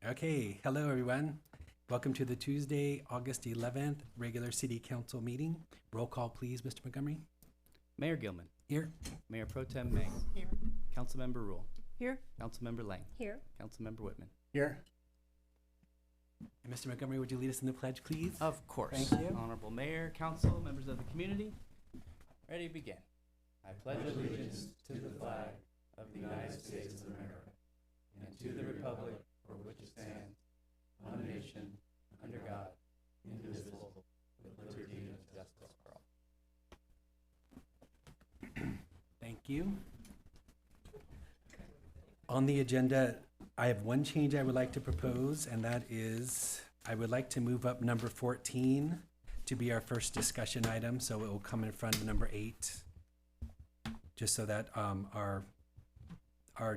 Okay, hello everyone. Welcome to the Tuesday, August 11th regular City Council meeting. Roll call, please, Mr. Montgomery. Mayor Gilman. Here. Mayor Pro Tem May. Here. Councilmember Rule. Here. Councilmember Lang. Here. Councilmember Whitman. Here. And Mr. Montgomery, would you lead us in the pledge, please? Of course. Thank you. Honorable Mayor, Council, members of the community, ready to begin. I pledge allegiance to the flag of the United States of America and to the republic for which it stands, one nation, under God, indivisible, with liberty and justice for all. Thank you. On the agenda, I have one change I would like to propose, and that is I would like to move up number 14 to be our first discussion item, so it will come in front of number 8, just so that our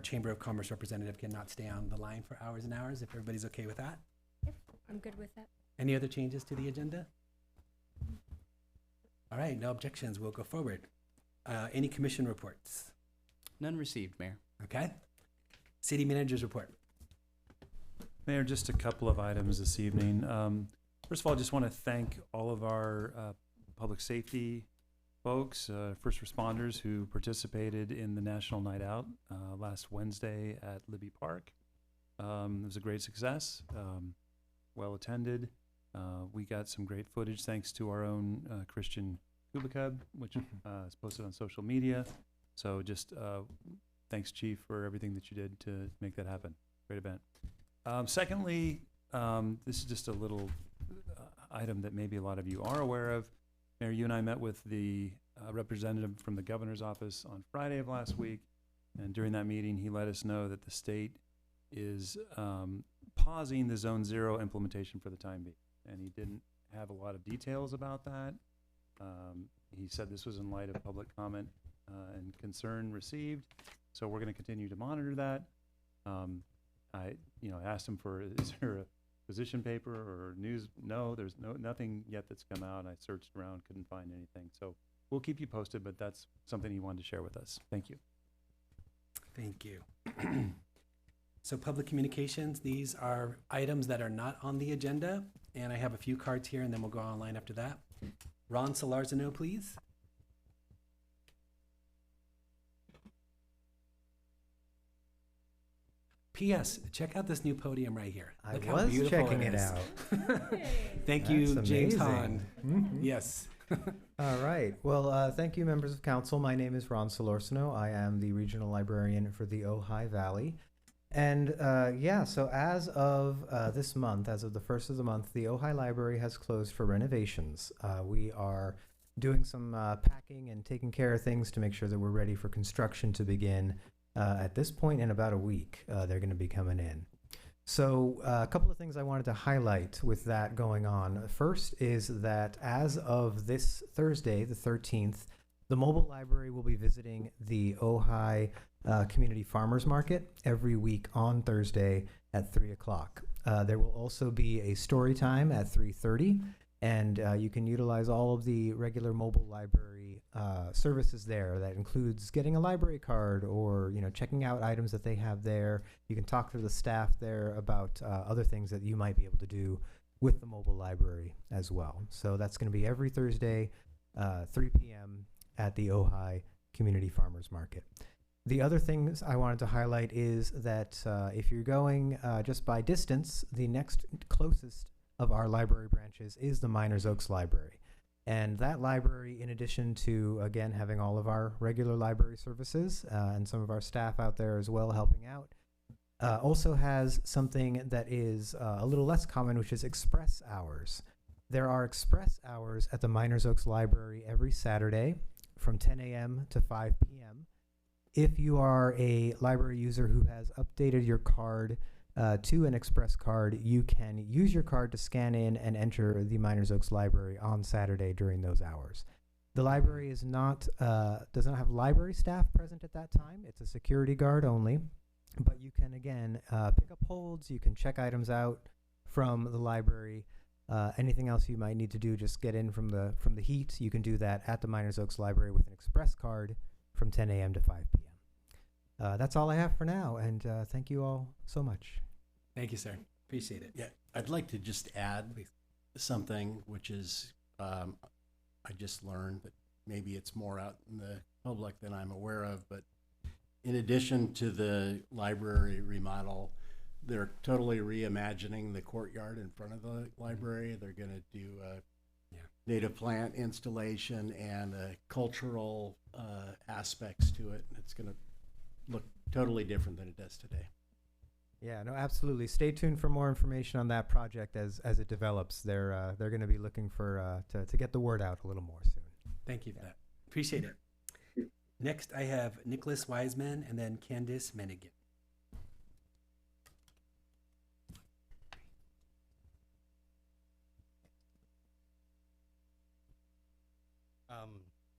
Chamber of Commerce representative cannot stay on the line for hours and hours, if everybody's okay with that. Yep, I'm good with that. Any other changes to the agenda? All right, no objections, we'll go forward. Any commission reports? None received, Mayor. Okay. City manager's report. Mayor, just a couple of items this evening. First of all, I just want to thank all of our public safety folks, first responders who participated in the National Night Out last Wednesday at Libby Park. It was a great success, well attended. We got some great footage thanks to our own Christian Kubikub, which is posted on social media. So just thanks, Chief, for everything that you did to make that happen. Great event. Secondly, this is just a little item that maybe a lot of you are aware of. Mayor, you and I met with the representative from the governor's office on Friday of last week, and during that meeting, he let us know that the state is pausing the Zone 0 implementation for the time being, and he didn't have a lot of details about that. He said this was in light of public comment and concern received, so we're going to continue to monitor that. I asked him for, is there a position paper or news? No, there's nothing yet that's come out. I searched around, couldn't find anything. So we'll keep you posted, but that's something he wanted to share with us. Thank you. Thank you. So public communications, these are items that are not on the agenda, and I have a few cards here, and then we'll go online after that. Ron Solarzano, please. P.S. Check out this new podium right here. I Look how was beautiful checking it is. out. Thank you, That's James amazing. Hahn. Mhm. Yes. All right. Well, thank you, members of council. My name is Ron Solorsino. I am the regional librarian for the Ojai Valley. And so as of this month, as of the first of the month, the Ojai Library has closed for renovations. We are doing some packing and taking care of things to make sure that we're ready for construction to begin. At this point, in about a week, they're going to be coming in. So a couple of things I wanted to highlight with that going on. First is that as of this Thursday, the 13th, the mobile library will be visiting the Ojai Community Farmers Market every week on Thursday at 3 o'clock. There will also be a story time at 3:30, and you can utilize all of the regular mobile library services there. That includes getting a library card or checking out items that they have there. You can talk to the staff there about other things that you might be able to do with the mobile library as well. So that's going to be every Thursday, 3 p.m. at the Ojai Community Farmers Market. The other things I wanted to highlight is that if you're going just by distance, the next closest of our library branches is the Miners Oaks Library. And that library, in addition to, again, having all of our regular library services and some of our staff out there as well helping out, also has something that is a little less common, which is express hours. There are express hours at the Miners Oaks Library every Saturday from 10 a.m. to 5 p.m. If you are a library user who has updated your card to an express card, you can use your card to scan in and enter the Miners Oaks Library on Saturday during those hours. The library is not does not have library staff present at that time. It's a security guard only, but you can again pick up holds. You can check items out from the library. Anything else you might need to do, just get in from the heat. You can do that at the Miners Oaks Library with an express card from 10 a.m. to 5 p.m. That's all I have for now, and thank you all so much. Thank you, sir. Appreciate it. Yeah, I'd like to just add something, which is, I just learned, but maybe it's more out in the public than I'm aware of, but in addition to the library remodel, they're totally reimagining the courtyard in front of the library. They're gonna do a native plant installation and cultural aspects to it. It's gonna look totally different than it does today. Yeah, no, absolutely. Stay tuned for more information on that project as it develops. They're going to be looking for to get the word out a little more soon. Thank you for that. Appreciate it. Next, I have Nicholas Wiseman and then Candace Menigan.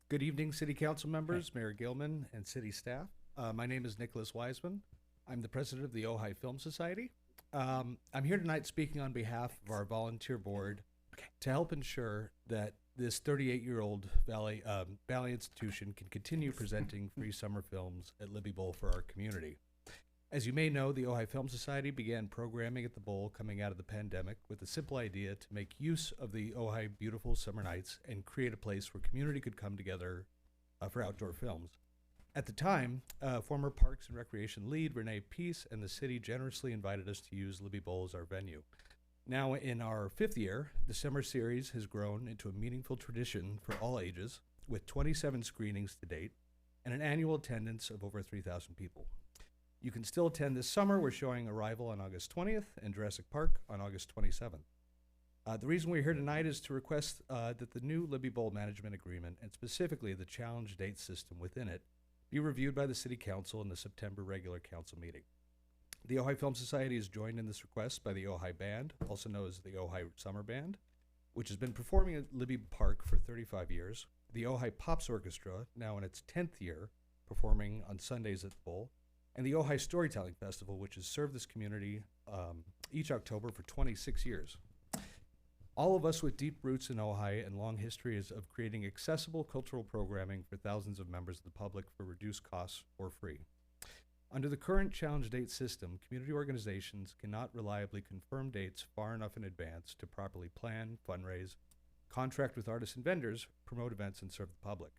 Good evening, City Council members, Mayor Gilman, and city staff. My name is Nicholas Wiseman. I'm the president of the Ojai Film Society. I'm here tonight speaking on behalf of our volunteer board to help ensure that this 38-year-old Valley institution can continue presenting free summer films at Libby Bowl for our community. As you may know, the Ojai Film Society began programming at the Bowl coming out of the pandemic with the simple idea to make use of the Ojai beautiful summer nights and create a place where community could come together for outdoor films. At the time, former Parks and Recreation lead Renee Peace and the city generously invited us to use Libby Bowl as our venue. Now in our 5th year, the summer series has grown into a meaningful tradition for all ages with 27 screenings to date and an annual attendance of over 3,000 people. You can still attend this summer. We're showing Arrival on August 20th and Jurassic Park on August 27th. The reason we're here tonight is to request that the new Libby Bowl management agreement, and specifically the challenge date system within it, be reviewed by the City Council in the September regular council meeting. The Ojai Film Society is joined in this request by the Ojai Band, also known as the Ojai Summer Band, which has been performing at Libby Park for 35 years, the Ojai Pops Orchestra, now in its 10th year, performing on Sundays at the Bowl, and the Ojai Storytelling Festival, which has served this community each October for 26 years. All of us with deep roots in Ojai and long histories of creating accessible cultural programming for thousands of members of the public for reduced costs or free. Under the current challenge date system, community organizations cannot reliably confirm dates far enough in advance to properly plan, fundraise, contract with artists and vendors, promote events, and serve the public.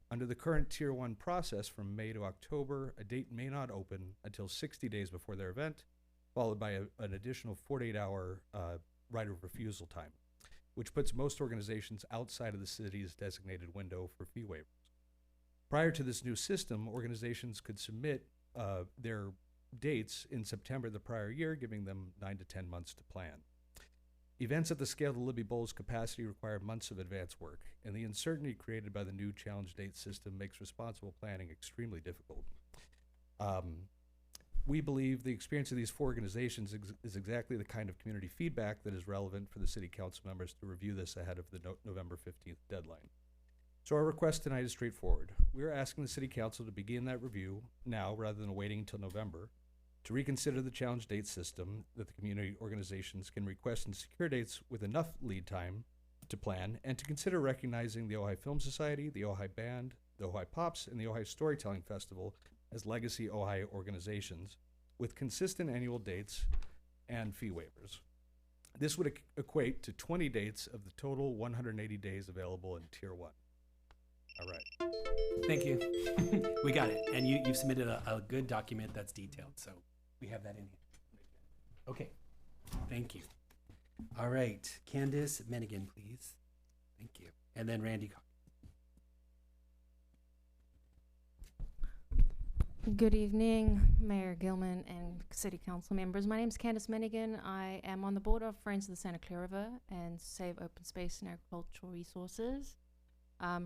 Under the current Tier 1 process from May to October, a date may not open until 60 days before their event, followed by an additional 48-hour right of refusal time, which puts most organizations outside of the city's designated window for fee waivers. Prior to this new system, organizations could submit their dates in September the prior year, giving them 9 to 10 months to plan. Events at the scale of the Libby Bowl's capacity require months of advance work, and the uncertainty created by the new challenge date system makes responsible planning extremely difficult. We believe the experience of these 4 organizations is exactly the kind of community feedback that is relevant for the City Council members to review this ahead of the November 15th deadline. So our request tonight is straightforward. We are asking the City Council to begin that review now rather than waiting until November, to reconsider the challenge date system that the community organizations can request and secure dates with enough lead time to plan, and to consider recognizing the Ojai Film Society, the Ojai Band, the Ojai Pops, and the Ojai Storytelling Festival as legacy Ojai organizations with consistent annual dates and fee waivers. This would equate to 20 dates of the total 180 days available in Tier 1. All right. Thank you. We got it. And you've submitted a good document that's detailed, so we have that in here. Okay. Thank you. All right. Candace Menigan, please. Thank you. And then Randy Cox. Good evening, Mayor Gilman and City Council members. My name is Candace Menigan. I am on the board of Friends of the Santa Clara River and Save Open Space and Agricultural Resources.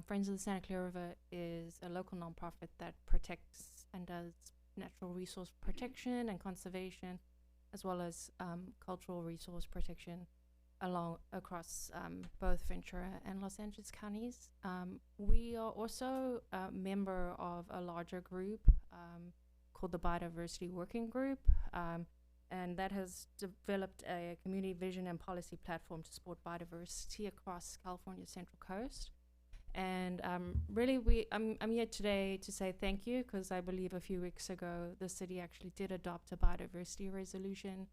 Friends of the Santa Clara River is a local nonprofit that protects and does natural resource protection and conservation, as well as cultural resource protection across both Ventura and Los Angeles counties. We are also a member of a larger group called the Biodiversity Working Group, and that has developed a community vision and policy platform to support biodiversity across California's Central Coast. And really, I'm here today to say thank you, because I believe a few weeks ago the city actually did adopt a biodiversity resolution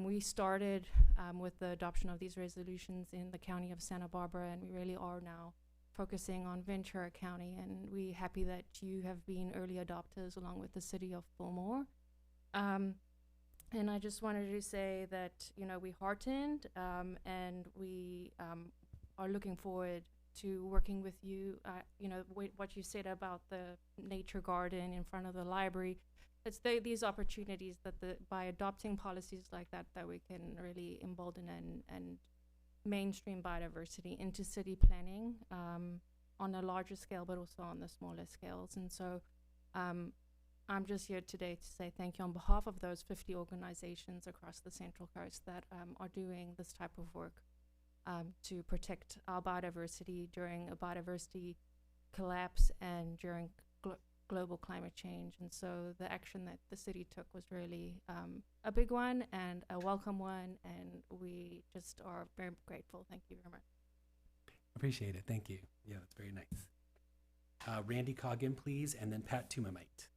We started with the adoption of these resolutions in the county of Santa Barbara, and we really are now focusing on Ventura County, and we're happy that you have been early adopters along with the city of Fillmore. And I just wanted to say that, you know, we're heartened, and we are looking forward to working with you. You know, what you said about the nature garden in front of the library, it's these opportunities that by adopting policies like that, that we can really embolden and mainstream biodiversity into city planning on a larger scale, but also on the smaller scales. And so I'm just here today to say thank you on behalf of those 50 organizations across the Central Coast that are doing this type of work to protect our biodiversity during a biodiversity collapse and during global climate change. And so the action that the city took was really a big one and a welcome one, and we just are very grateful. Thank you very much. Appreciate it. Thank you. Yeah, that's very nice. Randy Coggin, please, and then Pat Tumamite.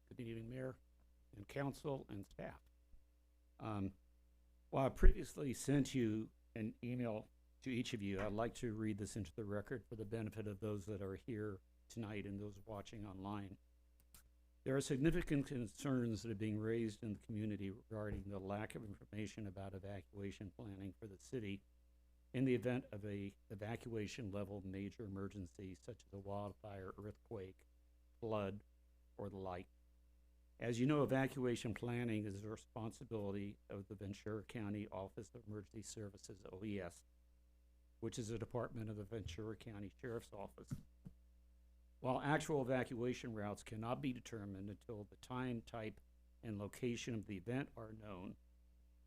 Good evening, Mayor and Council and staff. Well, I previously sent you an email to each of you. I'd like to read this into the record for the benefit of those that are here tonight and those watching online. There are significant concerns that are being raised in the community regarding the lack of information about evacuation planning for the city in the event of a evacuation level major emergency such as a wildfire, earthquake, flood, or the like. As you know, evacuation planning is the responsibility of the Ventura County Office of Emergency Services, OES, which is a department of the Ventura County Sheriff's Office. While actual evacuation routes cannot be determined until the time, type, and location of the event are known,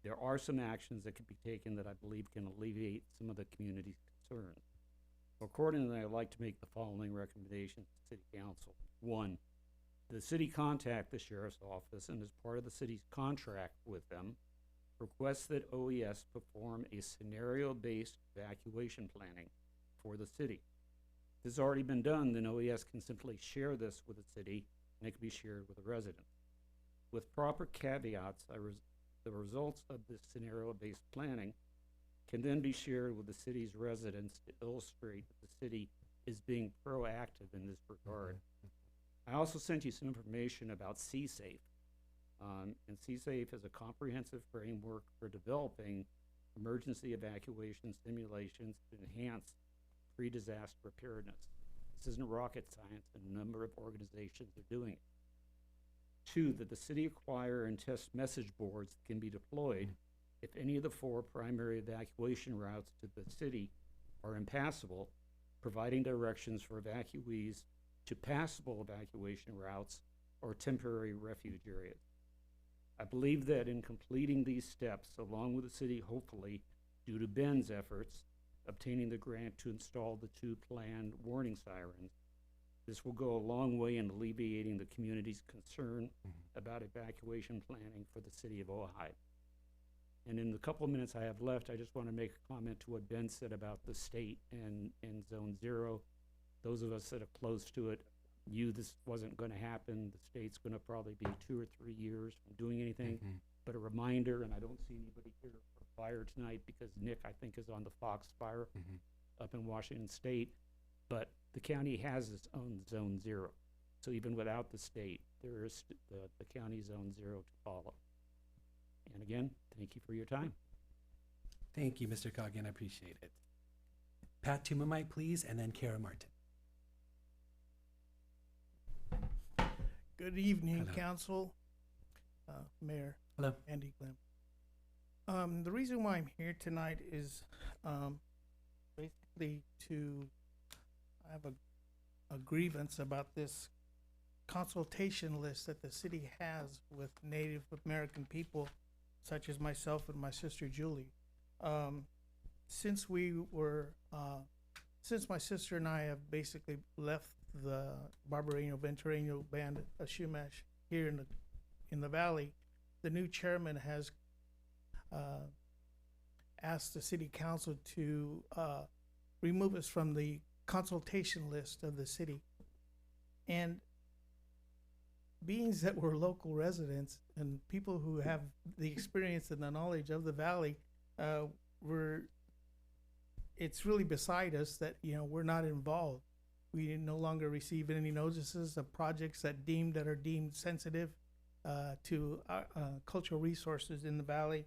there are some actions that can be taken that I believe can alleviate some of the community's concerns. Accordingly, I'd like to make the following recommendations to City Council. 1, the city contact the Sheriff's Office, and as part of the city's contract with them, request that OES perform a scenario-based evacuation planning for the city. If this has already been done, then OES can simply share this with the city, and it can be shared with the residents. With proper caveats, the results of this scenario-based planning can then be shared with the city's residents to illustrate that the city is being proactive in this regard. I also sent you some information about CSAFE. And CSAFE is a comprehensive framework for developing emergency evacuation simulations to enhance pre-disaster preparedness. This isn't rocket science, and a number of organizations are doing it. 2, that the city acquire and test message boards that can be deployed if any of the 4 primary evacuation routes to the city are impassable, providing directions for evacuees to passable evacuation routes or temporary refuge areas. I believe that in completing these steps, along with the city, hopefully, due to Ben's efforts, obtaining the grant to install the 2 planned warning sirens, this will go a long way in alleviating the community's concern about evacuation planning for the city of Ojai. And in the couple of minutes I have left, I just want to make a comment to what Ben said about the state and Zone 0. Those of us that are close to it knew this wasn't going to happen. The state's going to probably be 2 or 3 years from doing anything. But a reminder, and I don't see anybody here for fire tonight because Nick, I think, is on the Fox fire up in Washington State. But the county has its own Zone 0. So even without the state, there is the county Zone 0 to follow. And again, thank you for your time. Thank you, Mr. Coggin. I appreciate it. Pat Tumamite, please, and then Kara Martin. Good evening, Hello. Council, Mayor Hello. Andy Glim. The reason why I'm here tonight is basically I have a grievance about this consultation list that the city has with Native American people, such as myself and my sister Julie. Since my sister and I have basically left the Barbareño Ventureño band of Shumash here in the valley, the new chairman has asked the city council to remove us from the consultation list of the city. And beings that were local residents and people who have the experience and the knowledge of the valley, it's really beside us that, we're not involved. We no longer receive any notices of projects that are deemed sensitive to cultural resources in the valley.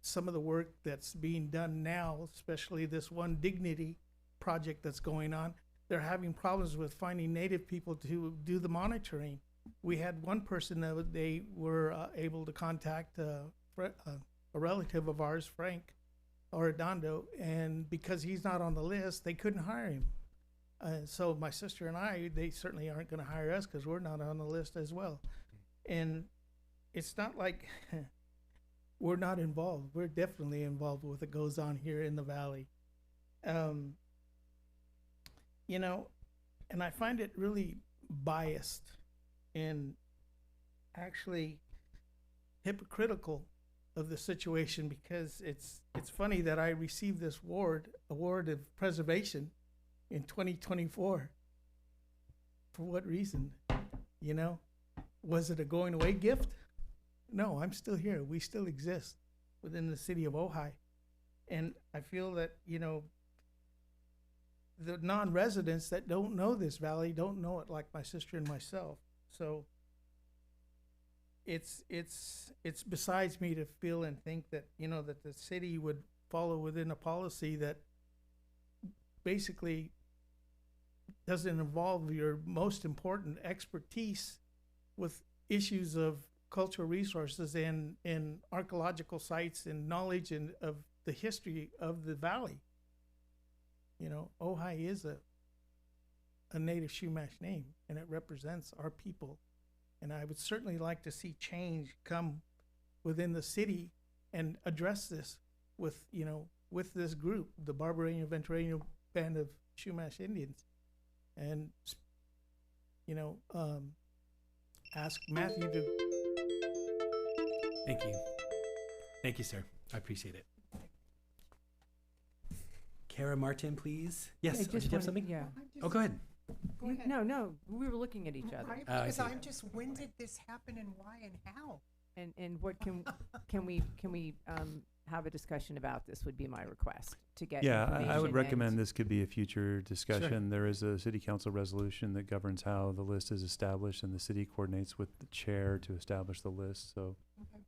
Some of the work that's being done now, especially this one Dignity project that's going on, they're having problems with finding native people to do the monitoring. We had one person that they were able to contact a relative of ours, Frank Arredondo, and because he's not on the list, they couldn't hire him. So my sister and I, they certainly aren't going to hire us because we're not on the list as well. And it's not like we're not involved. We're definitely involved with what goes on here in the valley. And I find it really biased and actually hypocritical of the situation, because it's funny that I received this award of preservation in 2024. For what reason? Was it a going away gift? No, I'm still here. We still exist within the city of Ojai. And I feel that, the non-residents that don't know this valley don't know it like my sister and myself. So it's besides me to feel and think that, that the city would follow within a policy that basically doesn't involve your most important expertise with issues of cultural resources and archaeological sites and knowledge of the history of the valley. Ojai is a native Chumash name, and it represents our people. And I would certainly like to see change come within the city and address this with this group, the Barbareño Ventureño Band of Chumash Indians, and ask Matthew to. Thank you, sir. I appreciate it. Kara Martin, please. Yes, did you have something? Yeah. Oh, go ahead. Go ahead. No, we were looking at each other. I Because see. I'm just, when did this happen and why and how? And what can we have a discussion about this would be my request to get Yeah, information. I would and- recommend this could be a future discussion. There is a city council resolution that governs how the list is established, and the city coordinates with the chair to establish the list. So Okay.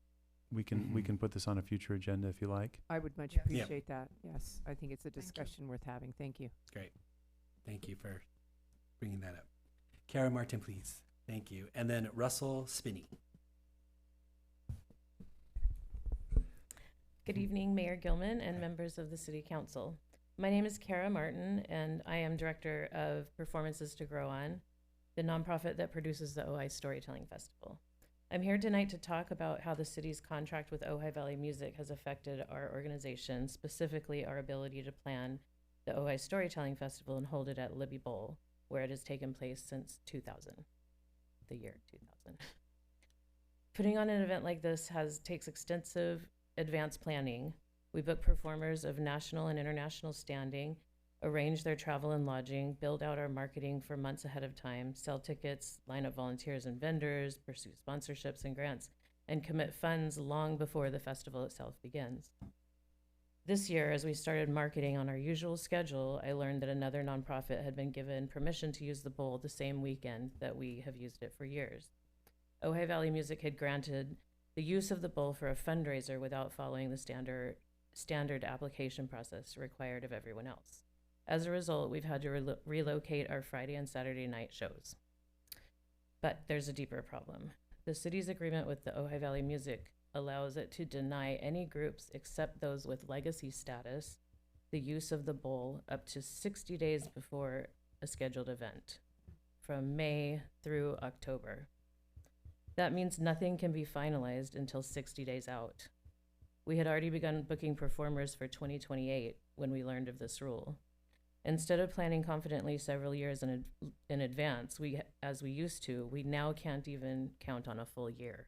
we can put this on a future agenda if you like. I would much Yes. Yeah. appreciate that. Yes, I think it's a you. discussion worth having. Thank you. Great. Thank you for bringing that up. Kara Martin, please. Thank you. And then Russell Spinney. Good evening, Mayor Gilman and members of the City Council. My name is Kara Martin, and I am Director of Performances to Grow On, the nonprofit that produces the Ojai Storytelling Festival. I'm here tonight to talk about how the city's contract with Ojai Valley Music has affected our organization, specifically our ability to plan the Ojai Storytelling Festival and hold it at Libby Bowl, where it has taken place since 2000, the year 2000. Putting on an event like this takes extensive advanced planning. We book performers of national and international standing, arrange their travel and lodging, build out our marketing for months ahead of time, sell tickets, line up volunteers and vendors, pursue sponsorships and grants, and commit funds long before the festival itself begins. This year, as we started marketing on our usual schedule, I learned that another nonprofit had been given permission to use the bowl the same weekend that we have used it for years. Ojai Valley Music had granted the use of the bowl for a fundraiser without following the standard application process required of everyone else. As a result, we've had to relocate our Friday and Saturday night shows. But there's a deeper problem. The city's agreement with the Ojai Valley Music allows it to deny any groups except those with legacy status the use of the bowl up to 60 days before a scheduled event, from May through October. That means nothing can be finalized until 60 days out. We had already begun booking performers for 2028 when we learned of this rule. Instead of planning confidently several years in advance, as we used to, we now can't even count on a full year.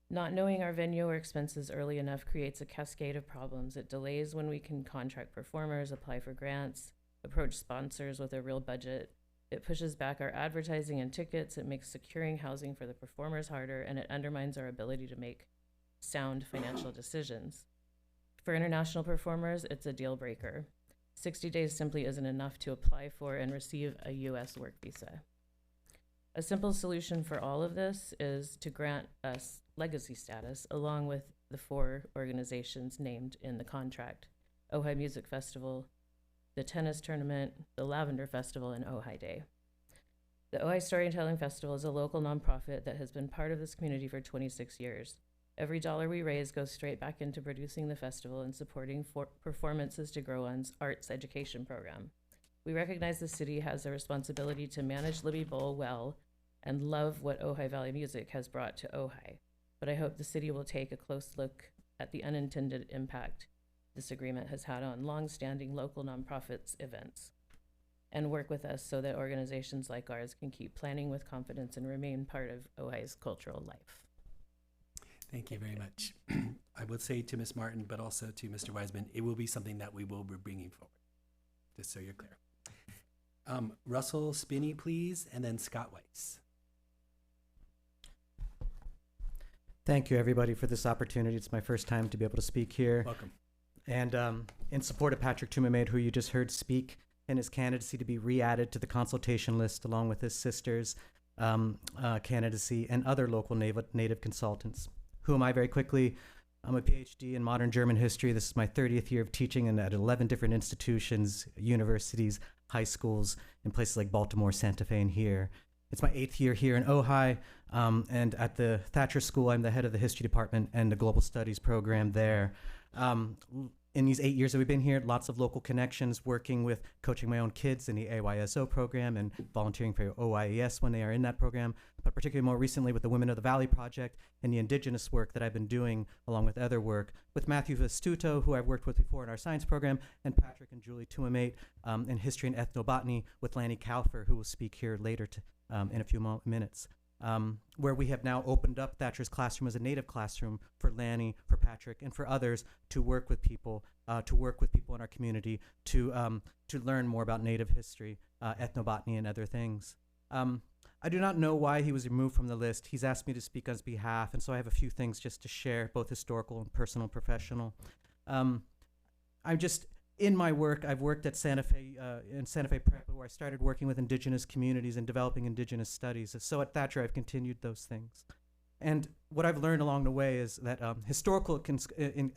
Not knowing our venue or expenses early enough creates a cascade of problems. It delays when we can contract performers, apply for grants, approach sponsors with a real budget. It pushes back our advertising and tickets, it makes securing housing for the performers harder, and it undermines our ability to make sound financial decisions. For international performers, it's a deal breaker. 60 days simply isn't enough to apply for and receive a U.S. work visa. A simple solution for all of this is to grant us legacy status along with the 4 organizations named in the contract: Ojai Music Festival, the tennis tournament, the Lavender Festival, and Ojai Day. The Ojai Storytelling Festival is a local nonprofit that has been part of this community for 26 years. Every dollar we raise goes straight back into producing the festival and supporting Performances to Grow On's arts education program. We recognize the city has a responsibility to manage Libby Bowl well and love what Ojai Valley Music has brought to Ojai, but I hope the city will take a close look at the unintended impact this agreement has had on long-standing local nonprofits events and work with us so that organizations like ours can keep planning with confidence and remain part of Ojai's cultural life. Thank you very much. I would say to Ms. Martin, but also to Mr. Wiseman, it will be something that we will be bringing forward, just so you're clear. Russell Spinney, please, and then Scott Weiss. Thank you, everybody, for this opportunity. It's my first time to be able to speak here. Welcome. And in support of Patrick Tumamade, who you just heard speak, and his candidacy to be re-added to the consultation list along with his sister's candidacy and other local native consultants. Who am I? Very quickly, I'm a PhD in modern German history. This is my 30th year of teaching at 11 different institutions, universities, high schools, in places like Baltimore, Santa Fe, and here. It's my 8th year here in Ojai, and at the Thatcher School, I'm the head of the history department and the global studies program there. In these 8 years that we've been here, lots of local connections, working with coaching my own kids in the AYSO program and volunteering for OIES when they are in that program, but particularly more recently with the Women of the Valley Project and the indigenous work that I've been doing along with other work with Matthew Vestuto, who I've worked with before in our science program, and Patrick and Julie Tumamate in history and ethnobotany with Lanny Kaufer, who will speak here later in a few minutes. Where we have now opened up Thatcher's Classroom as a native classroom for Lanny, for Patrick, and for others to work with people in our community to learn more about native history, ethnobotany, and other things. I do not know why he was removed from the list. He's asked me to speak on his behalf, and so I have a few things just to share, both historical and personal, professional. In my work, I've worked at Santa Fe, in Santa Fe Prep, where I started working with indigenous communities and developing indigenous studies. So at Thatcher, I've continued those things. And what I've learned along the way is that historical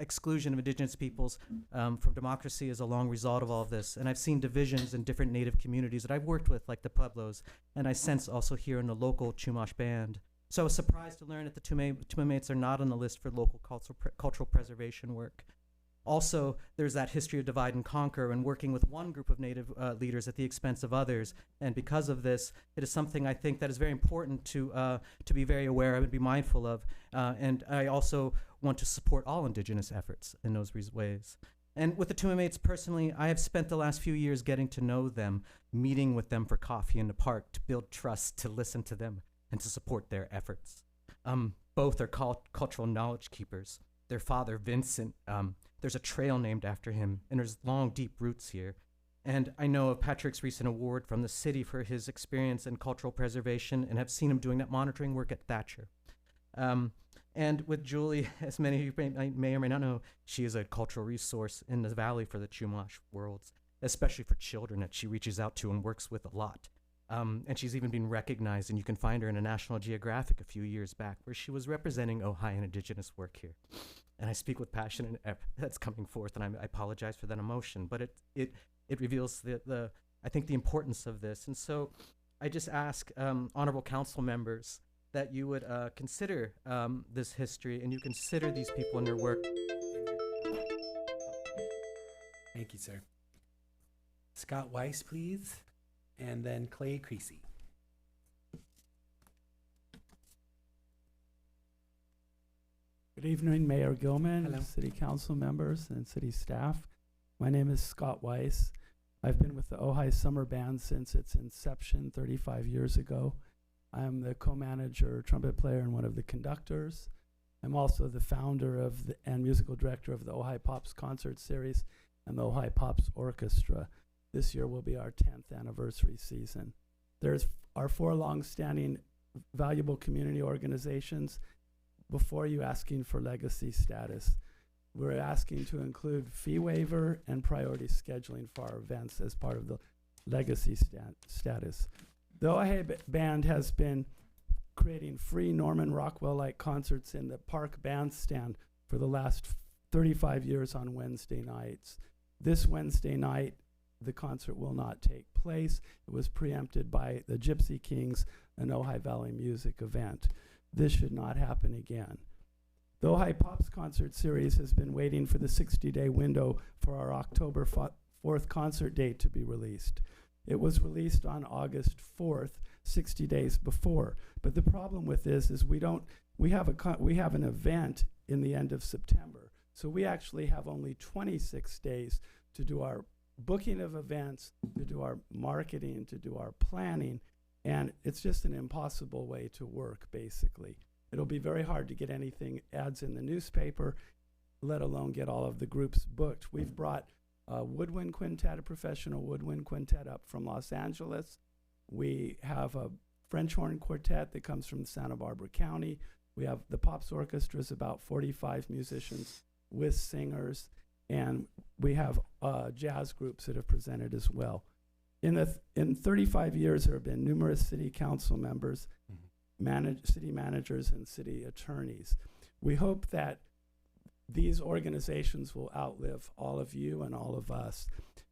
exclusion of indigenous peoples from democracy is a long result of all of this. And I've seen divisions in different native communities that I've worked with, like the Pueblos, and I sense also here in the local Chumash band. So I was surprised to learn that the Tumamates are not on the list for local cultural preservation work. Also, there's that history of divide and conquer and working with one group of native leaders at the expense of others. And because of this, it is something I think that is very important to be very aware of and be mindful of. And I also want to support all indigenous efforts in those ways. And with the Tumamates personally, I have spent the last few years getting to know them, meeting with them for coffee in the park, to build trust, to listen to them, and to support their efforts. Both are cultural knowledge keepers. Their father, Vincent, there's a trail named after him, and there's long, deep roots here. And I know of Patrick's recent award from the city for his experience in cultural preservation, and have seen him doing that monitoring work at Thatcher. And with Julie, as many of you may or may not know, she is a cultural resource in the valley for the Chumash worlds, especially for children that she reaches out to and works with a lot. And she's even been recognized, and you can find her in a National Geographic a few years back, where she was representing Ojai and indigenous work here. And I speak with passion, and that's coming forth, and I apologize for that emotion, but it reveals I think the importance of this. And so I just ask honorable council members that you would consider this history, and you consider these people and their work. Thank you, sir. Scott Weiss, please, and then Clay Creasy. Good evening, Mayor Gilman, Hello. City Council members, and City staff. My name is Scott Weiss. I've been with the Ojai Summer Band since its inception 35 years ago. I'm the co-manager, trumpet player, and one of the conductors. I'm also the founder and musical director of the Ojai Pops Concert Series and the Ojai Pops Orchestra. This year will be our 10th anniversary season. There's our 4 longstanding valuable community organizations before you asking for legacy status. We're asking to include fee waiver and priority scheduling for our events as part of the legacy status. The Ojai Band has been creating free Norman Rockwell-like concerts in the park bandstand for the last 35 years on Wednesday nights. This Wednesday night, the concert will not take place. It was preempted by the Gypsy Kings, an Ojai Valley music event. This should not happen again. The Ojai Pops concert series has been waiting for the 60-day window for our October 4th concert date to be released. It was released on August 4th, 60 days before. But the problem with this is we have an event in the end of September. So we actually have only 26 days to do our booking of events, to do our marketing, to do our planning, and it's just an impossible way to work, basically. It'll be very hard to get anything ads in the newspaper, let alone get all of the groups booked. We've brought a woodwind quintet, a professional woodwind quintet up from Los Angeles. We have a French horn quartet that comes from Santa Barbara County. We have the Pops Orchestra is about 45 musicians with singers, and we have jazz groups that have presented as well. In 35 years, there have been numerous city council members, city managers, and city attorneys. We hope that these organizations will outlive all of you and all of us.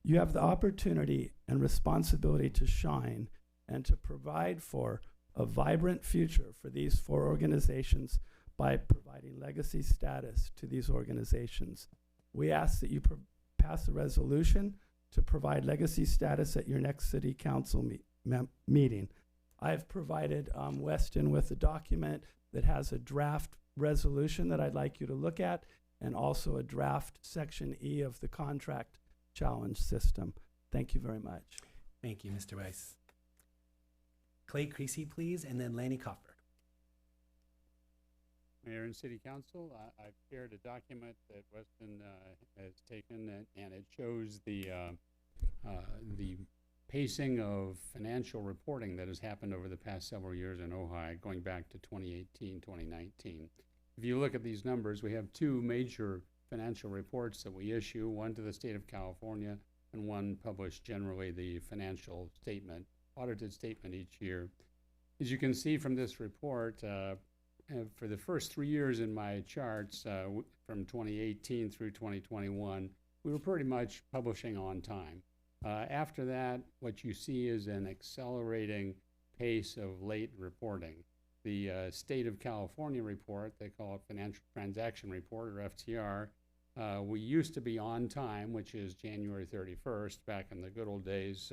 You have the opportunity and responsibility to shine and to provide for a vibrant future for these 4 organizations by providing legacy status to these organizations. We ask that you pass a resolution to provide legacy status at your next city council meeting. I've provided Weston with a document that has a draft resolution that I'd like you to look at, and also a draft Section E of the contract challenge system. Thank you very much. Thank you, Mr. Weiss. Clay Creasy, please, and then Lanny Coffer. Mayor and City Council, I've shared a document that Weston has taken, and it shows the pacing of financial reporting that has happened over the past several years in Ojai, going back to 2018, 2019. If you look at these numbers, we have 2 major financial reports that we issue, one to the state of California and one published generally, the financial statement, audited statement each year. As you can see from this report, for the first 3 years in my charts, from 2018 through 2021, we were pretty much publishing on time. After that, what you see is an accelerating pace of late reporting. The State of California report, they call it Financial Transaction Report, or FTR, we used to be on time, which is January 31st, back in the good old days,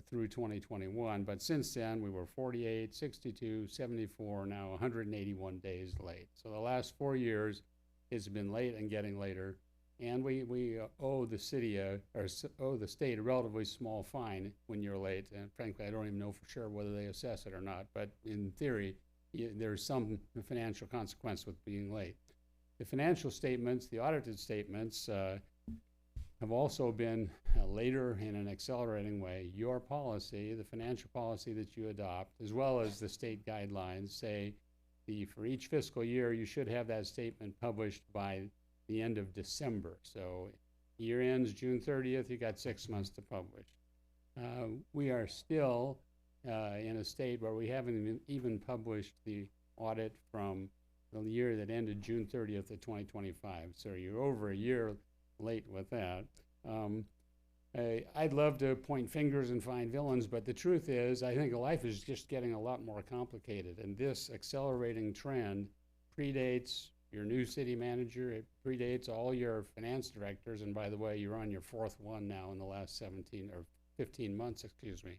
through 2021. But since then, we were 48, 62, 74, now 181 days late. So the last 4 years, it's been late and getting later. And we owe the city owe the state a relatively small fine when you're late. And frankly, I don't even know for sure whether they assess it or not. But in theory, there's some financial consequence with being late. The financial statements, the audited statements, have also been later in an accelerating way. Your policy, the financial policy that you adopt, as well as the state guidelines, say for each fiscal year, you should have that statement published by the end of December. So year ends June 30th, you got 6 months to publish. We are still in a state where we haven't even published the audit from the year that ended June 30th of 2025. So you're over a year late with that. I'd love to point fingers and find villains, but the truth is, I think life is just getting a lot more complicated, and this accelerating trend predates your new city manager, it predates all your finance directors, and by the way, you're on your 4th one now in the last 17 or 15 months, excuse me.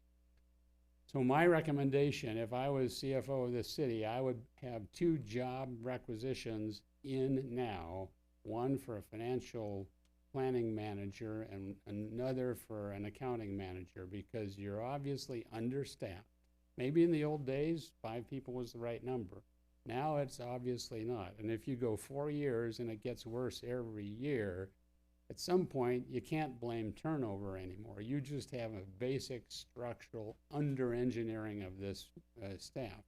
So my recommendation, if I was CFO of this city, I would have 2 job requisitions in now, one for a financial planning manager and another for an accounting manager, because you're obviously understaffed. Maybe in the old days, 5 people was the right number. Now it's obviously not. And if you go 4 years and it gets worse every year, At some point, you can't blame turnover anymore. You just have a basic structural under-engineering of this staff.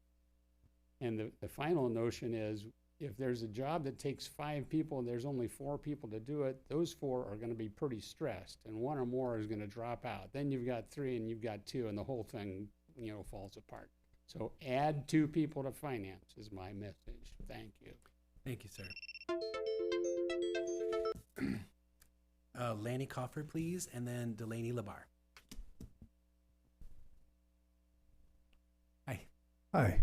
And the final notion is, if there's a job that takes 5 people and there's only 4 people to do it, those 4 are gonna be pretty stressed, and 1 or more is gonna drop out. Then you've got 3 and you've got 2, and the whole thing, you know, falls apart. So add 2 people to finance is my message. Thank you. Thank you, sir. Lanny Coffer, please, and then Delaney Labar. Hi. Hi,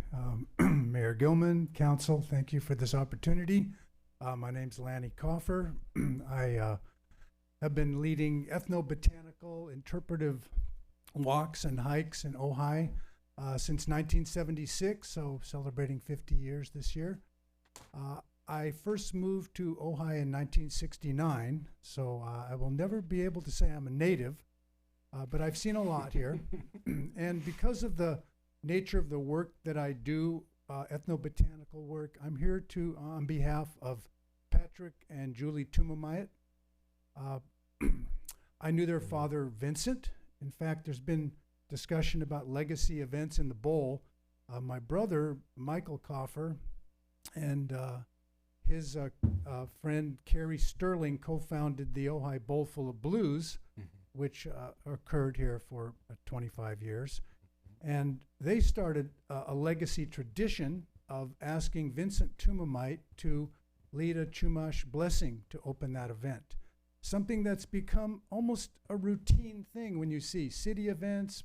Mayor Gilman, Council, thank you for this opportunity. My name's Lanny Coffer. I have been leading ethnobotanical interpretive walks and hikes in Ojai since 1976, so celebrating 50 years this year. I first moved to Ojai in 1969, so I will never be able to say I'm a native, but I've seen a lot here. And because of the nature of the work that I do, ethnobotanical work, I'm here to, on behalf of Patrick and Julie Tumamayat. I knew their father, Vincent. In fact, there's been discussion about legacy events in the bowl. My brother, Michael Coffer, and his friend Carrie Sterling co-founded the Ojai Bowl Full of Blues, which occurred here for 25 years. And they started a legacy tradition of asking Vincent Tumamite to lead a Chumash blessing to open that event. Something that's become almost a routine thing when you see city events,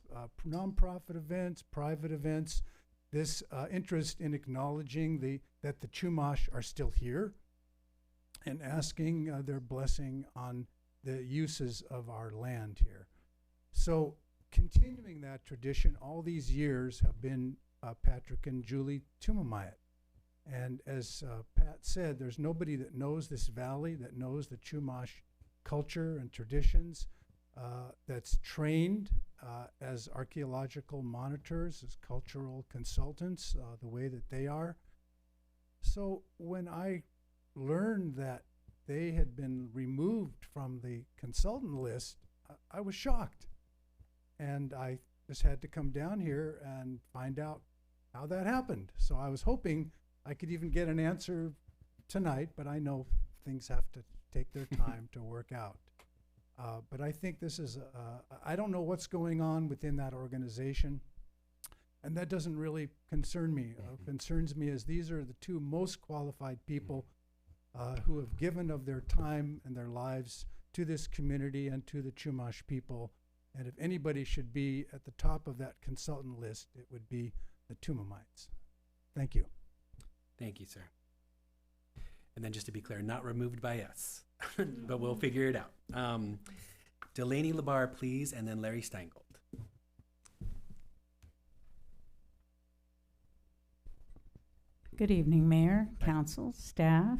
nonprofit events, private events, this interest in acknowledging that the Chumash are still here and asking their blessing on the uses of our land here. So continuing that tradition all these years have been Patrick and Julie Tumamayat. And as Pat said, there's nobody that knows this valley, that knows the Chumash culture and traditions, that's trained as archaeological monitors, as cultural consultants, the way that they are. So when I learned that they had been removed from the consultant list, I was shocked. And I just had to come down here and find out how that happened. So I was hoping I could even get an answer tonight, but I know things have to take their time to work out. But I think this is, I don't know what's going on within that organization, and that doesn't really concern me. What concerns me is these are the 2 most qualified people who have given of their time and their lives to this community and to the Chumash people. And if anybody should be at the top of that consultant list, it would be the Tumamites. Thank you. Thank you, sir. And then just to be clear, not removed by us, but we'll figure it out. Delaney Labar, please, and then Larry Steingold. Good evening, Mayor, Council, staff,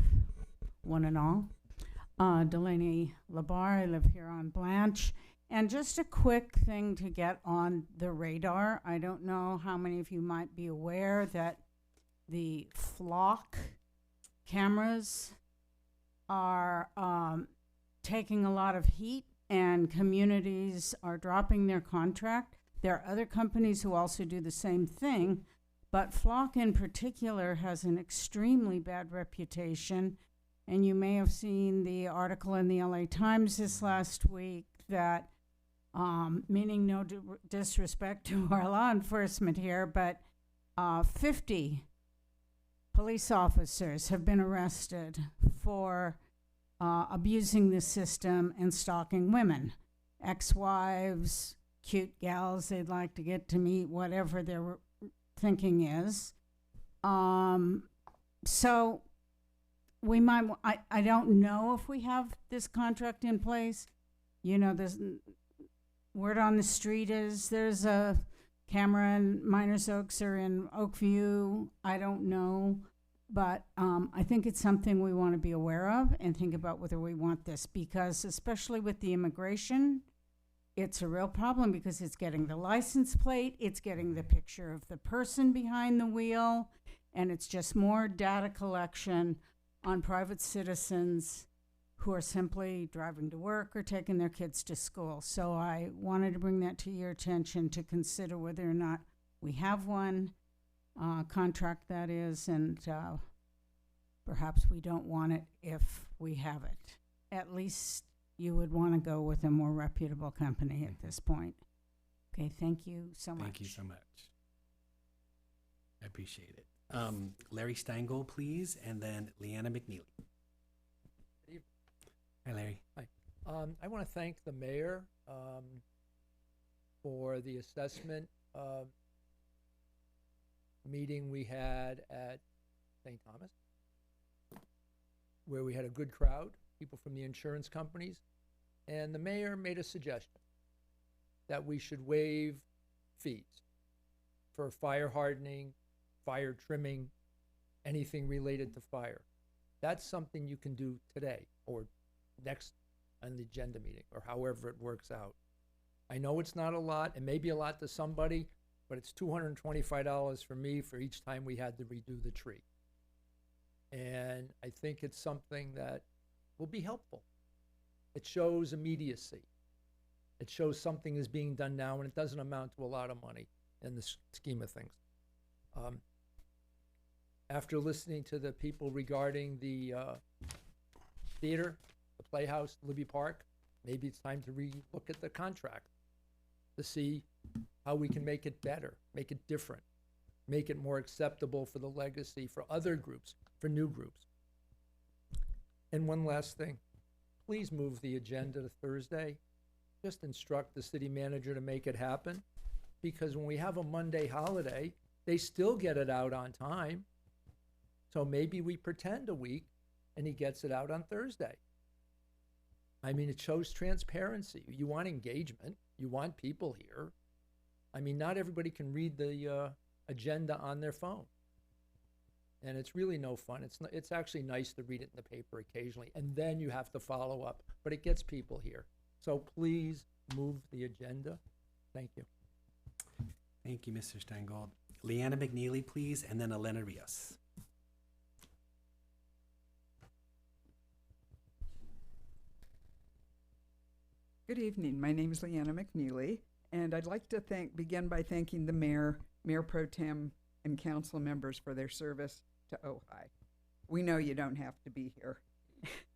one and all. Delaney Labar, I live here on Blanche. And just a quick thing to get on the radar. I don't know how many of you might be aware that the flock cameras are taking a lot of heat and communities are dropping their contract. There are other companies who also do the same thing, but Flock in particular has an extremely bad reputation. And you may have seen the article in the LA Times this last week that, meaning no disrespect to our law enforcement here, but 50 police officers have been arrested for abusing the system and stalking women, ex-wives, cute gals they'd like to get to meet, whatever their thinking is. So we might, I don't know if we have this contract in place. You know, this word on the street is there's a camera in Miners Oaks or in Oakview. I don't know. But I think it's something we want to be aware of and think about whether we want this, because especially with the immigration, it's a real problem because it's getting the license plate, it's getting the picture of the person behind the wheel, and it's just more data collection on private citizens who are simply driving to work or taking their kids to school. So I wanted to bring that to your attention to consider whether or not we have one contract, that is, and perhaps we don't want it if we have it. At least you would want to go with a more reputable company at this point. Okay, thank you so much. Thank you so much. I appreciate it. Larry Steingold, please, and then Leanna McNeely. Hi, Larry. Hi. I want to thank the mayor for the assessment meeting we had at St. Thomas, where we had a good crowd, people from the insurance companies, and the mayor made a suggestion that we should waive fees for fire hardening, fire trimming, anything related to fire. That's something you can do today or next on the agenda meeting, or however it works out. I know it's not a lot. It may be a lot to somebody, but it's $225 for me for each time we had to redo the tree. And I think it's something that will be helpful. It shows immediacy. It shows something is being done now, and it doesn't amount to a lot of money in the scheme of things. After listening to the people regarding the theater, the Playhouse, Libby Park, maybe it's time to re-look at the contract to see how we can make it better, make it different, make it more acceptable for the legacy, for other groups, for new groups. And one last thing, please move the agenda to Thursday. Just instruct the city manager to make it happen, because when we have a Monday holiday, they still get it out on time. So maybe we pretend a week and he gets it out on Thursday. I mean, it shows transparency. You want engagement. You want people here. I mean, not everybody can read the agenda on their phone. And it's really no fun. It's actually nice to read it in the paper occasionally, and then you have to follow up. But it gets people here. So please move the agenda. Thank you. Thank you, Mr. Steingold. Leanna McNeely, please, and then Elena Rios. Good evening. My name is Leanna McNeely, and I'd like to begin by thanking the mayor, Mayor Pro Tem, and council members for their service to Ojai. We know you don't have to be here,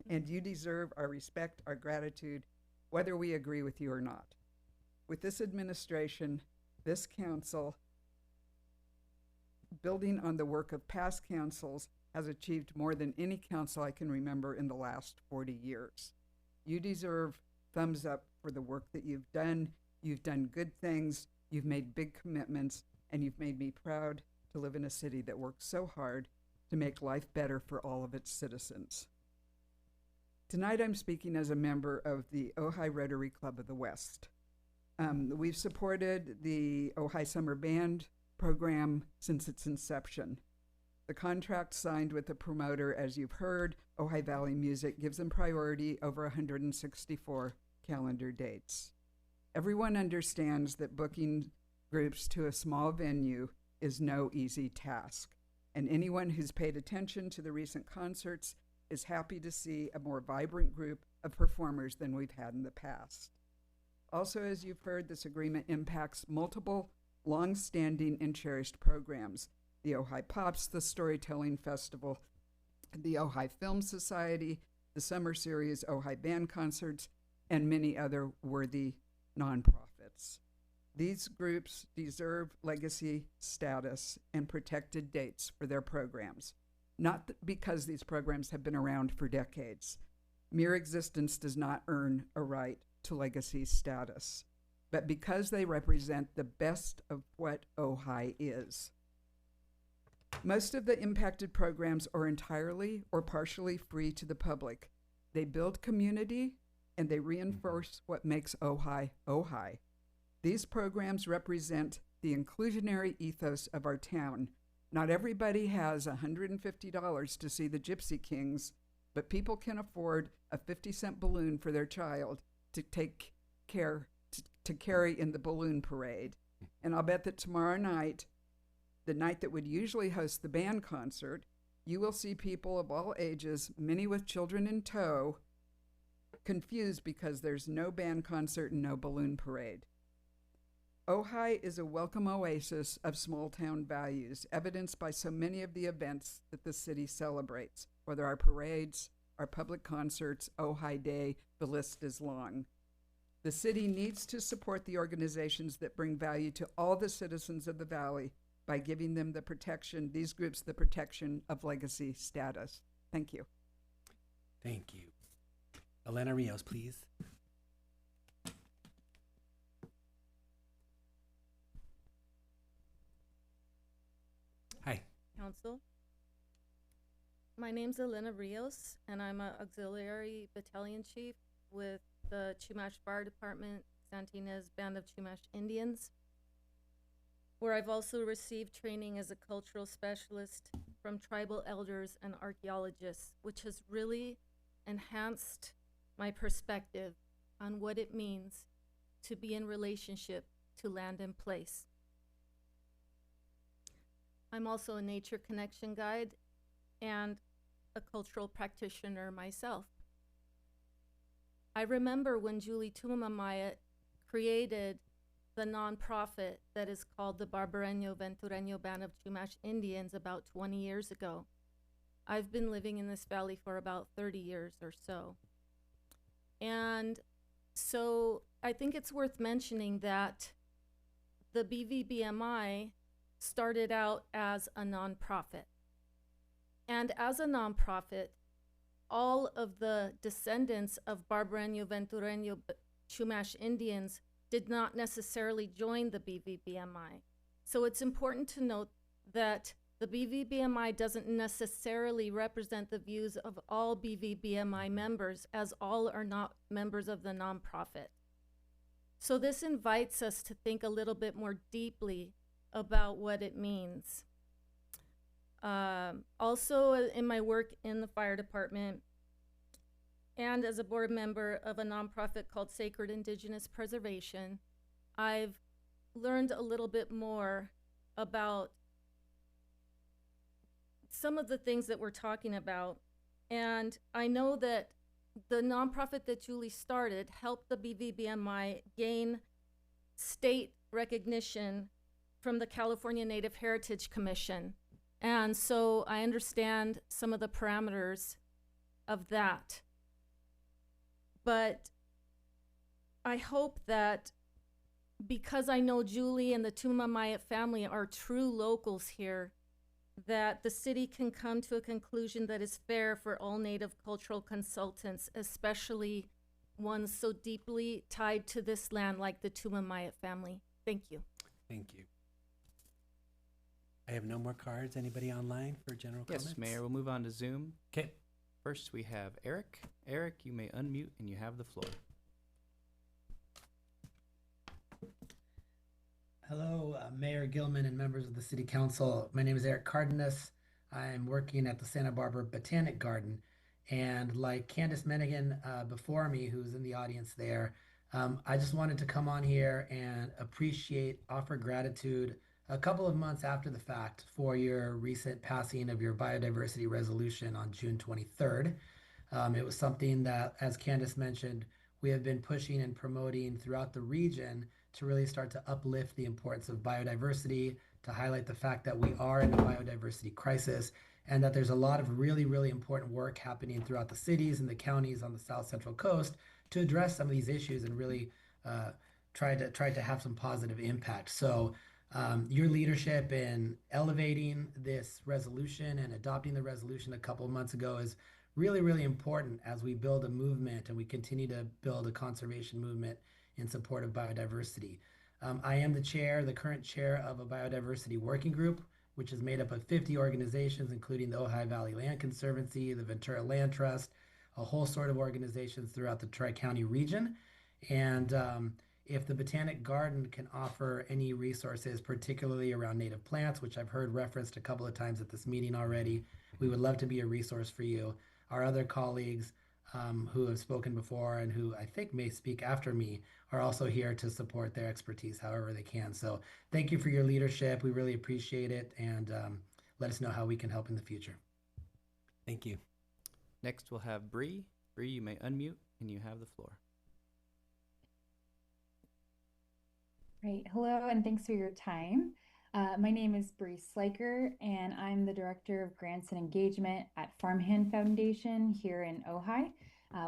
and you deserve our respect, our gratitude, whether we agree with you or not. With this administration, this council, building on the work of past councils, has achieved more than any council I can remember in the last 40 years. You deserve thumbs up for the work that you've done. You've done good things, you've made big commitments, and you've made me proud to live in a city that works so hard to make life better for all of its citizens. Tonight I'm speaking as a member of the Ojai Rotary Club of the West. We've supported the Ojai Summer Band program since its inception. The contract signed with the promoter, as you've heard, Ojai Valley Music, gives them priority over 164 calendar dates. Everyone understands that booking groups to a small venue is no easy task, and anyone who's paid attention to the recent concerts is happy to see a more vibrant group of performers than we've had in the past. Also, as you've heard, this agreement impacts multiple long-standing and cherished programs: the Ojai Pops, the Storytelling Festival, the Ojai Film Society, the summer series Ojai Band Concerts, and many other worthy nonprofits. These groups deserve legacy status and protected dates for their programs, not because these programs have been around for decades. Mere existence does not earn a right to legacy status, but because they represent the best of what Ojai is. Most of the impacted programs are entirely or partially free to the public. They build community and they reinforce what makes Ojai, Ojai. These programs represent the inclusionary ethos of our town. Not everybody has $150 to see the Gypsy Kings, but people can afford a 50-cent balloon for their child to take care to carry in the balloon parade. And I'll bet that tomorrow night, the night that would usually host the band concert, you will see people of all ages, many with children in tow, confused because there's no band concert and no balloon parade. Ojai is a welcome oasis of small town values, evidenced by so many of the events that the city celebrates, whether our parades, our public concerts, Ojai Day, the list is long. The city needs to support the organizations that bring value to all the citizens of the valley by giving them the protection, these groups the protection of legacy status. Thank you. Thank you. Elena Rios, please. Hi. Council. My name's Elena Rios, and I'm an auxiliary battalion chief with the Chumash Fire Department, Santinez Band of Chumash Indians, where I've also received training as a cultural specialist from tribal elders and archaeologists, which has really enhanced my perspective on what it means to be in relationship to land and place. I'm also a nature connection guide and a cultural practitioner myself. I remember when Julie Tumamamaya created the nonprofit that is called the Barbareño Ventureño Band of Chumash Indians about 20 years ago. I've been living in this valley for about 30 years or so. And so I think it's worth mentioning that the BVBMI started out as a nonprofit. And as a nonprofit, all of the descendants of Barbareño Ventureño Chumash Indians did not necessarily join the BVBMI. So it's important to note that the BVBMI doesn't necessarily represent the views of all BVBMI members, as all are not members of the nonprofit. So this invites us to think a little bit more deeply about what it means. Also, in my work in the fire department and as a board member of a nonprofit called Sacred Indigenous Preservation, I've learned a little bit more about some of the things that we're talking about. And I know that the nonprofit that Julie started helped the BVBMI gain state recognition from the California Native Heritage Commission. And so I understand some of the parameters of that. But I hope that because I know Julie and the Tumamaya family are true locals here, that the city can come to a conclusion that is fair for all Native cultural consultants, especially ones so deeply tied to this land like the Tumamaya family. Thank you. Thank you. I have no more cards. Anybody online for general comments? Yes, Mayor, we'll move on to Zoom. Okay. First, we have Eric. Eric, you may unmute and you have the floor. Hello, Mayor Gilman and members of the City Council. My name is Eric Cardenas. I'm working at the Santa Barbara Botanic Garden. And like Candace Menigan before me, who's in the audience there, I just wanted to come on here and offer gratitude a couple of months after the fact for your recent passing of your biodiversity resolution on June 23rd. It was something that, as Candace mentioned, we have been pushing and promoting throughout the region to really start to uplift the importance of biodiversity, to highlight the fact that we are in a biodiversity crisis, and that there's a lot of really, really important work happening throughout the cities and the counties on the South Central Coast to address some of these issues and really try to have some positive impact. So your leadership in elevating this resolution and adopting the resolution a couple of months ago is really, really important as we build a movement and we continue to build a conservation movement in support of biodiversity. I am the current chair of a biodiversity working group, which is made up of 50 organizations, including the Ojai Valley Land Conservancy, the Ventura Land Trust, a whole sort of organizations throughout the Tri-County region. And if the Botanic Garden can offer any resources, particularly around native plants, which I've heard referenced a couple of times at this meeting already, we would love to be a resource for you. Our other colleagues who have spoken before and who I think may speak after me are also here to support their expertise however they can. So thank you for your leadership. We really appreciate it, and let us know how we can help in the future. Thank you. Next, we'll have Bree. Bree, you may unmute and you have the floor. Great. Hello, and thanks for your time. My name is Bree Sliker, and I'm the Director of Grants and Engagement at Farmhand Foundation here in Ojai.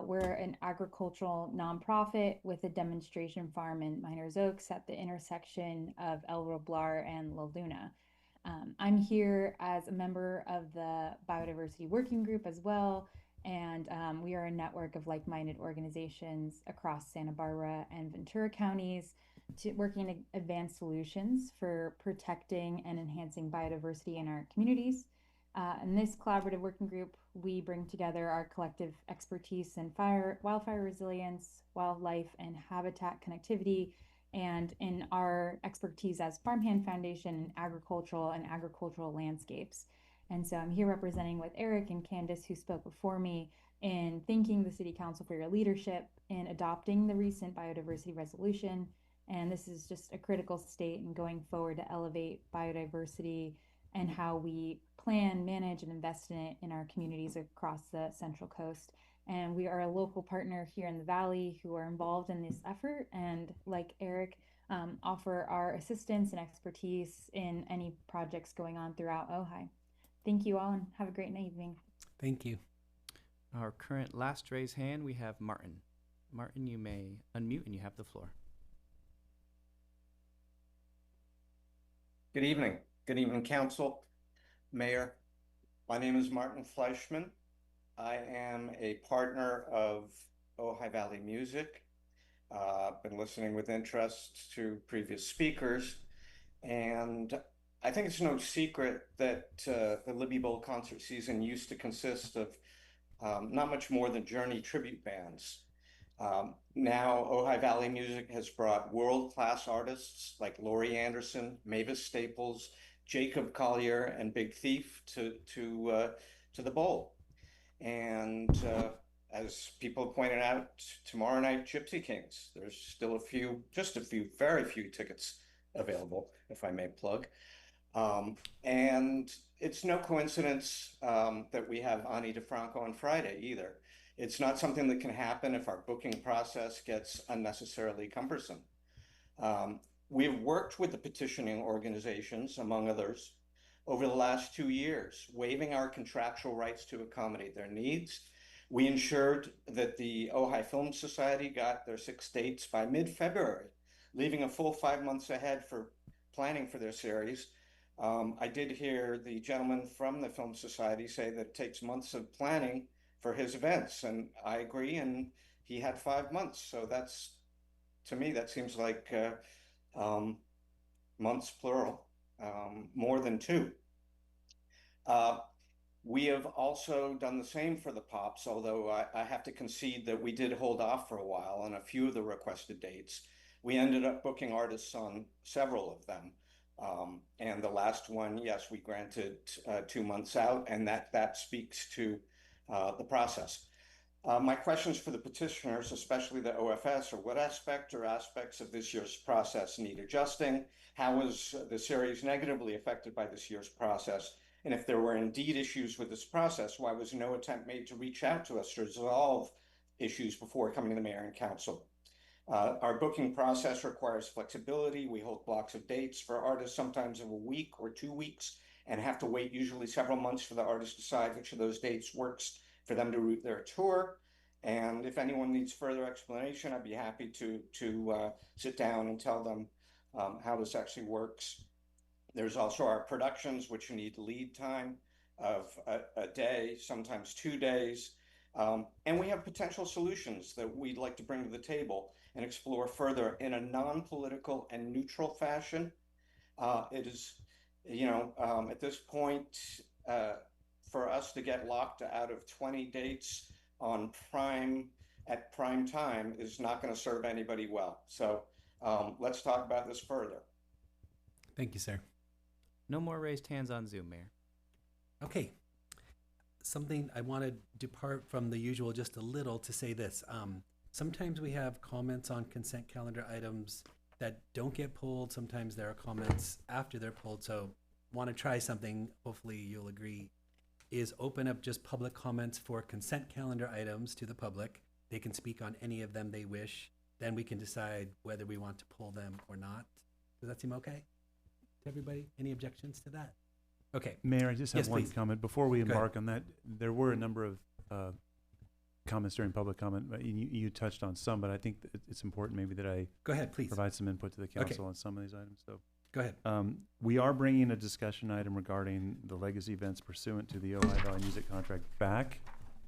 We're an agricultural nonprofit with a demonstration farm in Miners Oaks at the intersection of El Roblar and La Luna. I'm here as a member of the Biodiversity Working Group as well, and we are a network of like-minded organizations across Santa Barbara and Ventura counties working to advance solutions for protecting and enhancing biodiversity in our communities. In this collaborative working group, we bring together our collective expertise in wildfire resilience, wildlife and habitat connectivity, and in our expertise as Farmhand Foundation in agricultural landscapes. And so I'm here representing with Eric and Candace, who spoke before me, in thanking the City Council for your leadership in adopting the recent biodiversity resolution. And this is just a critical state in going forward to elevate biodiversity and how we plan, manage, and invest in it in our communities across the Central Coast. And we are a local partner here in the Valley who are involved in this effort, and like Eric, offer our assistance and expertise in any projects going on throughout Ojai. Thank you all, and have a great evening. Thank you. Our current last raised hand, we have Martin. Martin, you may unmute and you have the floor. Good evening. Good evening, Council, Mayor. My name is Martin Fleischman. I am a partner of Ojai Valley Music. Been listening with interest to previous speakers, and I think it's no secret that the Libby Bowl concert season used to consist of not much more than Journey tribute bands. Now, Ojai Valley Music has brought world-class artists like Laurie Anderson, Mavis Staples, Jacob Collier, and Big Thief to the bowl. And as people pointed out, tomorrow night, Gypsy Kings. There's still very few tickets available, if I may plug. And it's no coincidence that we have Ani DeFranco on Friday either. It's not something that can happen if our booking process gets unnecessarily cumbersome. We've worked with the petitioning organizations, among others, over the last 2 years, waiving our contractual rights to accommodate their needs. We ensured that the Ojai Film Society got their 6 dates by mid-February, leaving a full 5 months ahead for planning for their series. I did hear the gentleman from the Film Society say that it takes months of planning for his events, and I agree, and he had 5 months. So that's, to me, that seems like months plural, more than 2. We have also done the same for the Pops, although I have to concede that we did hold off for a while on a few of the requested dates. We ended up booking artists on several of them. And the last one, yes, we granted 2 months out, and that speaks to the process. My questions for the petitioners, especially the OFS, are what aspect or aspects of this year's process need adjusting? How was the series negatively affected by this year's process? And if there were indeed issues with this process, why was no attempt made to reach out to us to resolve issues before coming to the mayor and council? Our booking process requires flexibility. We hold blocks of dates for artists, sometimes of a week or 2 weeks, and have to wait usually several months for the artist to decide which of those dates works for them to route their tour. And if anyone needs further explanation, I'd be happy to sit down and tell them how this actually works. There's also our productions, which need lead time of a day, sometimes 2 days. And we have potential solutions that we'd like to bring to the table and explore further in a non-political and neutral fashion. It is, at this point, for us to get locked out of 20 dates on at prime time is not going to serve anybody well. So let's talk about this further. Thank you, sir. No more raised hands on Zoom, Mayor. Okay. Something I want to depart from the usual just a little to say this. Sometimes we have comments on consent calendar items that don't get pulled. Sometimes there are comments after they're pulled. So want to try something, hopefully you'll agree, is open up just public comments for consent calendar items to the public. They can speak on any of them they wish. Then we can decide whether we want to pull them or not. Does that seem okay to everybody? Any objections to that? Okay. Mayor, I just have Yes, one please. comment. Before we Go ahead. embark on that, there were a number of comments during public comment. You touched on some, but I think that it's important maybe that I Go ahead, please. provide some input to the council on some of these items. So, Go ahead. we are bringing a discussion item regarding the legacy events pursuant to the Ojai Valley Music contract back,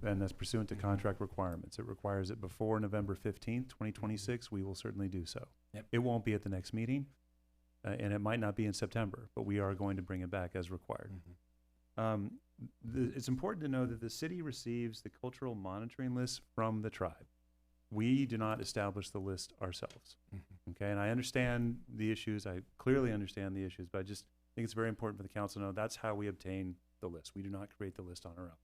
and that's pursuant to contract requirements. It requires it before November 15th, 2026. We will certainly do so. Yep. It won't be at the next meeting, and it might not be in September, but we are going to bring it back as required. It's important to know that the city receives the cultural monitoring list from the tribe. We do not establish the list ourselves. Okay, and I understand the issues. I clearly understand the issues, but I just think it's very important for the council to know that's how we obtain the list. We do not create the list on our own,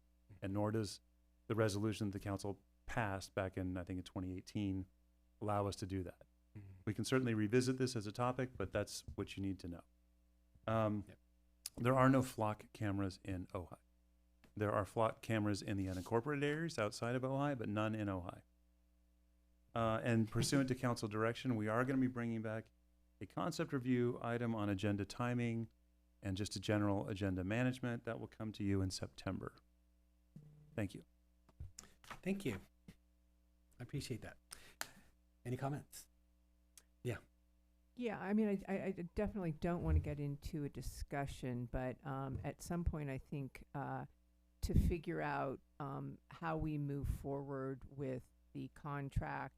and nor does the resolution that the council passed back in, I think, in 2018, allow us to do that. We can certainly revisit this as a topic, but that's what you need to know. There are no flock cameras in Ojai. There are flock cameras in the unincorporated areas outside of Ojai, but none in Ojai. And pursuant to council direction, we are going to be bringing back a concept review item on agenda timing and just a general agenda management that will come to you in September. Thank you. Thank you. I appreciate that. Any comments? Yeah. Yeah, I mean, I definitely don't want to get into a discussion, but at some point, I think to figure out how we move forward with the contract,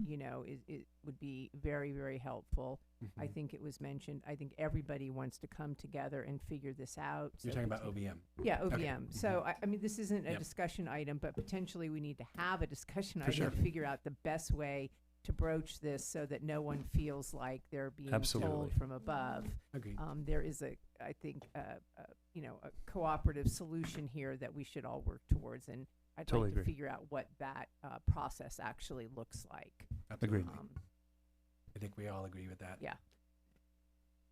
you know, it would be very, very helpful. I think it was mentioned. I think everybody wants to come together and figure this out. You're so talking about OVM. Yeah, OVM. Okay. So, I mean, this isn't a Yep. discussion item, but potentially we need to have a discussion For item sure. to figure out the best way to broach this so that no one feels like they're being Absolutely. told from above. Agreed. There is I think, you know, a cooperative solution here that we should all work towards, and I'd Totally like to agree. figure out what that process actually looks like. Absolutely. Um, I think we all agree with that. Yeah.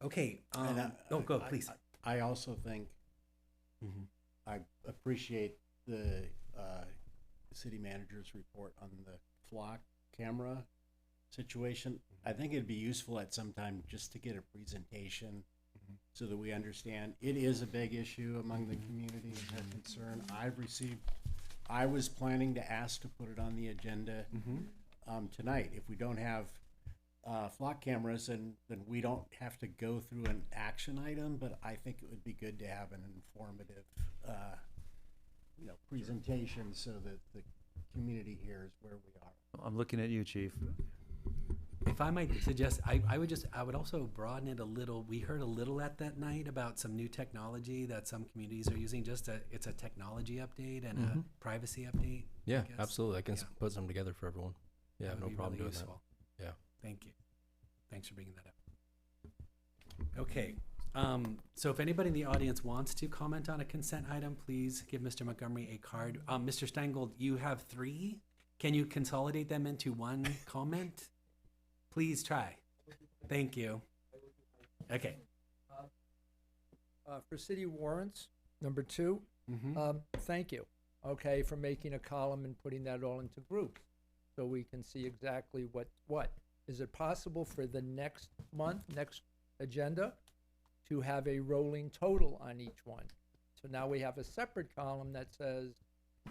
Okay. And Go, please. I also think I appreciate the city manager's report on the flock camera situation. I think it'd be useful at some time just to get a presentation so that we understand it is a big issue among the community and a concern. I was planning to ask to put it on the agenda tonight. If we don't have flock cameras, then we don't have to go through an action item, but I think it would be good to have an informative presentation so that the community hears where we are. I'm looking at you, Chief. If I might suggest, I would also broaden it a little. We heard a little at that night about some new technology that some communities are using. It's a technology update and a privacy update. Yeah, I guess. absolutely. I can Yeah. put some together for everyone. Yeah, That would no be problem really doing useful. that. Yeah. Thank you. Thanks for bringing that up. Okay. So if anybody in the audience wants to comment on a consent item, please give Mr. Montgomery a card. Mr. Steingold, you have 3. Can you consolidate them into one comment? Please try. Thank you. Okay. For city warrants, number 2, thank you, okay, for making a column and putting that all into groups so we can see exactly what. Is it possible for the next month, next agenda, to have a rolling total on each one? So now we have a separate column that says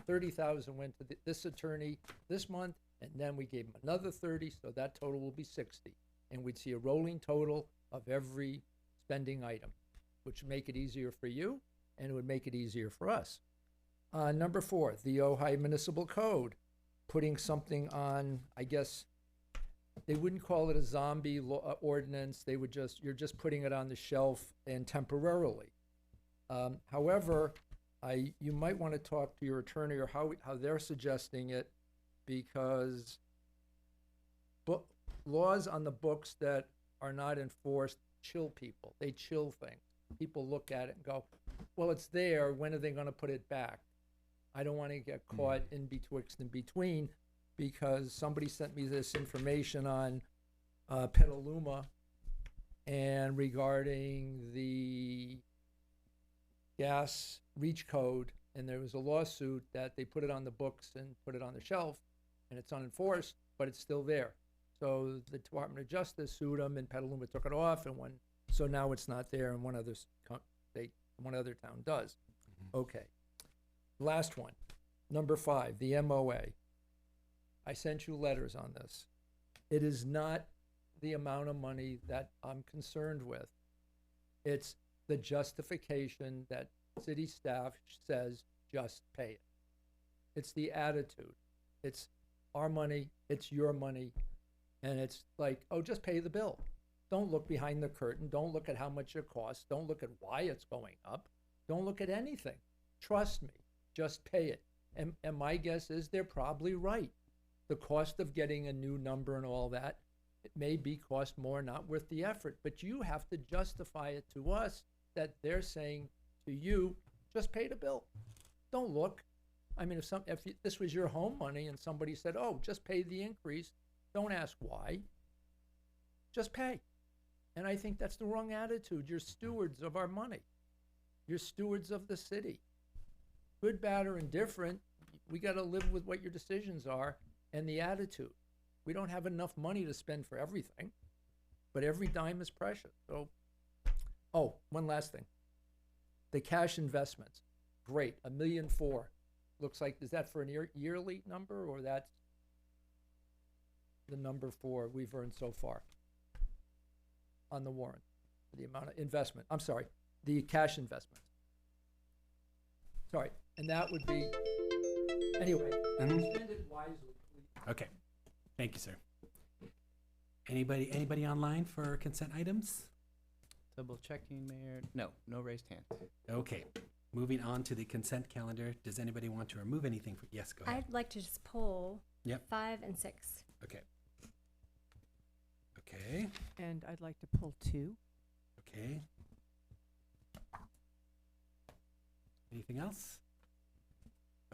30,000 went to this attorney this month, and then we gave him another 30, so that total will be 60. And we'd see a rolling total of every spending item, which would make it easier for you, and it would make it easier for us. Number 4, the Ojai Municipal Code, putting something on, I guess, they wouldn't call it a zombie ordinance. They would you're just putting it on the shelf and temporarily. However, you might want to talk to your attorney or how they're suggesting it, because laws on the books that are not enforced chill people. They chill things. People look at it and go, well, it's there. When are they going to put it back? I don't want to get caught in betwixt and between, because somebody sent me this information on Petaluma and regarding the gas reach code, and there was a lawsuit that they put it on the books and put it on the shelf, and it's unenforced, but it's still there. So the Department of Justice sued them, and Petaluma took it off, and so now it's not there, and one other town does. Okay. Last one, number 5, the MOA. I sent you letters on this. It is not the amount of money that I'm concerned with. It's the justification that city staff says, just pay it. It's the attitude. It's our money, it's your money, and it's like, oh, just pay the bill. Don't look behind the curtain. Don't look at how much it costs. Don't look at why it's going up. Don't look at anything. Trust me, just pay it. And my guess is they're probably right. The cost of getting a new number and all that, it may be cost more, not worth the effort, but you have to justify it to us that they're saying to you, just pay the bill. Don't look. I mean, if this was your home money and somebody said, oh, just pay the increase, don't ask why. Just pay. And I think that's the wrong attitude. You're stewards of our money. You're stewards of the city. Good, bad, or indifferent, we got to live with what your decisions are and the attitude. We don't have enough money to spend for everything, but every dime is precious. So, oh, one last thing. The cash investments, great, $1.4 million. Looks like, is that for a yearly number, or that's the number for we've earned so far on the warrant, the amount of investment? I'm sorry, the cash investments. Sorry, and that would be, anyway, spend it wisely, please. Okay, thank you, sir. Anybody online for consent items? Double checking, Mayor. No raised hands. Okay, moving on to the consent calendar. Does anybody want to remove anything? Yes, go ahead. I'd like to just pull 5 and 6. Okay. Okay. And I'd like to pull 2. Okay. Anything else?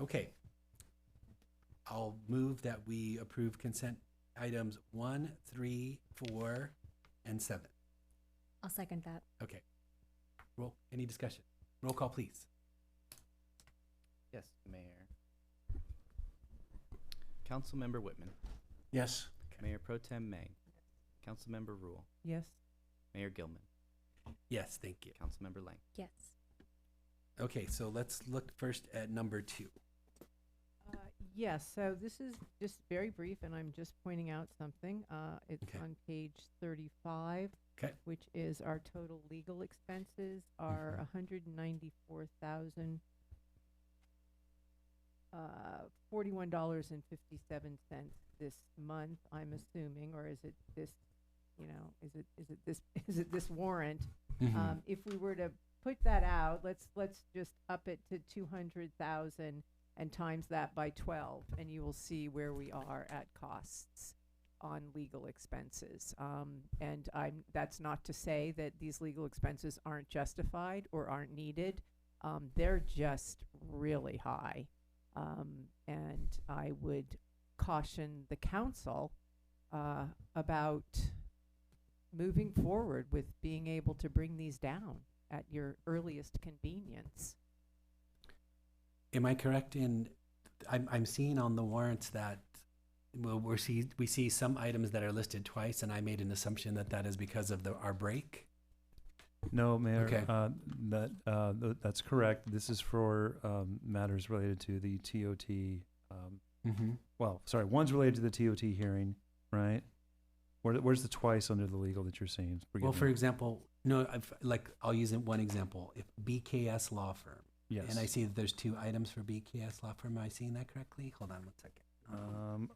Okay. I'll move that we approve consent items 1, 3, 4, and 7. I'll second that. Okay. Any discussion? Roll call, please. Yes, Mayor. Councilmember Whitman. Yes. Mayor Pro Tem May. Councilmember Rule. Yes. Mayor Gilman. Yes, thank you. Councilmember Lang. Yes. Okay, so let's look first at number 2. Yes, so this is just very brief, and I'm just pointing out something. It's on page 35, which is our total legal expenses are $194,041.57 this month, I'm assuming, or is it this, is it this warrant? If we were to put that out, let's just up it to 200,000 and times that by 12, and you will see where we are at costs on legal expenses. And that's not to say that these legal expenses aren't justified or aren't needed. They're just really high. And I would caution the council about moving forward with being able to bring these down at your earliest convenience. Am I correct in, I'm seeing on the warrants that we see some items that are listed twice, and I made an assumption that that is because of our break? No, Mayor. Okay. That's correct. This is for matters related to the TOT. Well, sorry, one's related to the TOT hearing, right? Where's the twice under the legal that you're seeing? Well, for example, I'll use one example. If BKS Law Firm. Yes. And I see that there's 2 items for BKS Law Firm. Am I seeing that correctly? Hold on 1 second.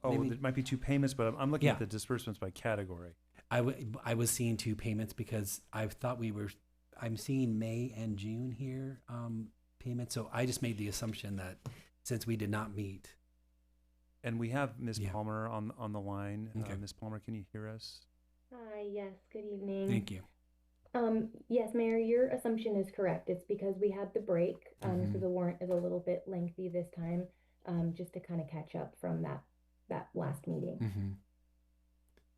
There might be 2 payments, but I'm looking at the disbursements by category. I was seeing 2 payments because I thought I'm seeing May and June here payments. So I just made the assumption that since we did not meet. And we have Ms. Palmer on the line. Okay. Ms. Palmer, can you hear us? Hi, yes, good evening. Thank you. Yes, Mayor, your assumption is correct. It's because we had the break, so the warrant is a little bit lengthy this time, just to kind of catch up from that last meeting.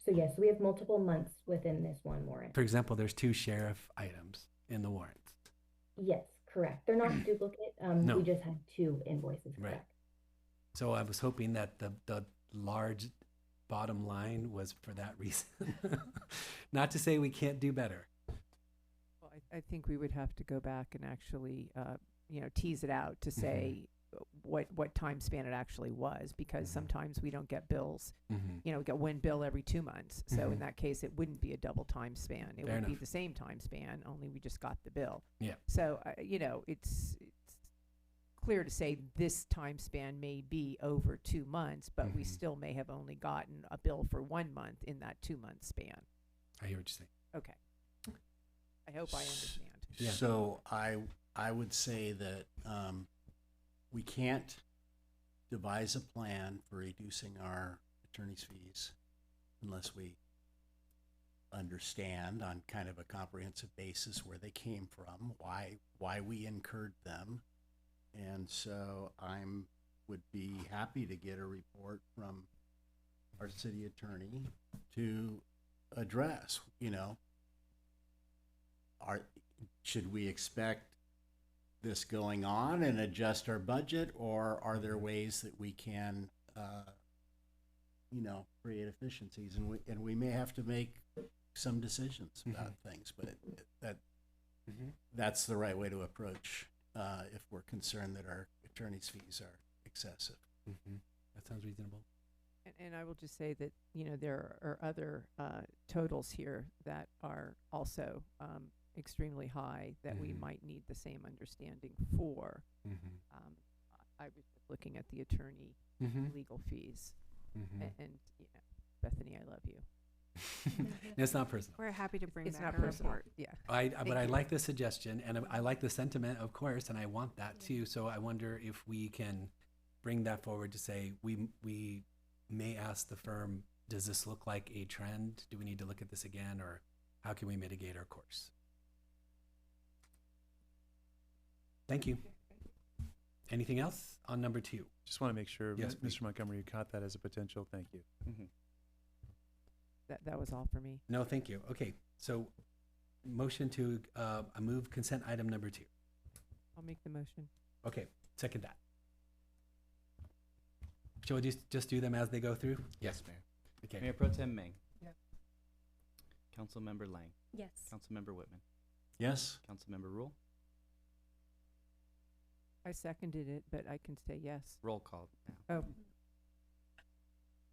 So yes, we have multiple months within this one warrant. For example, there's 2 sheriff items in the warrant. Yes, correct. They're not duplicate. No. We just had 2 invoices, correct? Right. So I was hoping that large bottom line was for that reason. Not to say we can't do better. Well, I think we would have to go back and actually, tease it out to say what time span it actually was, because sometimes we don't get bills. We get one bill every 2 months. So in that case, it wouldn't be a double time span. It Fair would be enough. the same time span, only we just got the bill. Yeah. So, it's clear to say this time span may be over 2 months, but we still may have only gotten a bill for 1 month in that 2 month span. I hear what you're saying. Okay. I hope I understand. Yeah. So I would say that we can't devise a plan for reducing our attorney's fees unless we understand on kind of a comprehensive basis where they came from, why we incurred them. And so would be happy to get a report from our city attorney to address, should we expect this going on and adjust our budget, or are there ways that we can, create efficiencies? And we may have to make some decisions about things, but that's the right way to approach if we're concerned that our attorney's fees are excessive. That sounds reasonable. And I will just say that, there are other totals here that are also extremely high that we might need the same understanding for. I was just looking at the attorney legal fees. And Bethany, I love you. It's not personal. We're happy to bring It's back not a personal. report. Yeah. But I like the suggestion, and I like the sentiment, of course, and I want that too. So I wonder if we can bring that forward to say we may ask the firm, does this look like a trend? Do we need to look at this again, or how can we mitigate our course? Thank you. Anything else on number 2? Just want to make sure, Yes, Mr. Montgomery, you caught that as a potential. Thank you. That was all for me. No, thank you. Okay, so motion to move consent item number 2. I'll make the motion. Okay, second that. Shall we just do them as they go through? Yes, Mayor. Okay. Mayor Pro Tem Meng. Yeah. Councilmember Lang. Yes. Councilmember Whitman. Yes? Councilmember Rule. I seconded it, but I can say yes. Roll call now. Oh.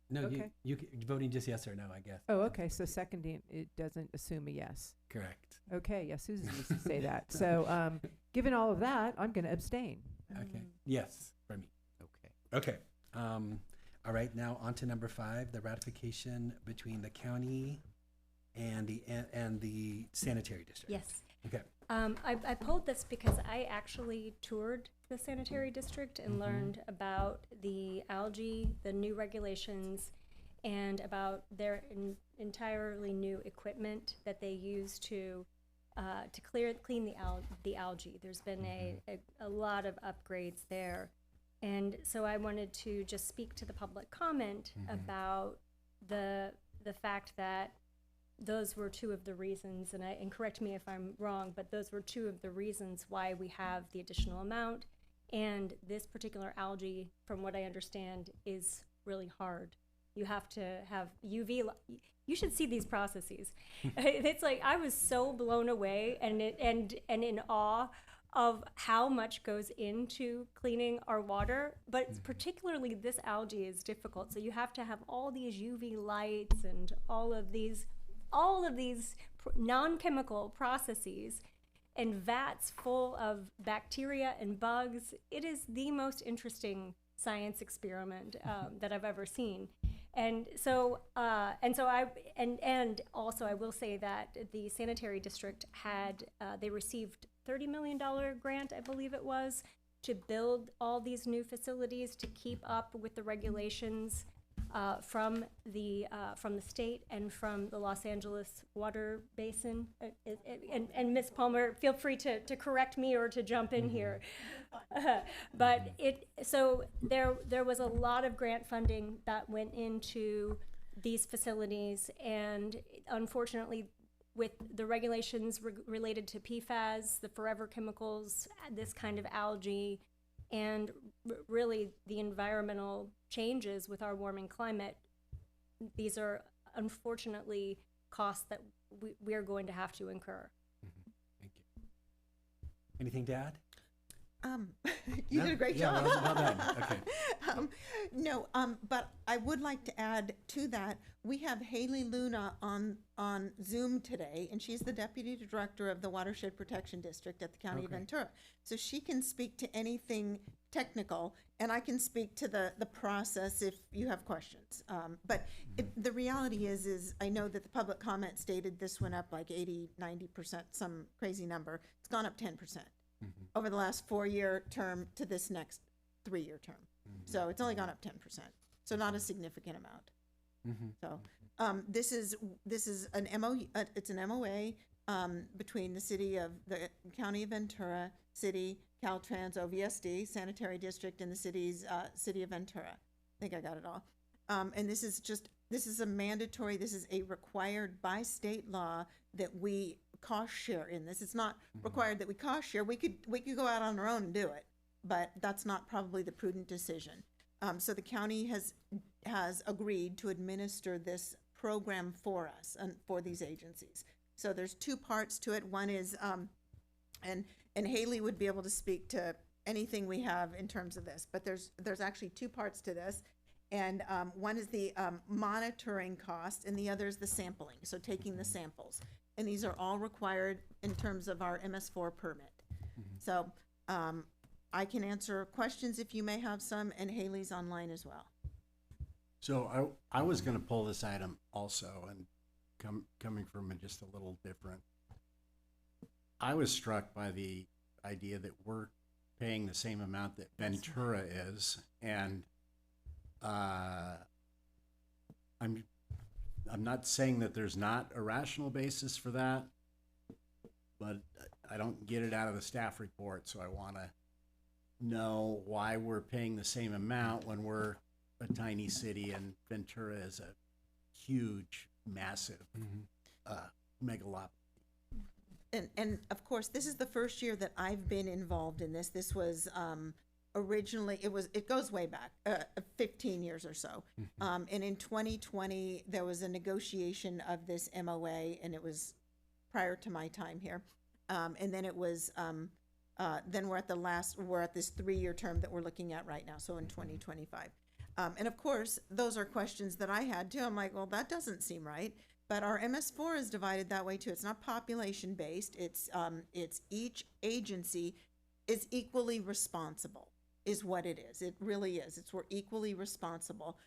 No, Okay. you voting just yes or no, I guess. Oh, okay. So seconding, it doesn't assume a yes. Correct. Okay. Yeah, Susan needs to say that. So, given all of that, I'm going to abstain. Okay. Yes, for me. Okay. Okay. All right. Now on to number 5, the ratification between the county and the sanitary district. Yes. Okay. I pulled this because I actually toured the sanitary district and learned about the algae, the new regulations, and about their entirely new equipment that they use to clean the algae. There's been a lot of upgrades there. And so I wanted to just speak to the public comment about the fact that those were 2 of the reasons, and correct me if I'm wrong, but those were 2 of the reasons why we have the additional amount. And this particular algae, from what I understand, is really hard. You have to have UV. You should see these processes. It's like I was so blown away and in awe of how much goes into cleaning our water, but particularly this algae is difficult. So you have to have all these UV lights and all of these non-chemical processes and vats full of bacteria and bugs. It is the most interesting science experiment that I've ever seen. And also I will say that the sanitary district they received $30 million grant, I believe it was, to build all these new facilities to keep up with the regulations from the state and from the Los Angeles water basin. And Ms. Palmer, feel free to correct me or to jump in here. But there was a lot of grant funding that went into these facilities, and unfortunately, with the regulations related to PFAS, the forever chemicals, this kind of algae, And really, the environmental changes with our warming climate, these are unfortunately costs that we are going to have to incur. Thank you. Anything to add? You No? did a great Yeah, job. well done. Okay. No, but I would like to add to that, we have Haley Luna on Zoom today, and she's the Deputy Director of the Watershed Protection District at the County of Okay. Ventura. So she can speak to anything technical, and I can speak to the process if you have questions. But the reality is I know that the public comment stated this went up like 80, 90%, some crazy number. It's gone up 10%. Over the last 4-year term to this next 3-year term. So it's only gone up 10%. So not a significant amount. So this is an it's an MOA between the County of Ventura, City, Caltrans, OVSD, Sanitary District, and the City of Ventura. I think I got it all. And this is a mandatory, this is a required by state law that we cost share in this. It's not required that we cost share. We could go out on our own and do it, but that's not probably the prudent decision. So the county has agreed to administer this program for us and for these agencies. So there's 2 parts to it. One is, and Haley would be able to speak to anything we have in terms of this, but there's actually 2 parts to this. And one is the monitoring cost, and the other is the sampling, so taking the samples. And these are all required in terms of our MS4 permit. So I can answer questions if you may have some, and Haley's online as well. So I was going to pull this item also, and coming from just a little different. I was struck by the idea that we're paying the same amount that Ventura is, and I'm not saying that there's not a rational basis for that, but I don't get it out of the staff report, so I want to know why we're paying the same amount when we're a tiny city and Ventura is a huge, massive megalop. And of course, this is the first year that I've been involved in this. This was originally, it goes way back, 15 years or so. And in 2020, there was a negotiation of this MOA, and it was prior to my time here. And then it was, then we're at this 3-year term that we're looking at right now, so in 2025. And of course, those are questions that I had too. I'm like, well, that doesn't seem right. But our MS4 is divided that way too. It's not population based. It's each agency is equally responsible, is what it is. It really is. We're equally responsible.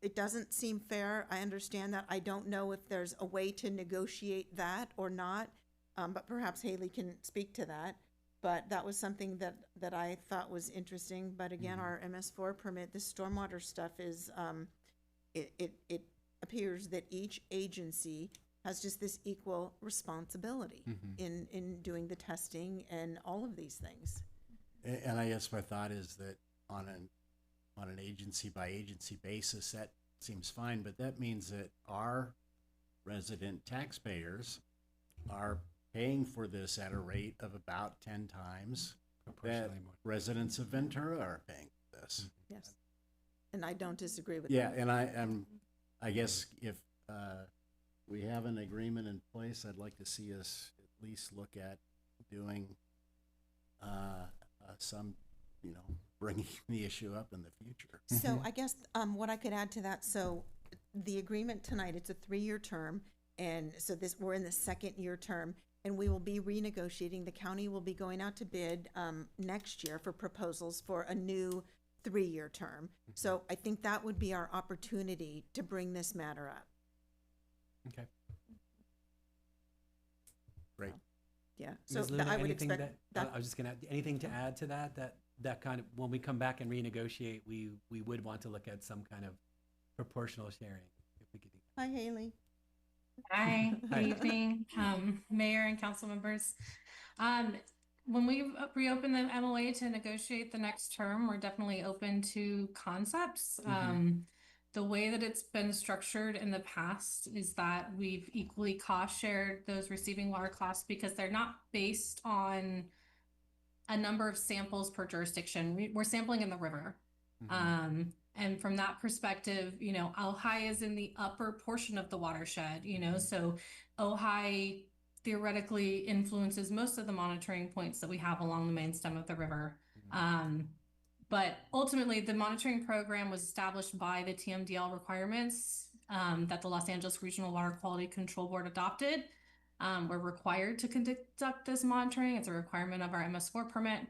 It doesn't seem fair. I understand that. I don't know if there's a way to negotiate that or not. But perhaps Haley can speak to that. But that was something that I thought was interesting. But again, our MS4 permit, this stormwater stuff is, it appears that each agency has just this equal responsibility in doing the testing and all of these things. And I guess my thought is that on an agency by agency basis, that seems fine, but that means that our resident taxpayers are paying for this at a rate of about 10 times that residents of Ventura are paying for this. Yes. And I don't disagree with Yeah, that. and I guess if we have an agreement in place, I'd like to see us at least look at doing some, bringing the issue up in the future. So I guess what I could add to that, so the agreement tonight, it's a 3-year term, and so we're in the 2nd year term, and we will be renegotiating. The county will be going out to bid next year for proposals for a new 3-year term. So I think that would be our opportunity to bring this matter up. Okay. Great. Yeah. So Ms. Luna, I would anything expect that. I was just gonna, anything to add to that kind of, when we come back and renegotiate, we would want to look at some kind of proportional sharing, if we could do that. Hi, Haley. Hi, Hi. good evening, Mayor and council members. When we reopen the MOA to negotiate the next term, we're definitely open to concepts. The way that it's been structured in the past is that we've equally cost shared those receiving water costs because they're not based on a number of samples per jurisdiction. We're sampling in the river. And from that perspective, you know, Ojai is in the upper portion of the watershed, you know, so Ojai theoretically influences most of the monitoring points that we have along the main stem of the river. But ultimately, the monitoring program was established by the TMDL requirements that the Los Angeles Regional Water Quality Control Board adopted. We're required to conduct this monitoring. It's a requirement of our MS4 permit.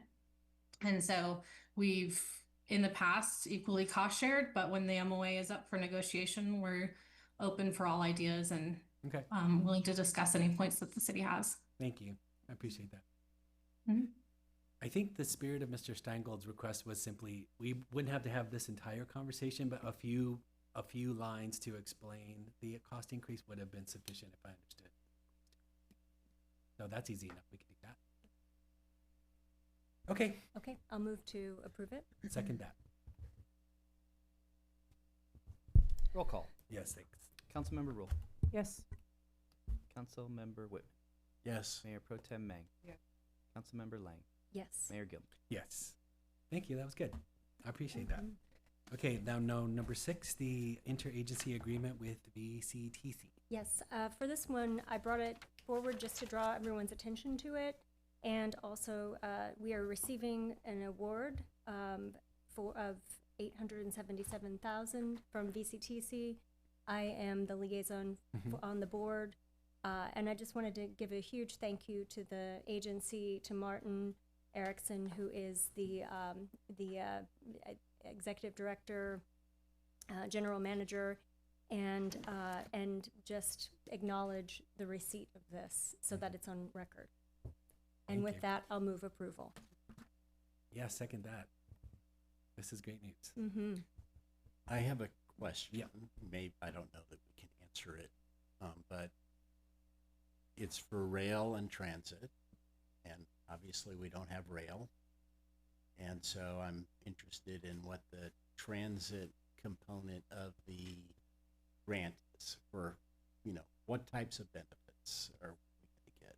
And so we've, in the past, equally cost shared, but when the MOA is up for negotiation, we're open for all ideas and willing to discuss any points that the city has. Thank you. I appreciate that. Mhm. I think the spirit of Mr. Steingold's request was simply, we wouldn't have to have this entire conversation, but a few lines to explain the cost increase would have been sufficient if I understood. So that's easy enough. We can do that. Okay. Okay, I'll move to approve it. Second that. Roll call. Yes, thanks. Councilmember Rule. Yes. Councilmember Whitman. Yes. Mayor Pro Tem Meng. Yes. Councilmember Lang. Yes. Mayor Gilman. Yes. Thank you. That was good. I appreciate that. Okay, now number 6, the interagency agreement with VCTC. Yes, for this one, I brought it forward just to draw everyone's attention to it. And also, we are receiving an award of $877,000 from VCTC. I am the liaison on the board. And I just wanted to give a huge thank you to the agency, to Martin Erickson, who is the executive director, general manager, and just acknowledge the receipt of this so that it's on record. And with that, I'll move approval. Yeah, second that. This is great news. I have a question. Yeah. Maybe I don't know that we can answer it, but it's for rail and transit, and obviously we don't have rail, and so I'm interested in what the transit component of the grant is for, you know, what types of benefits are we going to get?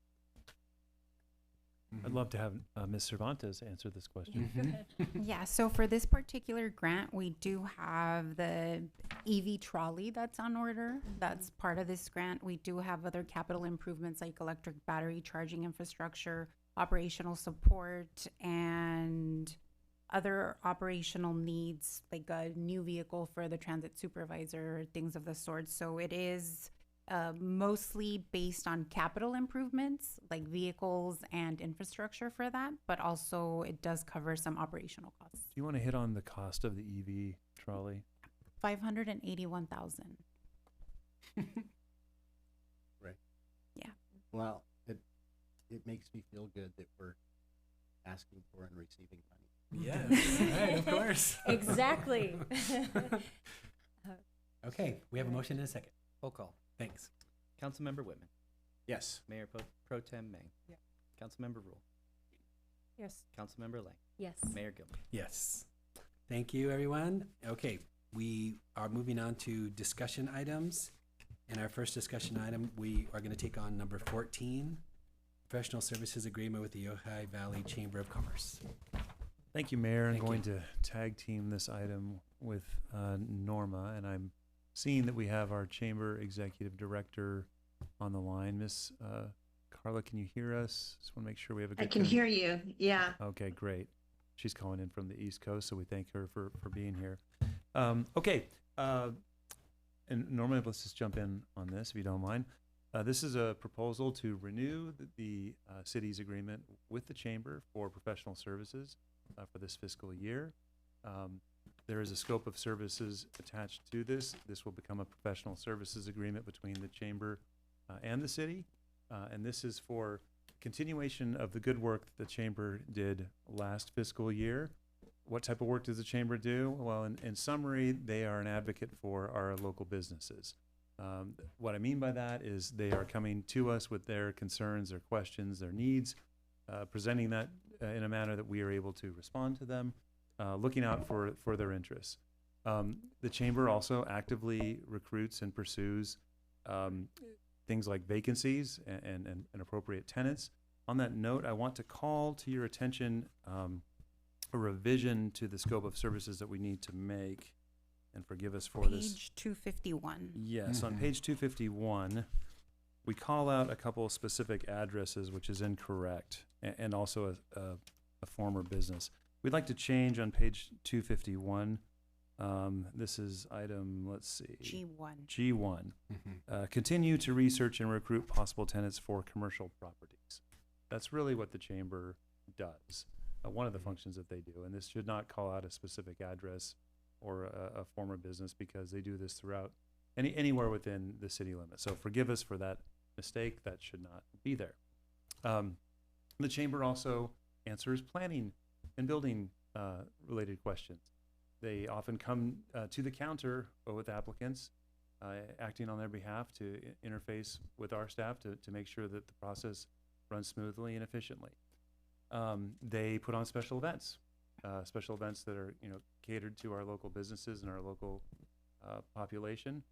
I'd love to have Ms. Cervantes answer this question. Go ahead. Yeah, so for this particular grant, we do have the EV trolley that's on order. That's part of this grant. We do have other capital improvements like electric battery charging infrastructure, operational support, and other operational needs like a new vehicle for the transit supervisor, things of the sort. So it is mostly based on capital improvements like vehicles and infrastructure for that, but also it does cover some operational costs. Do you want to hit on the cost of the EV trolley? $581,000. Right. Yeah. Well, it makes me feel good that we're asking for and receiving money. Yes, right, of course. Exactly. Okay, we have a motion and a second. Roll call. Thanks. Councilmember Whitman. Yes. Mayor Pro Tem Meng. Yeah. Councilmember Rule. Yes. Councilmember Lang. Yes. Mayor Gilman. Yes. Thank you, everyone. Okay, we are moving on to discussion items. And our first discussion item, we are going to take on number 14, professional services agreement with the Ojai Valley Chamber of Commerce. Thank you, Mayor. I'm Thank going you. to tag team this item with Norma, and I'm seeing that we have our Chamber Executive Director on the line. Miss Carla, can you hear us? Just want to make sure we have a good I can hear you, yeah. Okay, great. She's calling in from the East Coast, so we thank her for being here. Okay, and normally let's just jump in on this, if you don't mind. This is a proposal to renew the city's agreement with the Chamber for professional services for this fiscal year. There is a scope of services attached to this. This will become a professional services agreement between the Chamber and the city. And this is for continuation of the good work that the Chamber did last fiscal year. What type of work does the Chamber do? Well, in summary, they are an advocate for our local businesses. What I mean by that is they are coming to us with their concerns, their questions, their needs, presenting that in a manner that we are able to respond to them, looking out for their interests. The Chamber also actively recruits and pursues things like vacancies and appropriate tenants On that note, I want to call to your attention a revision to the scope of services that we need to make, and forgive us for this. Page 251. Yes, on page 251, we call out a couple of specific addresses, which is incorrect, and also a former business. We'd like to change on page 251. This is item, let's see. G1. G1. Continue to research and recruit possible tenants for commercial properties. That's really what the chamber does, one of the functions that they do. And this should not call out a specific address or a former business, because they do this throughout anywhere within the city limits. So forgive us for that mistake. That should not be there. The chamber also answers planning and building related questions. They often come to the counter with applicants, acting on their behalf to interface with our staff to make sure that the process runs smoothly and efficiently. They put on special events that are catered to our local businesses and our local population.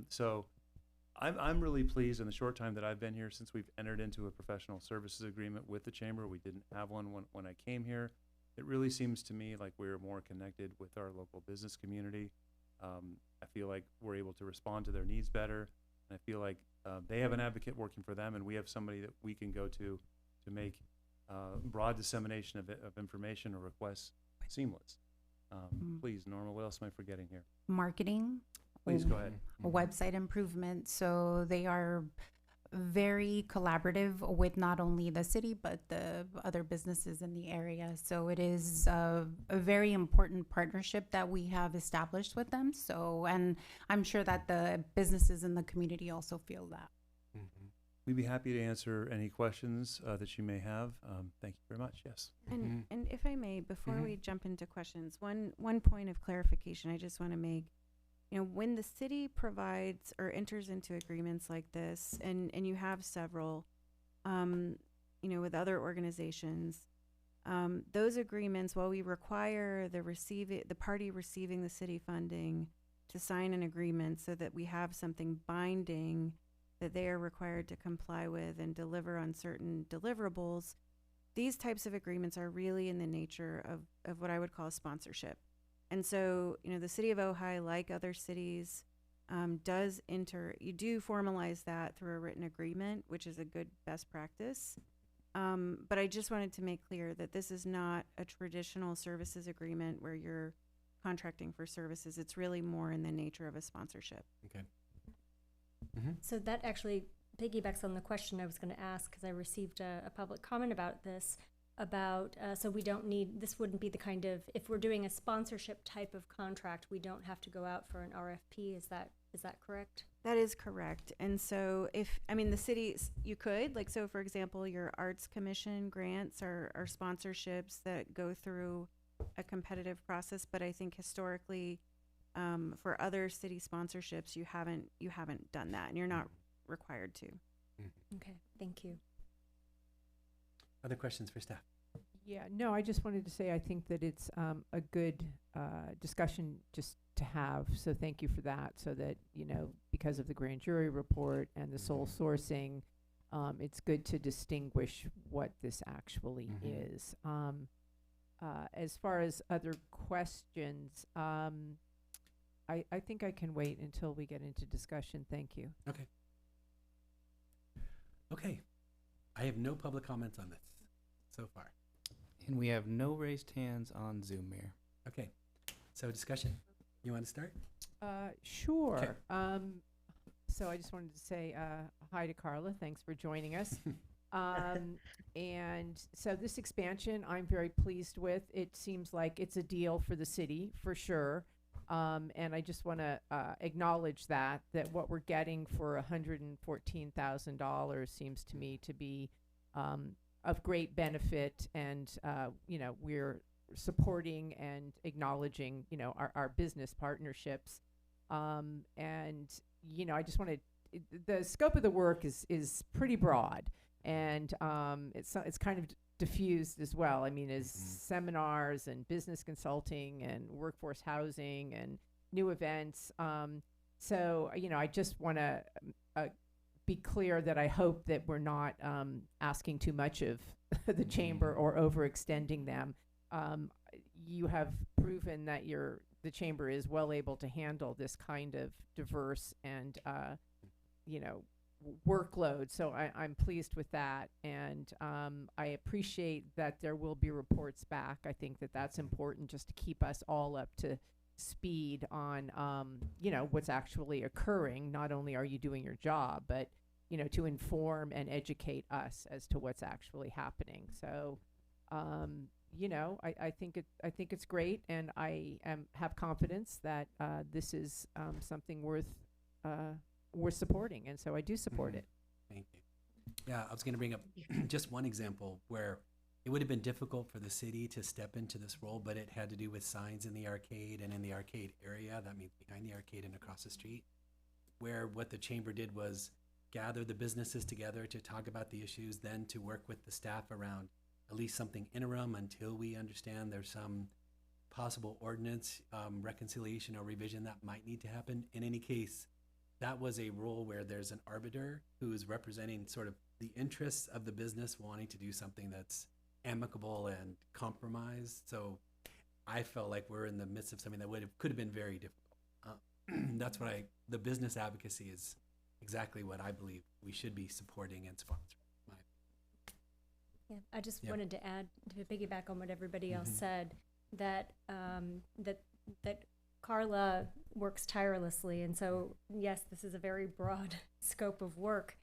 So I'm really pleased in the short time that I've been here, since we've entered into a professional services agreement with the chamber. We didn't have one when I came here. It really seems to me like we're more connected with our local business community. I feel like we're able to respond to their needs better. And I feel like they have an advocate working for them, and we have somebody that we can go to make broad dissemination of information or requests seamless. Please, Norma, what else am I forgetting here? Marketing. Please go ahead. Website improvement. So they are very collaborative with not only the city, but the other businesses in the area. So it is a very important partnership that we have established with them. So, and I'm sure that the businesses in the community also feel that. We'd be happy to answer any questions that you may have. Thank you very much. Yes. And if I may, before we jump into questions, one point of clarification I just want to make. When the city provides or enters into agreements like this, and you have several, with other organizations, those agreements, while we require the party receiving the city funding to sign an agreement so that we have something binding that they are required to comply with and deliver on certain deliverables, these types of agreements are really in the nature of what I would call sponsorship. And so, the city of Ojai, like other cities, you do formalize that through a written agreement, which is a good best practice. But I just wanted to make clear that this is not a traditional services agreement where you're contracting for services. It's really more in the nature of a sponsorship. Okay. So that actually piggybacks on the question I was going to ask, because I received a public comment about this. So we don't need, this wouldn't be the kind of, if we're doing a sponsorship type of contract, we don't have to go out for an RFP. Is that correct? That is correct. And so the cities, you could, so for example, your Arts Commission grants are sponsorships that go through a competitive process. But I think historically, for other city sponsorships, you haven't done that, and you're not required to. Okay, thank you. Other questions for staff? Yeah, no, I just wanted to say I think that it's a good discussion just to have. So thank you for that. So that, because of the grand jury report and the sole sourcing, it's good to distinguish what this actually is. As far as other questions, I think I can wait until we get into discussion. Thank you. Okay. I have no public comments on this so far. And we have no raised hands on Zoom, Mayor. Okay. So discussion. You want to start? Sure. So I just wanted to say hi to Carla. Thanks for joining us. And so this expansion, I'm very pleased with. It seems like it's a deal for the city, for sure. And I just want to acknowledge that what we're getting for $114,000 seems to me to be of great benefit, and we're supporting and acknowledging our business partnerships, and I just want to. The scope of the work is pretty broad, and it's kind of diffused as well. I mean, as seminars and business consulting and workforce housing and new events. So I just want to be clear that I hope that we're not asking too much of the chamber or overextending them. You have proven that the chamber is well able to handle this kind of diverse and workload. So I'm pleased with that, and I appreciate that there will be reports back. I think that that's important, just to keep us all up to speed on what's actually occurring. Not only are you doing your job, but to inform and educate us as to what's actually happening. So I think it's great, and I have confidence that this is something worth supporting, and so I do support it. Thank you. Yeah, I was going to bring up just one example where it would have been difficult for the city to step into this role, but it had to do with signs in the arcade and in the arcade area. That means behind the arcade and across the street, where what the chamber did was gather the businesses together to talk about the issues, then to work with the staff around at least something interim until we understand there's some possible ordinance reconciliation or revision that might need to happen. In any case, that was a role where there's an arbiter who is representing sort of the interests of the business wanting to do something that's amicable and compromised. So I felt like we're in the midst of something that could have been very difficult. That's what the business advocacy is exactly what I believe we should be supporting and sponsoring. Yeah, I just wanted to add, to piggyback on what everybody else said, that that Carla works tirelessly, and so yes, this is a very broad scope of work,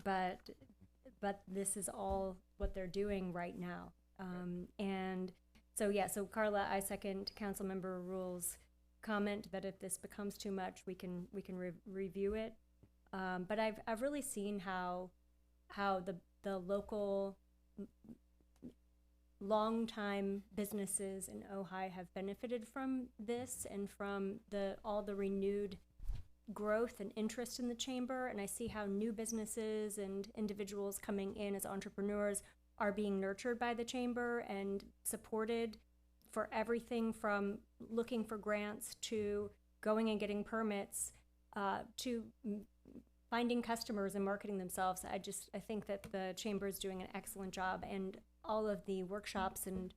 but this is all what they're doing right now. And so so Carla, I second Councilmember Rule's comment that if this becomes too much, we can review it. But I've really seen how the local long-time businesses in Ojai have benefited from this and from all the renewed growth and interest in the chamber. And I see how new businesses and individuals coming in as entrepreneurs are being nurtured by the chamber and supported for everything from looking for grants to going and getting permits to finding customers and marketing themselves. I think that the chamber is doing an excellent job, and all of the workshops and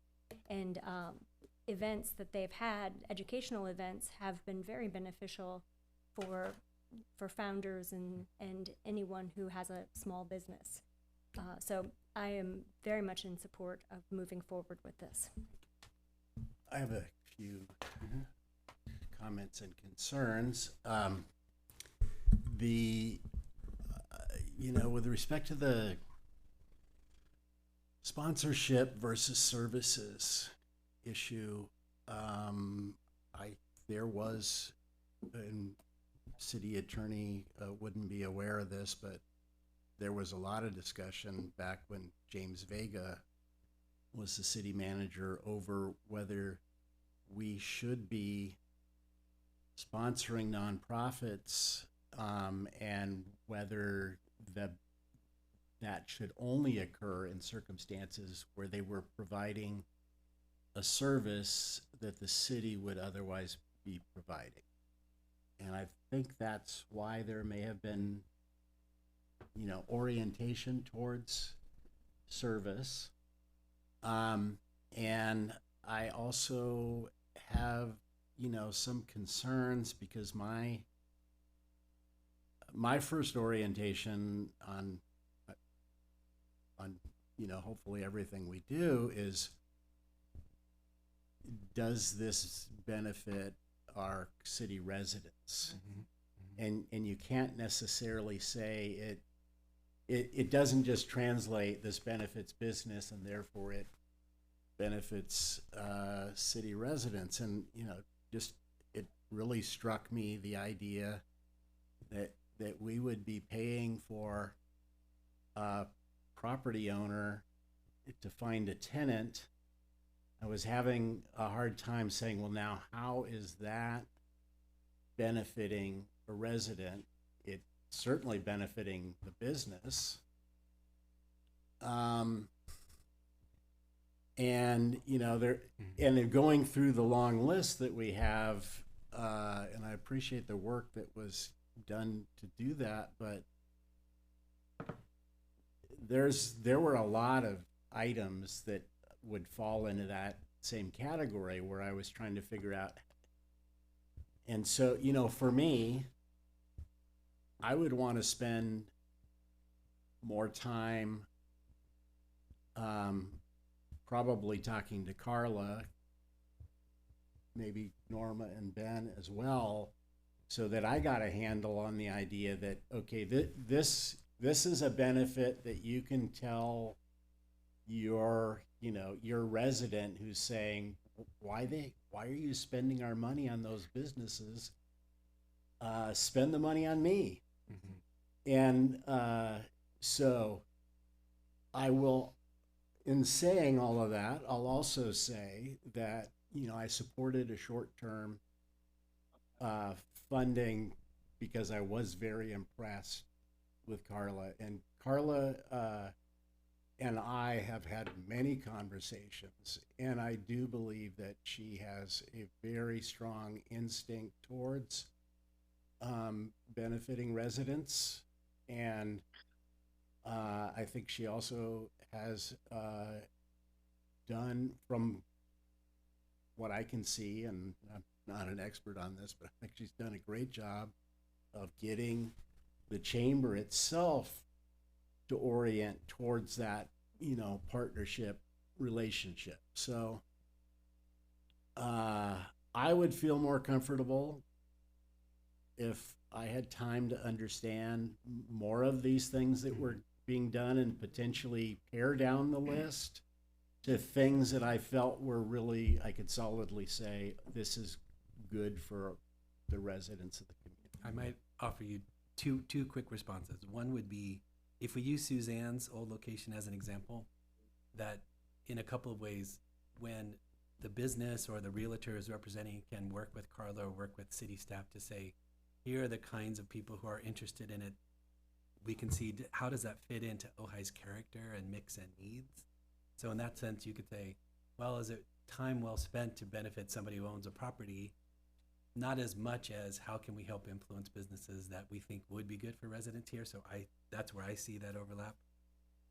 events that they've had, educational events, have been very beneficial for founders and anyone who has a small business. So I am very much in support of moving forward with this. I have a few comments and concerns. With respect to the sponsorship versus services issue, there was, and city attorney wouldn't be aware of this, but there was a lot of discussion back when James Vega was the city manager over whether we should be sponsoring nonprofits and whether that should only occur in circumstances where they were providing a service that the city would otherwise be providing. And I think that's why there may have been, orientation towards service. And I also have, some concerns because my first orientation on hopefully everything we do is, does this benefit our city residents? And you can't necessarily say it doesn't just translate this benefits business and therefore it benefits city residents. And it really struck me the idea that we would be paying for a property owner to find a tenant. I was having a hard time saying, well, now how is that benefiting a resident? It's certainly benefiting the business. And they're going through the long list that we have, and I appreciate the work that was done to do that, but there were a lot of items that would fall into that same category where I was trying to figure out. And so, you know, for me, I would want to spend more time probably talking to Carla, maybe Norma and Ben as well, so that I got a handle on the idea that, okay, this is a benefit that you can tell your, you know, your resident who's saying, why are you spending our money on those businesses? Spend the money on me. And so I will, in saying all of that, I'll also say that, you know, I supported a short-term funding because I was very impressed with Carla. And Carla and I have had many conversations, and I do believe that she has a very strong instinct towards benefiting residents. And I think she also has done, from what I can see, and I'm not an expert on this, but I think she's done a great job of getting the chamber itself to orient towards that, you know, partnership relationship. So I would feel more comfortable if I had time to understand more of these things that were being done and potentially pare down the list to things that I felt were really, I could solidly say, this is good for the residents of the community. I might offer you two quick responses. One would be, if we use Suzanne's old location as an example, that in a couple of ways, when the business or the realtor is representing can work with Carla or work with city staff to say, here are the kinds of people who are interested in it. We can see how does that fit into Ojai's character and mix and needs. So in that sense, you could say, well, is it time well spent to benefit somebody who owns a property? Not as much as how can we help influence businesses that we think would be good for residents here. So that's where I see that overlap.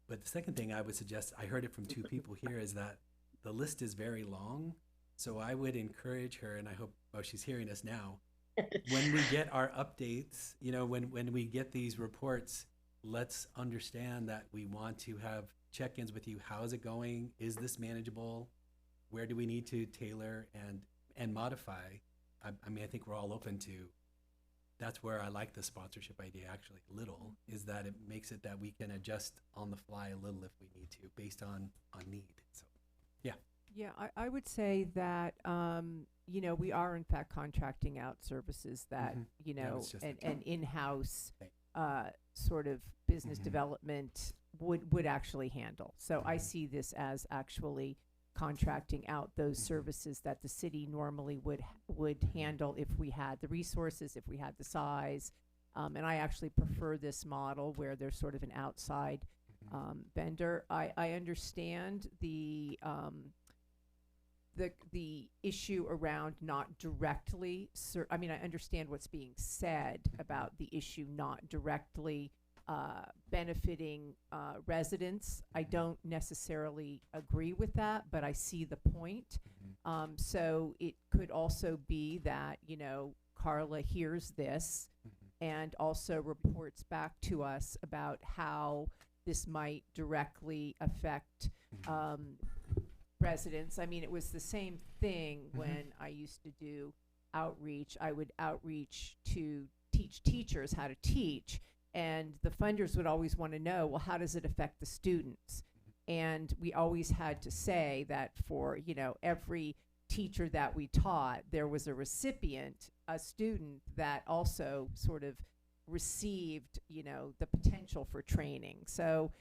But the second thing I would suggest, I heard it from two people here, is that the list is very long. So I would encourage her, and I hope, oh, she's hearing us now. When we get our updates, you know, when we get these reports, let's understand that we want to have check-ins with you. How is it going? Is this manageable? Where do we need to tailor and modify? I mean, I think we're all open to, that's where I like the sponsorship idea actually a little, is that it makes it that we can adjust on the fly a little if we need to, based on need. So, yeah. Yeah, I would say that, you know, we are in fact contracting out services that, you know, and in-house sort of business development would actually handle. So I see this as actually contracting out those services that the city normally would handle if we had the resources, if we had the size. And I actually prefer this model where there's sort of an outside vendor. I understand the issue around not directly, I mean, I understand what's being said about the issue not directly benefiting residents. I don't necessarily agree with that, but I see the point. So it could also be that, you know, Carla hears this and also reports back to us about how this might directly affect residents. I mean, it was the same thing when I used to do outreach. I would outreach to teach teachers how to teach, and the funders would always want to know, well, how does it affect the students? And we always had to say that for, you know, every teacher that we taught, there was a recipient, a student that also sort of received, you know, the potential for training. So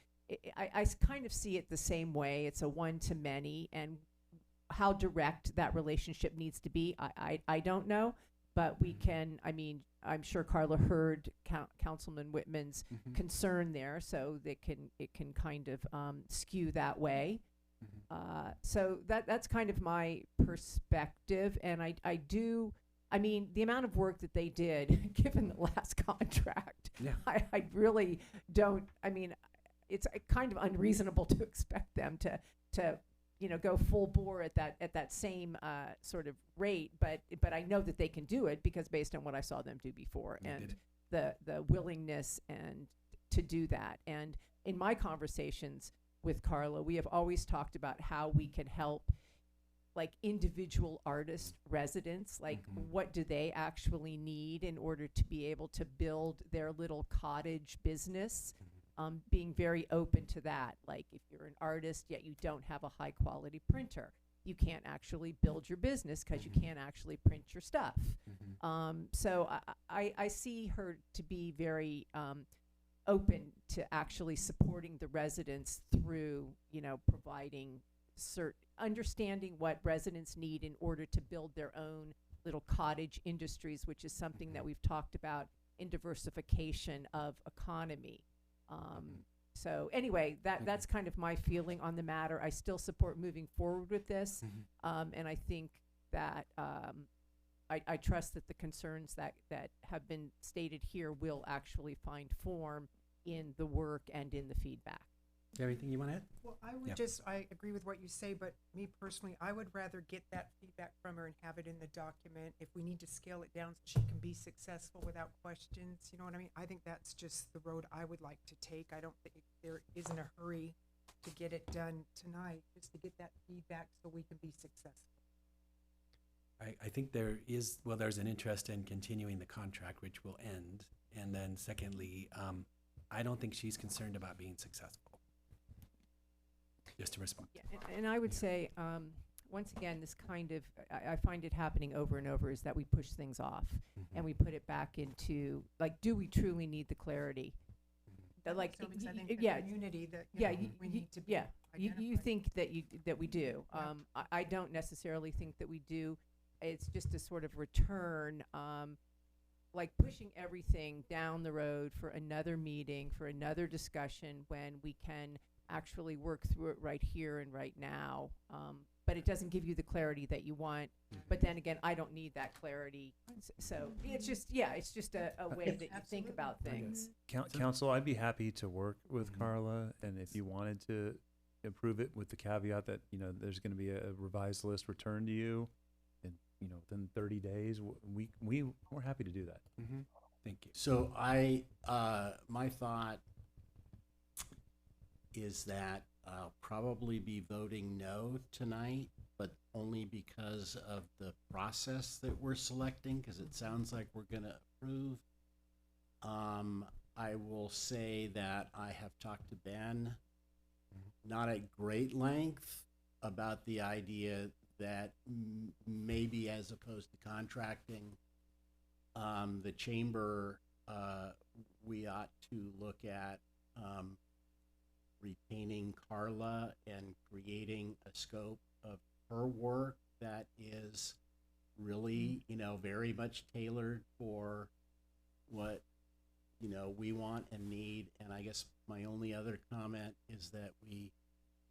I kind of see it the same way. It's a one-to-many, and how direct that relationship needs to be, I don't know, but we can, I mean, I'm sure Carla heard Councilman Whitman's concern there, so it can kind of skew that way. So that's kind of my perspective, and I mean, the amount of work that they did, given the last contract, I really don't, I mean, it's kind of unreasonable to expect them to go full bore at that same sort of rate. But I know that they can do it because based on what I saw them do before and the willingness and to do that. And in my conversations with Carla, we have always talked about how we can help like individual artist residents, like what do they actually need in order to be able to build their little cottage business, being very open to that. Like if you're an artist yet you don't have a high quality printer, you can't actually build your business because you can't actually print your stuff. So I see her to be very open to actually supporting the residents through, providing understanding what residents need in order to build their own little cottage industries, which is something that we've talked about in diversification of economy. So anyway, that's kind of my feeling on the matter. I still support moving forward with this, and I think that I trust that the concerns that have been stated here will actually find form in the work and in the feedback. Do you have anything you want to add? Well, I would I agree with what you say, but me personally, I would rather get that feedback from her and have it in the document. If we need to scale it down so she can be successful without questions, you know what I mean? I think that's just the road I would like to take. I don't think there isn't a hurry to get it done tonight, just to get that feedback so we can be successful. I think there's an interest in continuing the contract, which will end. And then secondly, I don't think she's concerned about being successful. Just to respond. Yeah, and I would say, once again, this kind of, I find it happening over and over, is that we push things off and we put it back into, like, do we truly need the clarity? Like, So because I think yeah, the community that we need to be yeah, you identified. think that we do. I don't necessarily think that we do. It's just a sort of return, like pushing everything down the road for another meeting, for another discussion, when we can actually work through it right here and right now. But it doesn't give you the clarity that you want. But then again, I don't need that clarity. So it's just, it's just a way that you think about things. Council, I'd be happy to work with Carla, and if you wanted to approve it with the caveat that, there's going to be a revised list returned to you, and, within 30 days, we're happy to do that. Thank you. So my thought is that I'll probably be voting no tonight, but only because of the process that we're selecting, because it sounds like we're going to approve. I will say that I have talked to Ben, not at great length, about the idea that maybe as opposed to contracting the chamber, we ought to look at retaining Carla and creating a scope of her work that is really, very much tailored for what, we want and need. And I guess my only other comment is that we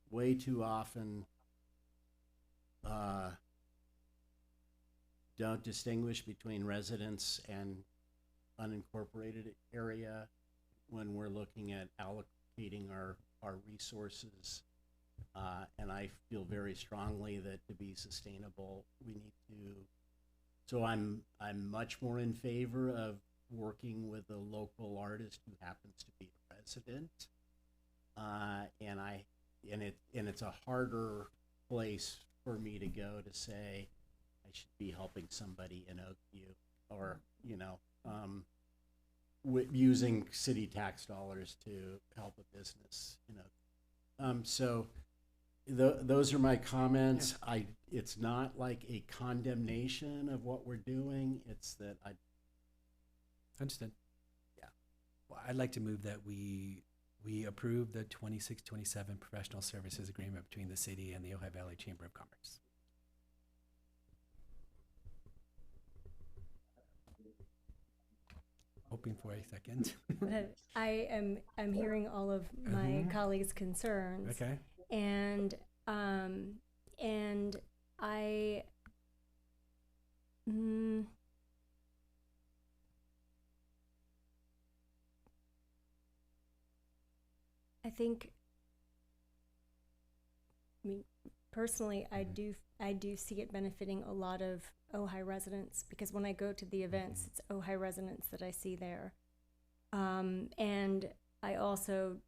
way too often don't distinguish between residents and unincorporated area when we're looking at allocating our resources, and I feel very strongly that to be sustainable, we need to. So I'm much more in favor of working with a local artist who happens to be a resident, and it's a harder place for me to go to say I should be helping somebody in Oakview, or using city tax dollars to help a business, so those are my comments. It's not like a condemnation of what we're doing. It's that I understood. Yeah. Well, I'd like to move that we approve the 26-27 professional services agreement between the city and the Ojai Valley Chamber of Commerce. Hoping for a second. I'm hearing all of my colleagues' concerns. Okay. And I think, I mean, personally, I do see it benefiting a lot of Ojai residents, because when I go to the events, it's Ojai residents that I see there. And I also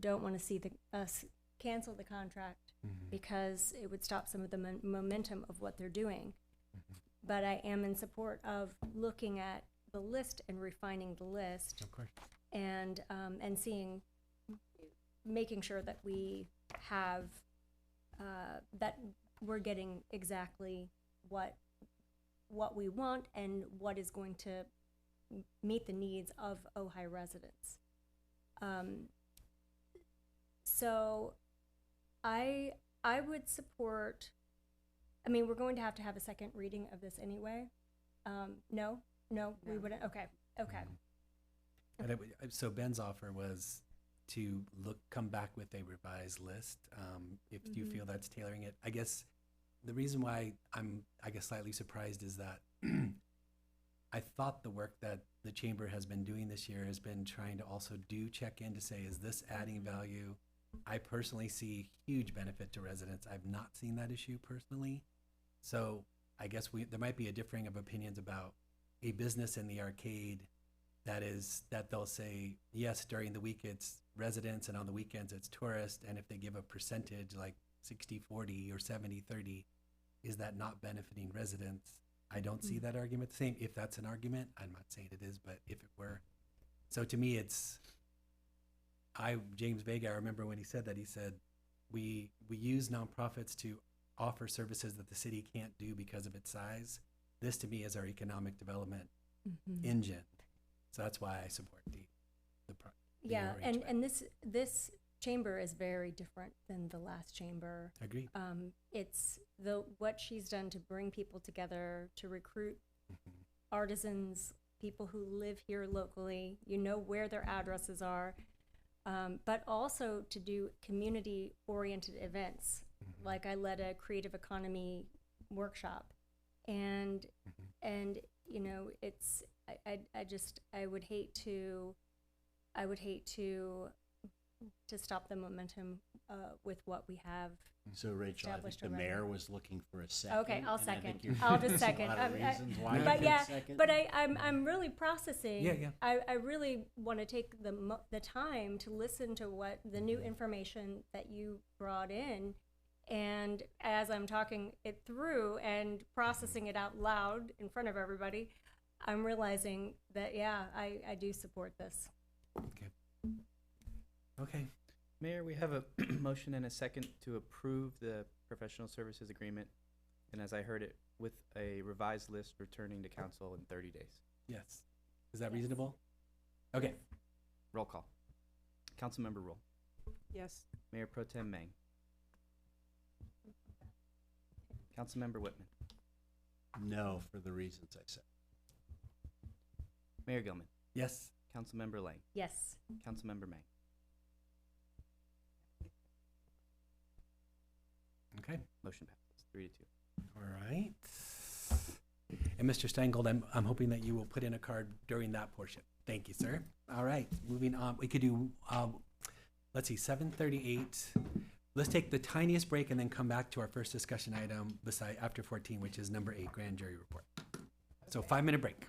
don't want to see us cancel the contract, because it would stop some of the momentum of what they're doing. But I am in support of looking at the list and refining the list. Of course. And seeing, making sure that we have, that we're getting exactly what we want and what is going to meet the needs of Ojai residents. So I would support, I mean, we're going to have a second reading of this anyway. No, we wouldn't, okay. And so Ben's offer was to come back with a revised list. If you feel that's tailoring it, I guess the reason why I'm, slightly surprised is that I thought the work that the chamber has been doing this year has been trying to also do check in to say, is this adding value? I personally see huge benefit to residents. I've not seen that issue personally. So I guess there might be a differing of opinions about a business in the arcade that they'll say, yes, during the week it's residents and on the weekends it's tourists. And if they give a percentage like 60-40 or 70-30, is that not benefiting residents? I don't see that argument the same. If that's an argument, I'm not saying it is, but if it were. So to me, James Vega, I remember when he said that, he said, we use nonprofits to offer services that the city can't do because of its size. This to me is our economic development engine. So that's why I support the yeah, arrangement. and this chamber is very different than the last chamber. Agreed. It's what she's done to bring people together, to recruit artisans, people who live here locally, where their addresses are, but also to do community-oriented events. Like I led a creative economy workshop, and it's I would hate to stop the momentum with what we have. So Rachel, I think the mayor was looking for a second. Okay, I'll and I second. think you're I'll giving just us a second. lot of reasons why you But can yeah, second. but I'm really processing. Yeah. I really want to take the time to listen to what the new information that you brought in, and as I'm talking it through and processing it out loud in front of everybody, I'm realizing that I do support this. Okay. Mayor, we have a motion and a second to approve the professional services agreement, and as I heard it, with a revised list returning to council in 30 days. Yes. Is that reasonable? Okay. Roll call. Councilmember Rule. Yes. Mayor Pro Tem Meng. Councilmember Whitman. No, for the reasons I said. Mayor Gilman. Yes. Councilmember Lang. Yes. Councilmember Meng. Okay. Motion passes 3-2. All right. And Mr. Steingold, I'm hoping that you will put in a card during that portion. Thank you, sir. All right, moving on. We could do, let's see, 7:38. Let's take the tiniest break and then come back to our first discussion item after 14, which is number 8, grand jury report. So 5-minute break.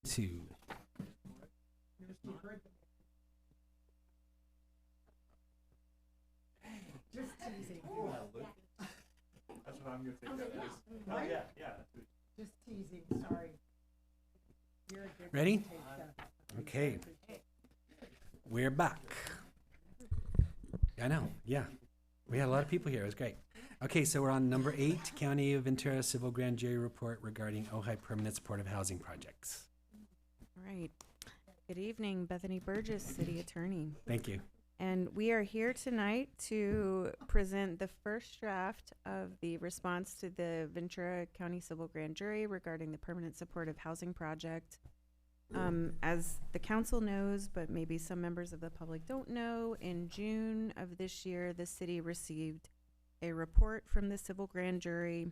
2. Just teasing. That's what I'm gonna say. Oh, yeah. Just teasing, sorry. You're a good Ready? one to take that. Okay. We're back. I know, yeah. We had a lot of people here. It was great. Okay, so we're on number 8, County of Ventura Civil Grand Jury Report regarding Ojai Permanent Supportive Housing Projects. All right. Good evening, Bethany Burgess, City Attorney. Thank you. And we are here tonight to present the first draft of the response to the Ventura County Civil Grand Jury regarding the Permanent Supportive Housing Project. As the council knows, but maybe some members of the public don't know, in June of this year, the city received a report from the Civil Grand Jury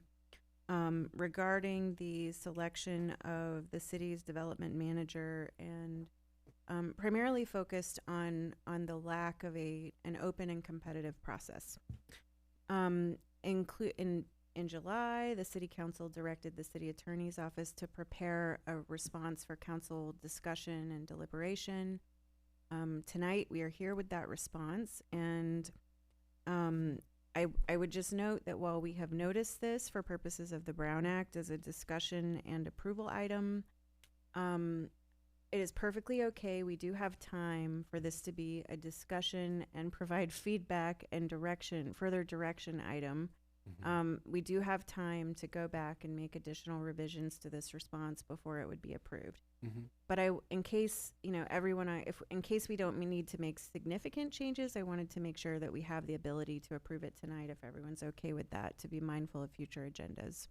regarding the selection of the city's development manager and primarily focused on the lack of an open and competitive process. In July, the City Council directed the City Attorney's Office to prepare a response for council discussion and deliberation. Tonight, we are here with that response, and I would just note that while we have noticed this for purposes of the Brown Act as a discussion and approval item, it is perfectly okay. We do have time for this to be a discussion and provide feedback and further direction item. We do have time to go back and make additional revisions to this response before it would be approved. But in case in case we don't need to make significant changes, I wanted to make sure that we have the ability to approve it tonight if everyone's okay with that, to be mindful of future agendas.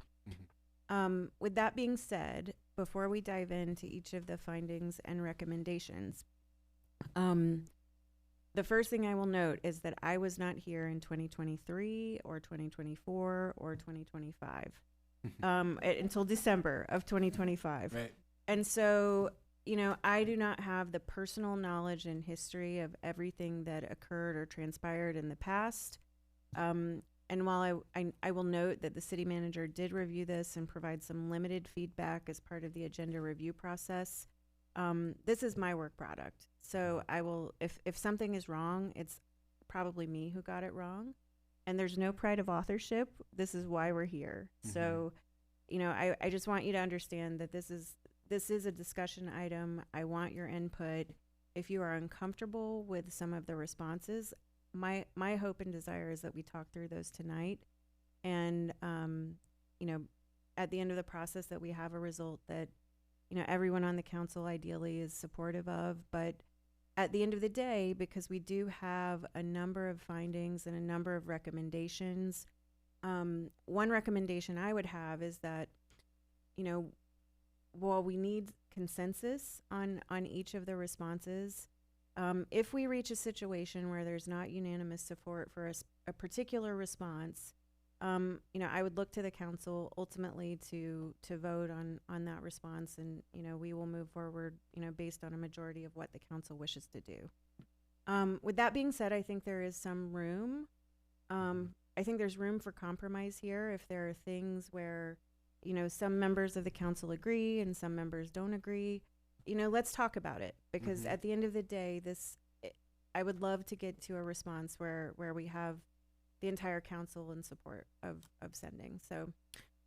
With that being said, before we dive into each of the findings and recommendations, the first thing I will note is that I was not here in 2023 or 2024 or 2025 until December of 2025. Right. And so, I do not have the personal knowledge and history of everything that occurred or transpired in the past. And while I will note that the city manager did review this and provide some limited feedback as part of the agenda review process, this is my work product. So I will, if something is wrong, it's probably me who got it wrong. And there's no pride of authorship. This is why we're here. So, I just want you to understand that this is a discussion item. I want your input. If you are uncomfortable with some of the responses, my hope and desire is that we talk through those tonight, and at the end of the process, that we have a result that everyone on the council ideally is supportive of. But at the end of the day, because we do have a number of findings and a number of recommendations, one recommendation I would have is that while we need consensus on each of the responses, if we reach a situation where there's not unanimous support for a particular response, I would look to the council ultimately to vote on that response, and we will move forward based on a majority of what the council wishes to do. With that being said, I think there is some room. I think there's room for compromise here if there are things where some members of the council agree and some members don't agree. Let's talk about it, because at the end of the day, I would love to get to a response where we have the entire council in support of sending. So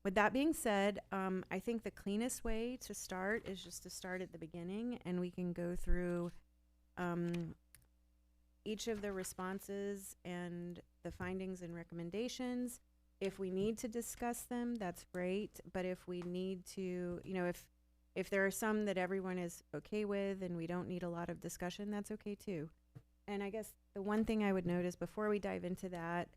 with that being said, I think the cleanest way to start is just to start at the beginning, and we can go through each of the responses and the findings and recommendations. If we need to discuss them, that's great. But if we need to, if there are some that everyone is okay with and we don't need a lot of discussion, that's okay too. And I guess the one thing I would note is, before we dive into that,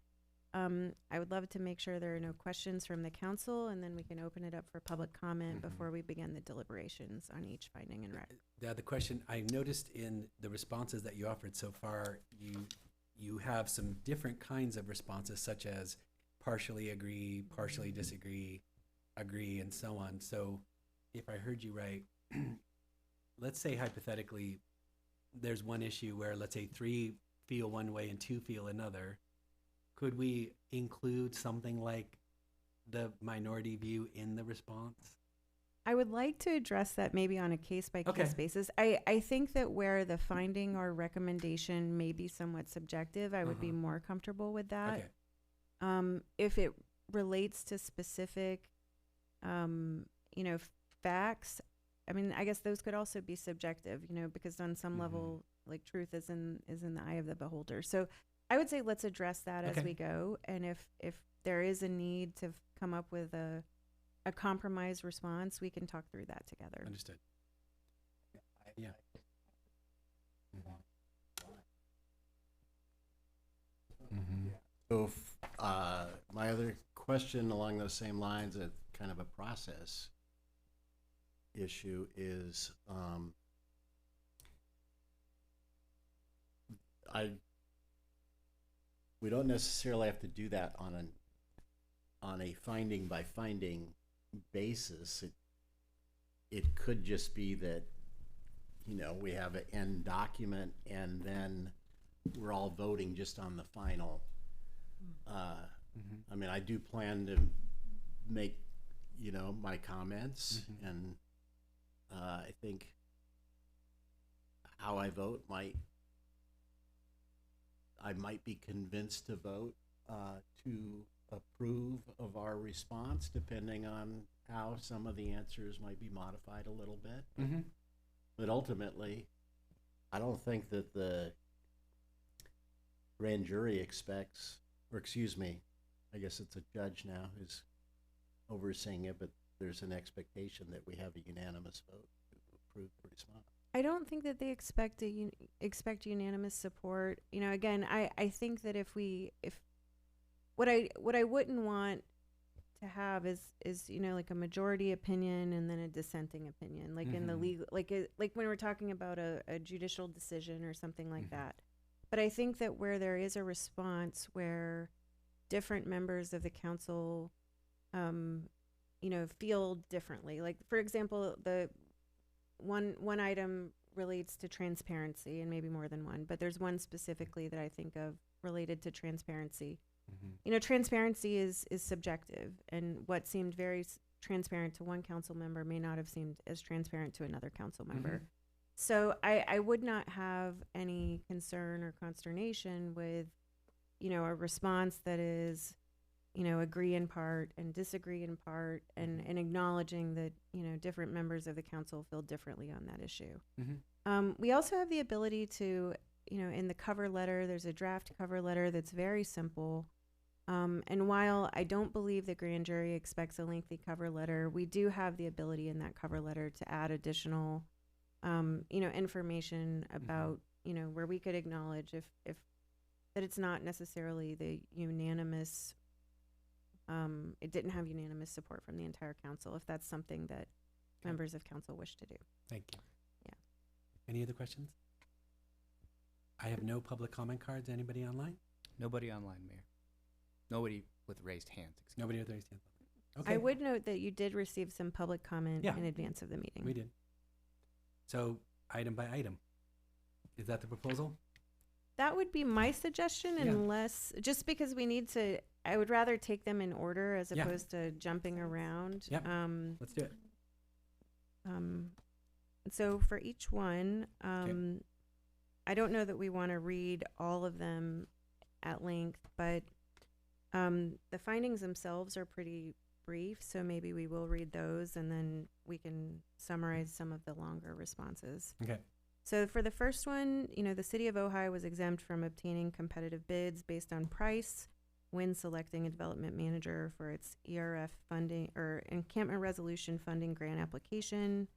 I would love to make sure there are no questions from the council, and then we can open it up for public comment before we begin the deliberations on each finding and rec. The other question I noticed in the responses that you offered so far, you have some different kinds of responses, such as partially agree, partially disagree, agree, and so on. So if I heard you right, let's say hypothetically there's one issue where, let's say, 3 feel one way and 2 feel another. Could we include something like the minority view in the response? I would like to address that maybe on a case-by-case basis. I think that where the finding or recommendation may be somewhat subjective, I would be more comfortable with that. Okay. If it relates to specific, facts, I mean, I guess those could also be subjective, because on some level, like truth is in the eye of the beholder. So I would say let's address that as we go. And if there is a need to come up with a compromise response, we can talk through that together. Understood. Yeah. So my other question along those same lines, of kind of a process issue, is we don't necessarily have to do that on a finding by finding basis. It could just be that, we have an end document and then we're all voting just on the final. I mean, I do plan to make, my comments, and I think how I vote I might be convinced to vote to approve of our response, depending on how some of the answers might be modified a little bit. But ultimately, I don't think that the grand jury expects, or excuse me, I guess it's a judge now who's overseeing it, but there's an expectation that we have a unanimous vote to approve the response. I don't think that they expect expect unanimous support. Again, I think that if what I wouldn't want to have is like a majority opinion and then a dissenting opinion, like in the legal, like when we're talking about a judicial decision or something like that. But I think that where there is a response where different members of the council, feel differently. Like, for example, the one item relates to transparency, and maybe more than one, but there's one specifically that I think of related to transparency. Transparency is subjective, and what seemed very transparent to one council member may not have seemed as transparent to another council member. So I would not have any concern or consternation with, a response that is, agree in part and disagree in part, and acknowledging that, different members of the council feel differently on that issue. We also have the ability to, in the cover letter, there's a draft cover letter that's very simple. And while I don't believe the grand jury expects a lengthy cover letter, we do have the ability in that cover letter to add additional, information about, where we could acknowledge if that it's not necessarily the unanimous, it didn't have unanimous support from the entire council, if that's something that members of council wish to do. Thank you. Yeah. Any other questions? I have no public comment cards. Anybody online? Nobody online, Mayor. Nobody with raised hands. Nobody with raised hands. Okay. I would note that you did receive some public comment Yeah. in advance of the meeting. We did. So, item by item. Is that the proposal? That would be my suggestion, Yeah. unless, just because we need to, I would rather take them in order as Yeah. opposed to jumping around. Yep. Let's do it. So for each one, I don't know that we want to read all of them at length, but the findings themselves are pretty brief, so maybe we will read those and then we can summarize some of the longer responses. Okay. So for the first one, the city of Ojai was exempt from obtaining competitive bids based on price when selecting a development manager for its ERF funding or encampment resolution funding grant application.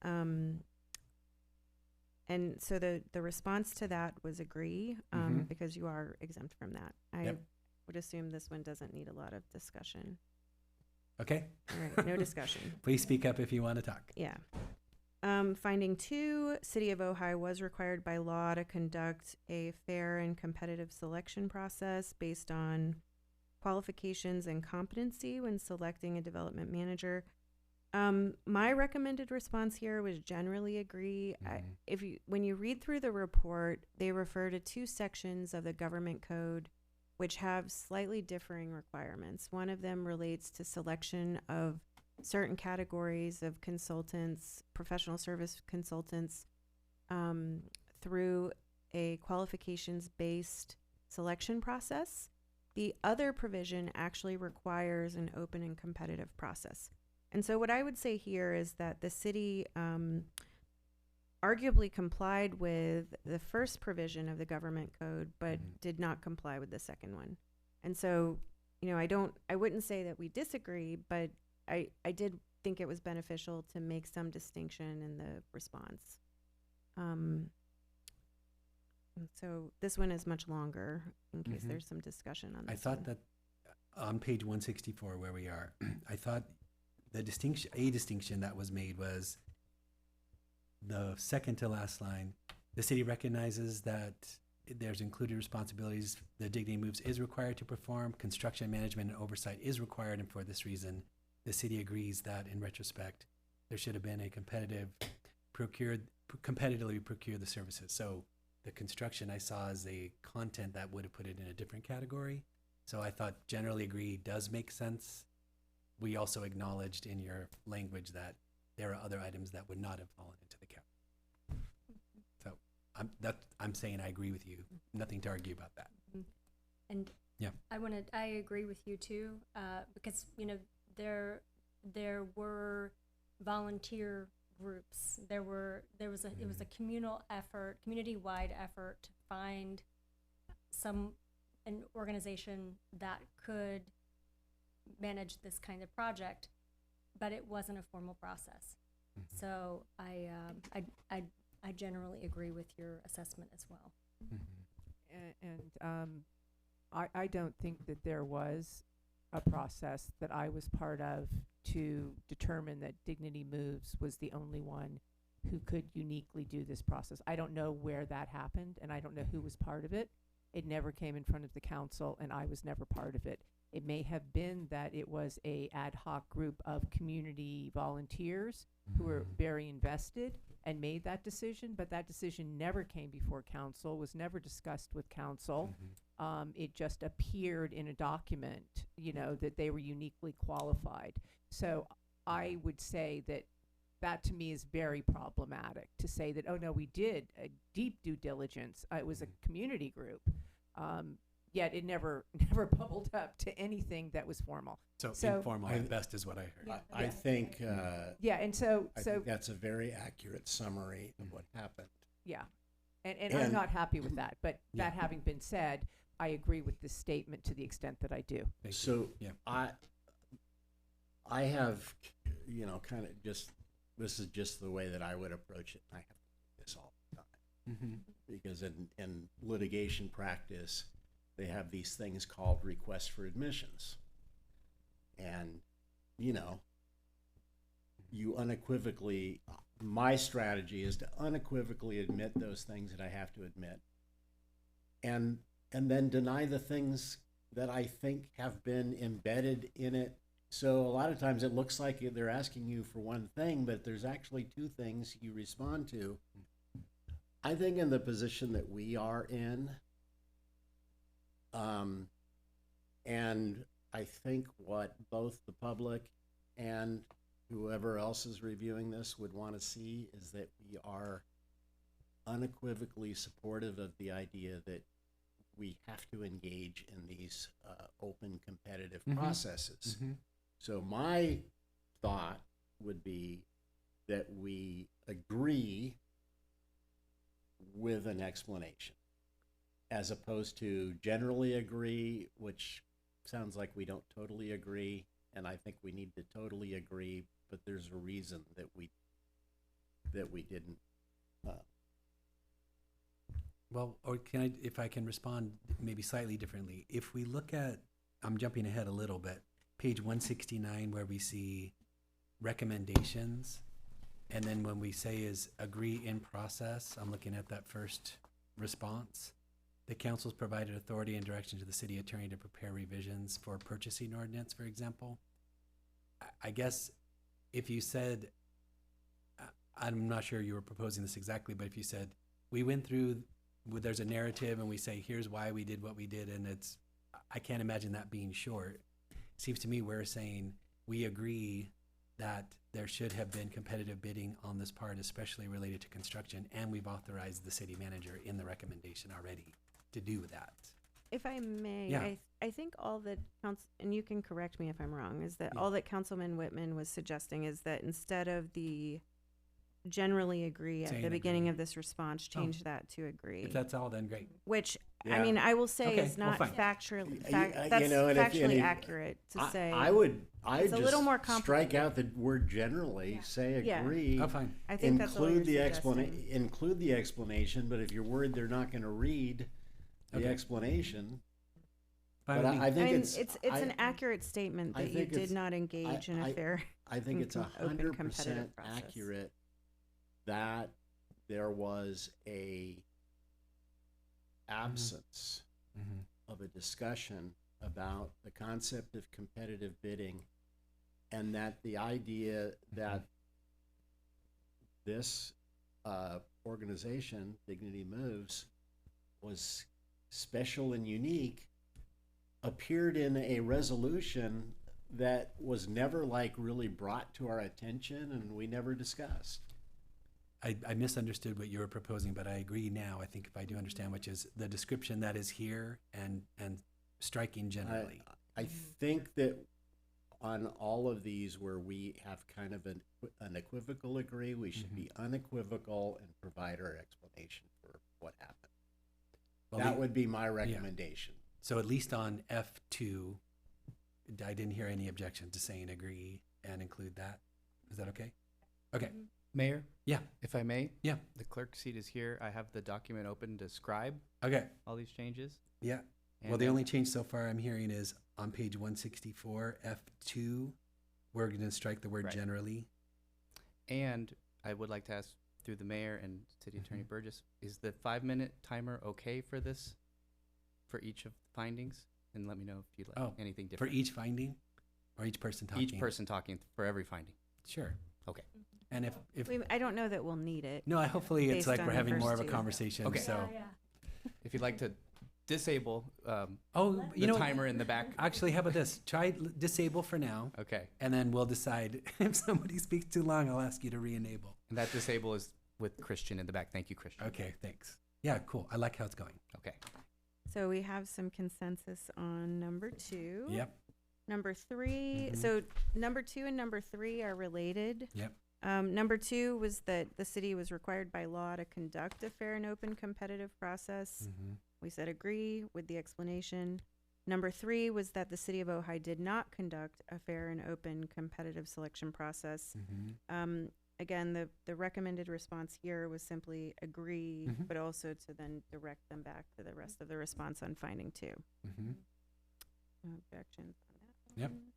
And so the response to that was agree, because you are exempt from that. I would assume this one doesn't need a lot of discussion. Okay. All right, no discussion. Please speak up if you want to talk. Yeah. Finding 2, City of Ojai was required by law to conduct a fair and competitive selection process based on qualifications and competency when selecting a development manager. My recommended response here was generally agree. When you read through the report, they refer to 2 sections of the government code which have slightly differing requirements. One of them relates to selection of certain categories of consultants, professional service consultants, through a qualifications-based selection process. The other provision actually requires an open and competitive process. And so what I would say here is that the city arguably complied with the first provision of the government code, but did not comply with the second one. And so, you know, I wouldn't say that we disagree, but I did think it was beneficial to make some distinction in the response. And so this one is much longer in case there's some discussion on this. I thought that on page 164 where we are, I thought a distinction that was made was the second to last line. The city recognizes that there's included responsibilities the Dignity Moves is required to perform. Construction management and oversight is required, and for this reason, the city agrees that in retrospect, there should have been a competitively procure the services. So the construction I saw as a content that would have put it in a different category. So I thought generally agree does make sense. We also acknowledged in your language that there are other items that would not have fallen into the category. So I'm saying I agree with you. Nothing to argue about that. And yeah, I agree with you too, because you know there were volunteer groups. It was a communal effort, community-wide effort to find an organization that could manage this kind of project, but it wasn't a formal process. So I generally agree with your assessment as well. And I don't think that there was a process that I was part of to determine that Dignity Moves was the only one who could uniquely do this process. I don't know where that happened, and I don't know who was part of it. It never came in front of the council, and I was never part of it. It may have been that it was a ad hoc group of community volunteers who were very invested and made that decision, but that decision never came before council, was never discussed with council. It just appeared in a document, you know, that they were uniquely qualified. So I would say that to me is very problematic, to say that, oh no, we did a deep due diligence. It was a community group. Yet it never bubbled up to anything that was formal. So informal at best is what I heard. I think and so I think that's a very accurate summary of what happened. Yeah, and I'm not happy with that. But that having been said, I agree with this statement to the extent that I do. So I have, you know, kind of this is just the way that I would approach it. I have to do this all the time because in litigation practice, they have these things called requests for admissions. And, you know, you unequivocally, my strategy is to unequivocally admit those things that I have to admit and then deny the things that I think have been embedded in it. So a lot of times it looks like they're asking you for one thing, but there's actually two things you respond to. I think in the position that we are in, and I think what both the public and whoever else is reviewing this would want to see is that we are unequivocally supportive of the idea that we have to engage in these open competitive processes. So my thought would be that we agree with an explanation, as opposed to generally agree, which sounds like we don't totally agree, and I think we need to totally agree, but there's a reason that we didn't. Well, or can I, if I can respond maybe slightly differently, if we look at, I'm jumping ahead a little bit, page 169 where we see recommendations, and then when we say is agree in process, I'm looking at that first response. The council's provided authority and direction to the city attorney to prepare revisions for purchasing ordinance, for example. I guess if you said, I'm not sure you were proposing this exactly, but if you said, we went through, there's a narrative and we say, here's why we did what we did, and I can't imagine that being short. Seems to me we're saying we agree that there should have been competitive bidding on this part, especially related to construction, and we've authorized the city manager in the recommendation already to do that. If I may, Yeah. I think all that and you can correct me if I'm wrong, is that Yeah. all that Councilman Whitman was suggesting is that instead of the generally agree at Saying the beginning agree. of this response, Oh. change that to agree. If that's all, then great. Which, Yeah. I mean, I will say Okay, is well, not fine. factually, You that's know, and factually if- accurate to say. I would it's a little more strike out the word generally, say Yeah. agree. Oh, fine. I think that's all include you're the suggesting. include the explanation, but if you're worried they're not gonna read the Okay. explanation. Fine But with me. I think I mean, it's an accurate statement I that you think did it's- not engage in a fair I think and it's open 100% competitive process. accurate that there was a absence Mhm. of a discussion about the concept of competitive bidding, and that the idea that this organization, Dignity Moves, was special and unique, appeared in a resolution that was never like really brought to our attention and we never discussed. I misunderstood what you were proposing, but I agree now. I think if I do understand, which is the description that is here and striking generally. I think that on all of these where we have kind of an equivocal agree, we should be unequivocal and provide our explanation for what happened. Well, That would be my recommendation. So at least on F2, I didn't hear any objection to saying agree and include that. Is that okay? Okay. Mayor? Yeah. If I may? Yeah. The clerk seat is here. I have the document open to scribe Okay. all these changes. Yeah. Well, And, the only change so far I'm hearing is on page 164, F2, we're going to strike the word Right. generally. And I would like to ask through the mayor and City Attorney Burgess, is the 5-minute timer okay for this, for each of the findings? And let me know if you'd like anything For different. each finding or each person talking? Each person talking for every finding. Sure. Okay. And if I don't know that we'll need it. no, hopefully it's based like on we're the having more first of a two. conversation. Okay. So If you'd like to disable you the know, timer in the back. Actually, how about this? Try disable for now. Okay. And then we'll decide if somebody speaks too long, I'll ask you to re-enable. And that disable is with Christian in the back. Thank you, Christian. Okay, thanks. Yeah, cool. I like how it's going. Okay. So we have some consensus on number 2. Yep. Number 3, Mhm. so number 2 and number 3 are related. Yep. Number 2 was that the city was required by law to conduct a fair and open competitive process. Mhm. We said agree with the explanation. Number 3 was that the city of Ojai did not conduct a fair and open competitive selection process. Mhm. Again, the recommended response here was simply agree, Mhm. but also to then direct them back to the rest of the response on finding 2. Mhm. No objections on that. Yep. one.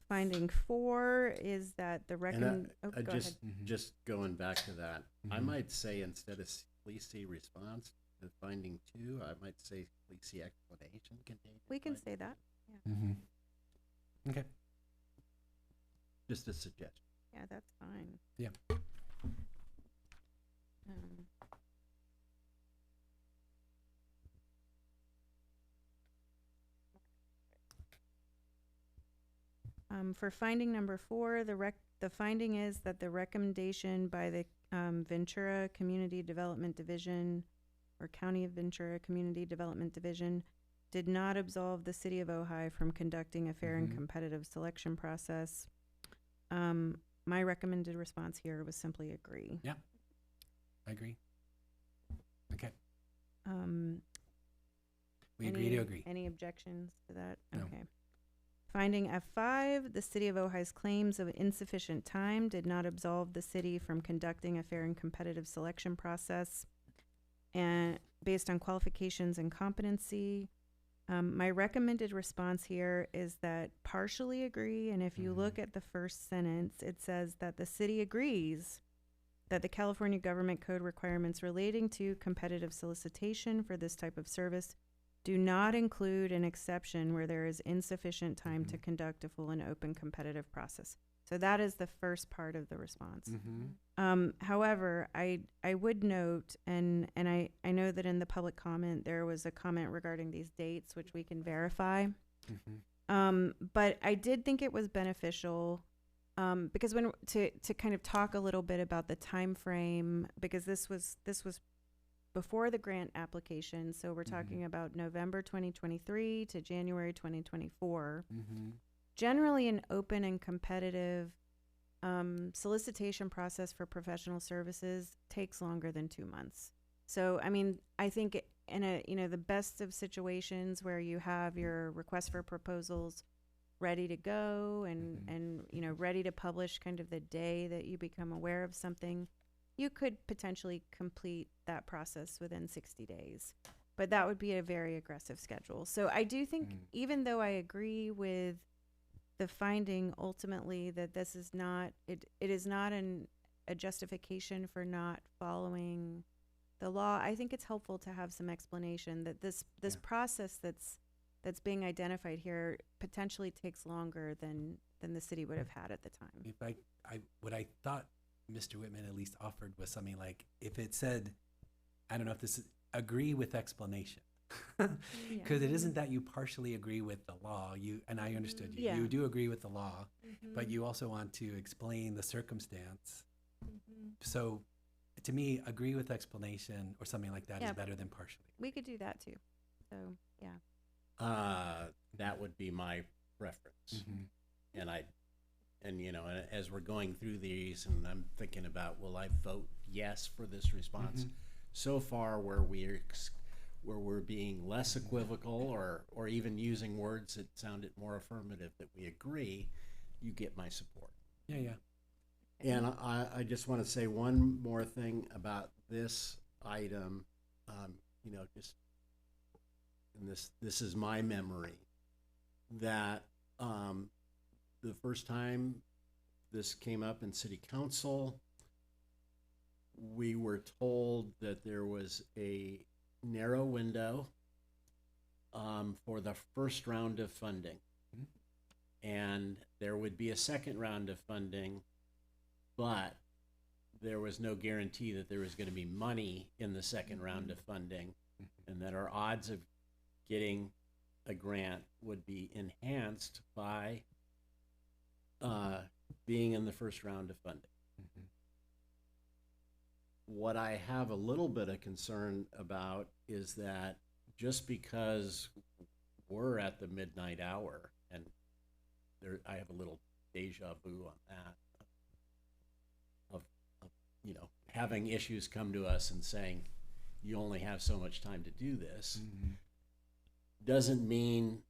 Finding 4 is that the And go just ahead. just going back to that, I Mhm. might say instead of please see response to finding 2, I might say please see explanation contained. We can say that. Yeah. Mhm. Okay. Just a suggestion. Yeah, that's fine. Yeah. For finding number 4, the finding is that the recommendation by the Ventura Community Development Division or County of Ventura Community Development Division did not absolve the city of Ojai from conducting a fair and Mhm. competitive selection process. My recommended response here was simply agree. Yeah. I agree. Okay. We agree to agree. Any objections to that? No. Okay. Finding F5, the city of Ojai's claims of insufficient time did not absolve the city from conducting a fair and competitive selection process. And based on qualifications and competency, my recommended response here is that partially agree. And if you look at the first sentence, it says that the city agrees that the California Government Code requirements relating to competitive solicitation for this type of service do not include an exception where there is insufficient time to conduct a full and open competitive process. So that is the first part of the response. However, I would note, and I know that in the public comment, there was a comment regarding these dates, which we can verify. But I did think it was beneficial, because when to kind of talk a little bit about the time frame, because this was before the grant application, so we're talking about November 2023 to January 2024. Generally, an open and competitive solicitation process for professional services takes longer than 2 months. So, I mean, I think in the best of situations where you have your request for proposals ready to go and ready to publish kind of the day that you become aware of something, you could potentially complete that process within 60 days. But that would be a very aggressive schedule. So I do think, even though I agree with the finding ultimately that this is not, it is not a justification for not following the law, I think it's helpful to have some explanation that this process that's being identified here potentially takes longer than the city would have had at the time. If what I thought Mr. Whitman at least offered was something like, if it said, I don't know if this is agree with explanation, because it isn't that you partially agree with the law. And I understood you. Yeah. You do agree with the law, but you also want to explain the circumstance. So, to me, agree with explanation or something like that is better than partially. We could do that too. So yeah. That would be my preference. And as we're going through these, and I'm thinking about, will I vote yes for this response? So far, where we're being less equivocal, or even using words that sounded more affirmative, that we agree, you get my support. Yeah. And I just want to say one more thing about this item. This is my memory, that the first time this came up in city council, we were told that there was a narrow window for the first round of funding. And there would be a second round of funding, but there was no guarantee that there was going to be money in the second round of funding, and that our odds of getting a grant would be enhanced by being in the first round of funding. What I have a little bit of concern about is that just because we're at the midnight hour, and I have a little deja vu on that, of having issues come to us and saying, you only have so much time to do this, doesn't mean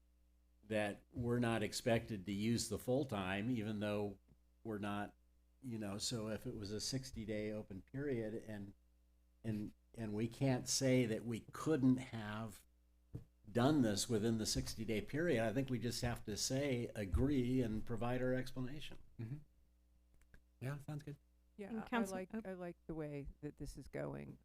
that we're not expected to use the full time, even though we're not, so if it was a 60-day open period and we can't say that we couldn't have done this within the 60-day period, I think we just have to say, agree, and provide our explanation. Yeah, sounds good. Yeah, And I like the way that this is going.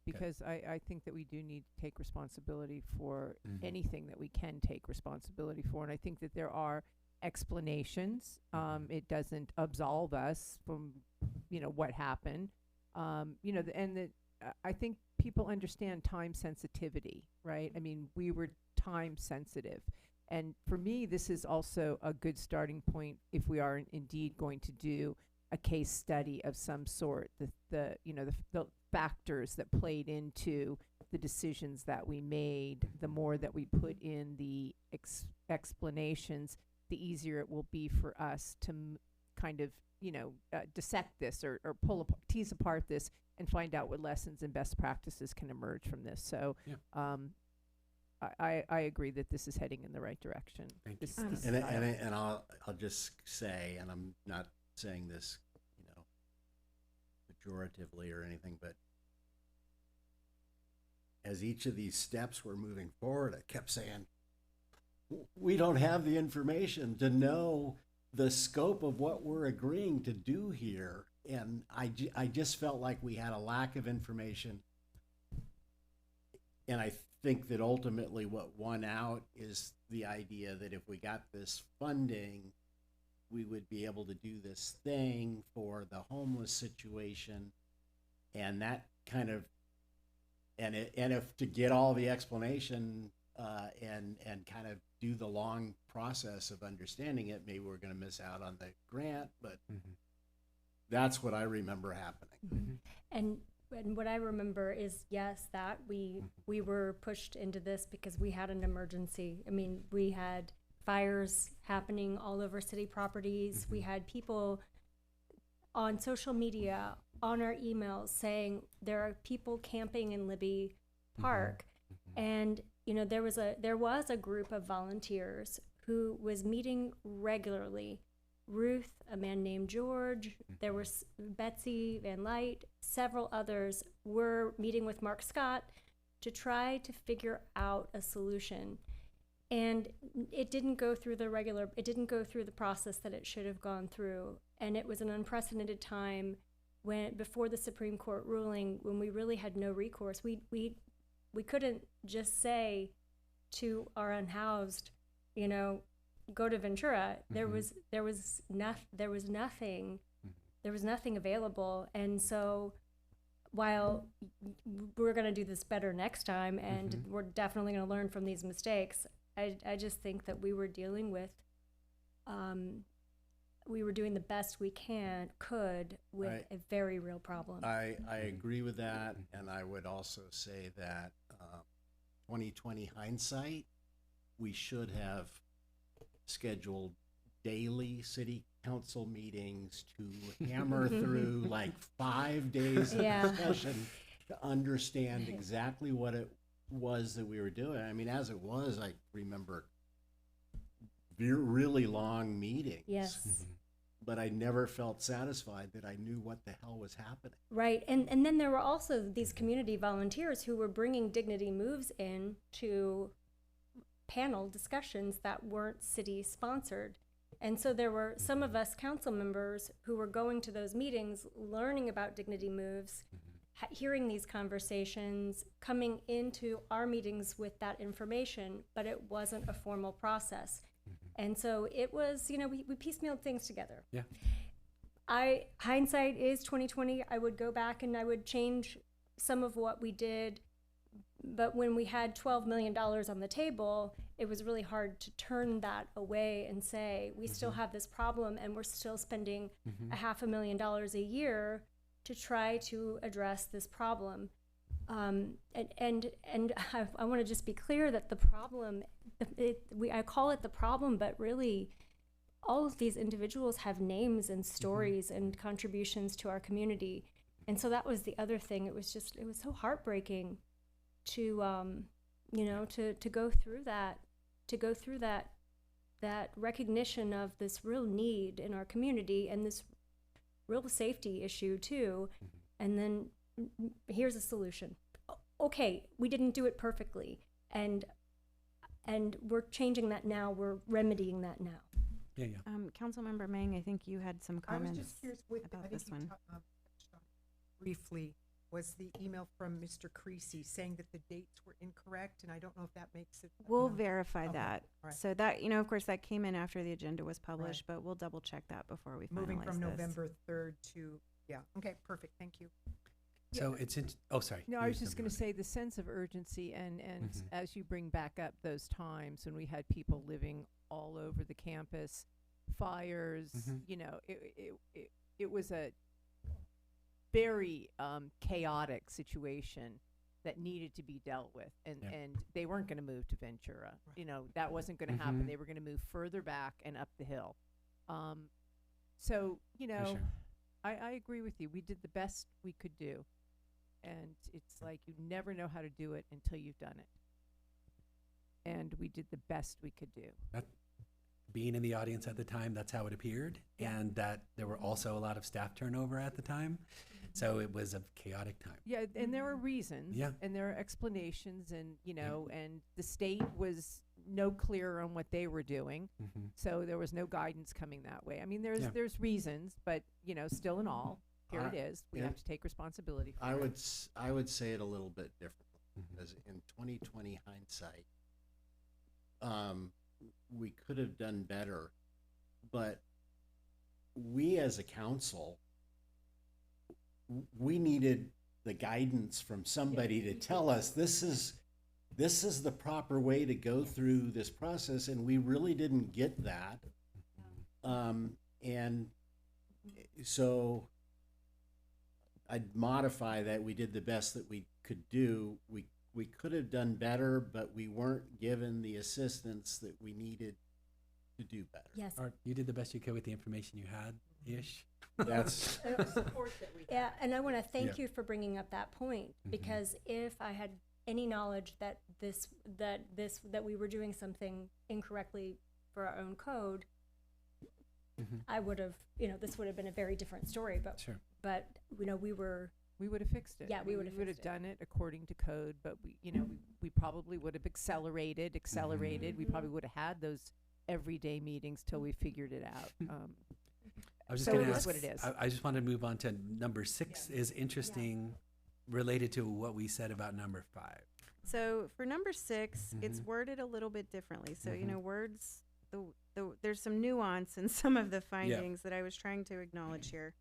Because I think that we do need to take responsibility for anything that we can take responsibility for. And I think that there are explanations. It doesn't absolve us from, what happened. I think people understand time sensitivity, right? I mean, we were time sensitive. And for me, this is also a good starting point if we are indeed going to do a case study of some sort, the factors that played into the decisions that we made. The more that we put in the explanations, the easier it will be for us to kind of dissect this or tease apart this and find out what lessons and best practices can emerge from this. So I agree that this is heading in the right direction. Thank you. And I'll just say, and I'm not saying this, pejoratively or anything, but as each of these steps were moving forward, I kept saying, we don't have the information to know the scope of what we're agreeing to do here. And I just felt like we had a lack of information. And I think that ultimately what won out is the idea that if we got this funding, we would be able to do this thing for the homeless situation. And that kind of, and if to get all the explanation and kind of do the long process of understanding it. Maybe we're going to miss out on the grant, but that's what I remember happening. And what I remember is, yes, that we were pushed into this because we had an emergency. I mean, we had fires happening all over city properties. We had people on social media, on our emails, saying there are people camping in Libby Park. And, you know, there was a group of volunteers who was meeting regularly. Ruth, a man named George, there was Betsy Van Light, several others were meeting with Mark Scott to try to figure out a solution. And it didn't go through the process that it should have gone through. And it was an unprecedented time before the Supreme Court ruling, when we really had no recourse. We couldn't just say to our unhoused, you know, go to Ventura. There was nothing available. And so while we're going to do this better next time, and we're definitely going to learn from these mistakes, I just think that we were dealing with, we were doing the best we could with a very real problem. I agree with that, and I would also say that 2020 hindsight, we should have scheduled daily city council meetings to hammer through like 5 days of discussion to understand exactly what it was that we were doing. I mean, as it was, I remember really long meetings. Yes. But I never felt satisfied that I knew what the hell was happening. Right, and then there were also these community volunteers who were bringing Dignity Moves in to panel discussions that weren't city sponsored. And so there were some of us council members who were going to those meetings, learning about Dignity Moves, hearing these conversations, coming into our meetings with that information, but it wasn't a formal process. And so it was, you know, we piecemealed things together. Yeah. Hindsight is 2020. I would go back and I would change some of what we did. But when we had $12 million on the table, it was really hard to turn that away and say, we still have this problem and we're still spending $500,000 a year to try to address this problem. And I want to just be clear that the problem, I call it the problem, but really all of these individuals have names and stories and contributions to our community. And so that was the other thing. It was so heartbreaking to, you know, to go through that recognition of this real need in our community and this real safety issue too. And then here's a solution. Okay, we didn't do it perfectly, and we're changing that now. We're remedying that now. Yeah. Councilmember Mang, I think you had some comments I was just curious about this one. Touched on briefly was the email from Mr. Creasy saying that the dates were incorrect, and I don't know if that makes it. We'll verify that. All right. So that, you know, of course, that came in after the agenda was published, but we'll double check that before we Moving finalize from this. November 3rd to, okay, perfect, thank you. So it's sorry. No, I was just going to say the sense of urgency, and as you bring back up those times when we had people living all over the campus, fires, you know, it was a very chaotic situation that needed to be dealt with, and they weren't going to move to Ventura. You know, that wasn't going to happen. They were going to move further back and up the hill. So, you know, I agree with you. We did the best we could do. And it's like you never know how to do it until you've done it. And we did the best we could do. Being in the audience at the time, that's how it appeared. And that there were also a lot of staff turnover at the time. So it was a chaotic time. Yeah, and there are reasons. Yeah. And there are explanations, and, you know, and the state was no clearer on what they were doing. So there was no guidance coming that way. I mean, there's reasons, but, you know, still in all, here it is. We have to take responsibility for it. I would say it a little bit differently, because in 2020 hindsight, we could have done better, but we as a council, we needed the guidance from somebody to tell us this is this is the proper way to go through this process, and we really didn't get that. And so I'd modify that. We did the best that we could do. We could have done better, but we weren't given the assistance that we needed to do better. Yes. Or you did the best you could with the information you had, ish. That's Yeah, and I want to thank Yeah. you for bringing up that point, because if I had any knowledge that that we were doing something incorrectly for our own code, I would have, this would have been a very different story. But Sure. but we would have fixed it. Yeah, we would have would have done it according to code, but we probably would have accelerated. We probably would have had those everyday meetings till we figured it out. I was just So going it to is ask. what it is. I just wanted to move on to number 6. Is interesting, related to what we said about number 5. So for number 6, it's worded a little bit differently. So, words, there's some nuance in some of the findings that I was trying to acknowledge here.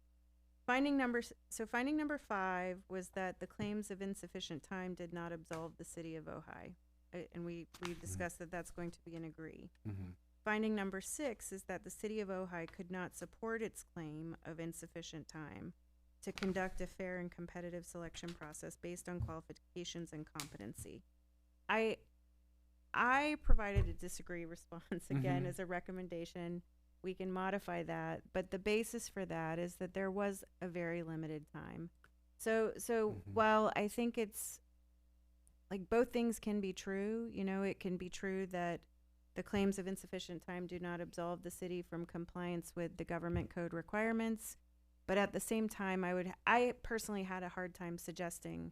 Finding number 5 was that the claims of insufficient time did not absolve the city of Ojai. And we discussed that that's going to be an agree. Finding number 6 is that the city of Ojai could not support its claim of insufficient time to conduct a fair and competitive selection process based on qualifications and competency. I provided a disagree response again as a recommendation. We can modify that, but the basis for that is that there was a very limited time. So while I think it's like both things can be true, it can be true that the claims of insufficient time do not absolve the city from compliance with the government code requirements. But at the same time, I personally had a hard time suggesting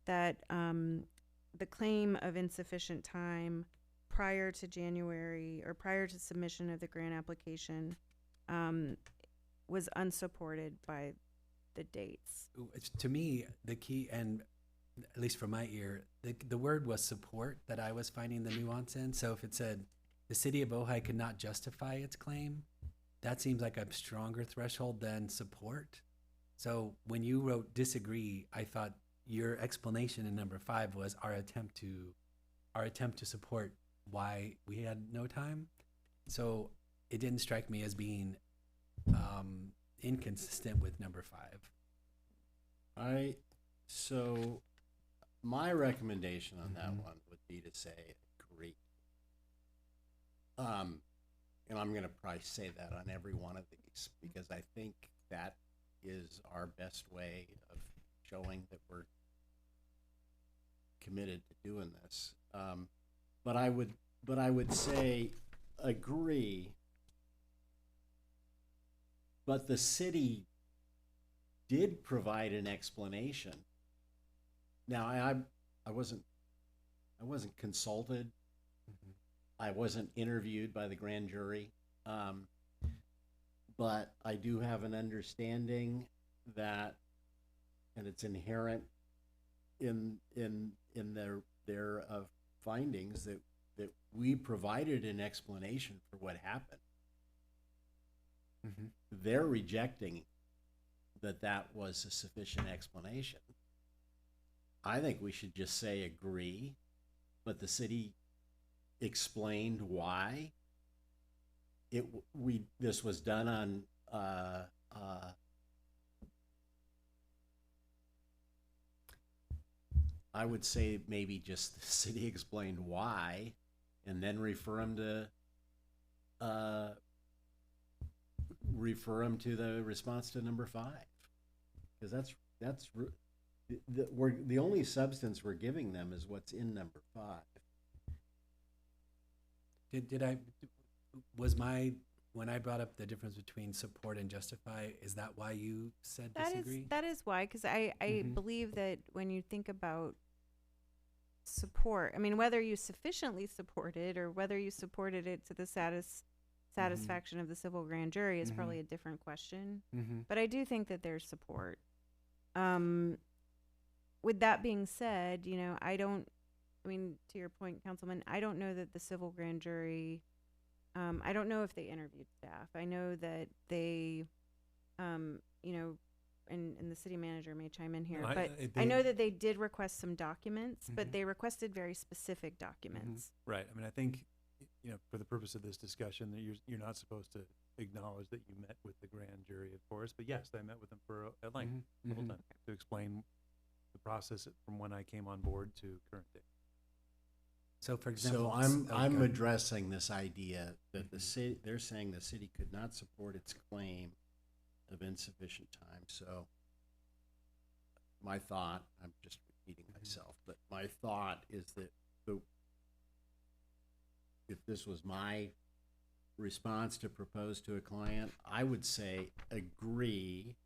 that the claim of insufficient time prior to January or prior to submission of the grant application was unsupported by the dates. To me, the key, and at least from my ear, the word was support that I was finding the nuance in. So if it said the city of Ojai could not justify its claim, that seems like a stronger threshold than support. So when you wrote disagree, I thought your explanation in number 5 was our attempt to support why we had no time. So it didn't strike me as being inconsistent with number 5. So my recommendation on that one would be to say agree. And I'm going to probably say that on every one of these, because I think that is our best way of showing that we're committed to doing this. But I would say agree. But the city did provide an explanation. Now I wasn't consulted. I wasn't interviewed by the grand jury, but I do have an understanding that, and it's inherent in their findings that we provided an explanation for what happened. They're rejecting that was a sufficient explanation. I think we should just say agree, but the city explained why this was done on I would say maybe just the city explained why, and then refer them to the response to number 5, because the only substance we're giving them is what's in number 5. When I brought up the difference between support and justify, is that why you said disagree? That is why, because I believe that when you think about support, I mean, whether you sufficiently supported or whether you supported it to the satisfaction of the civil grand jury is probably a different question. But I do think that there's support. With that being said, to your point, Councilman, I don't know that the civil grand jury, I don't know if they interviewed staff. I know that they, and the city manager may chime in here, No, but they- I know that they did request some documents, Mhm. but they requested very specific documents. Right. I mean, I think, for the purpose of this discussion, that you're not supposed to acknowledge that you met with the grand jury, of course, but yes, I met with them at length, several times, to explain the process from when I came on board to current day. So for example. So I'm go ahead. addressing this idea that the city, they're saying the city could not support its claim of insufficient time. So my thought, I'm just repeating myself, but my thought is that if this was my response to propose to a client, I would say agree,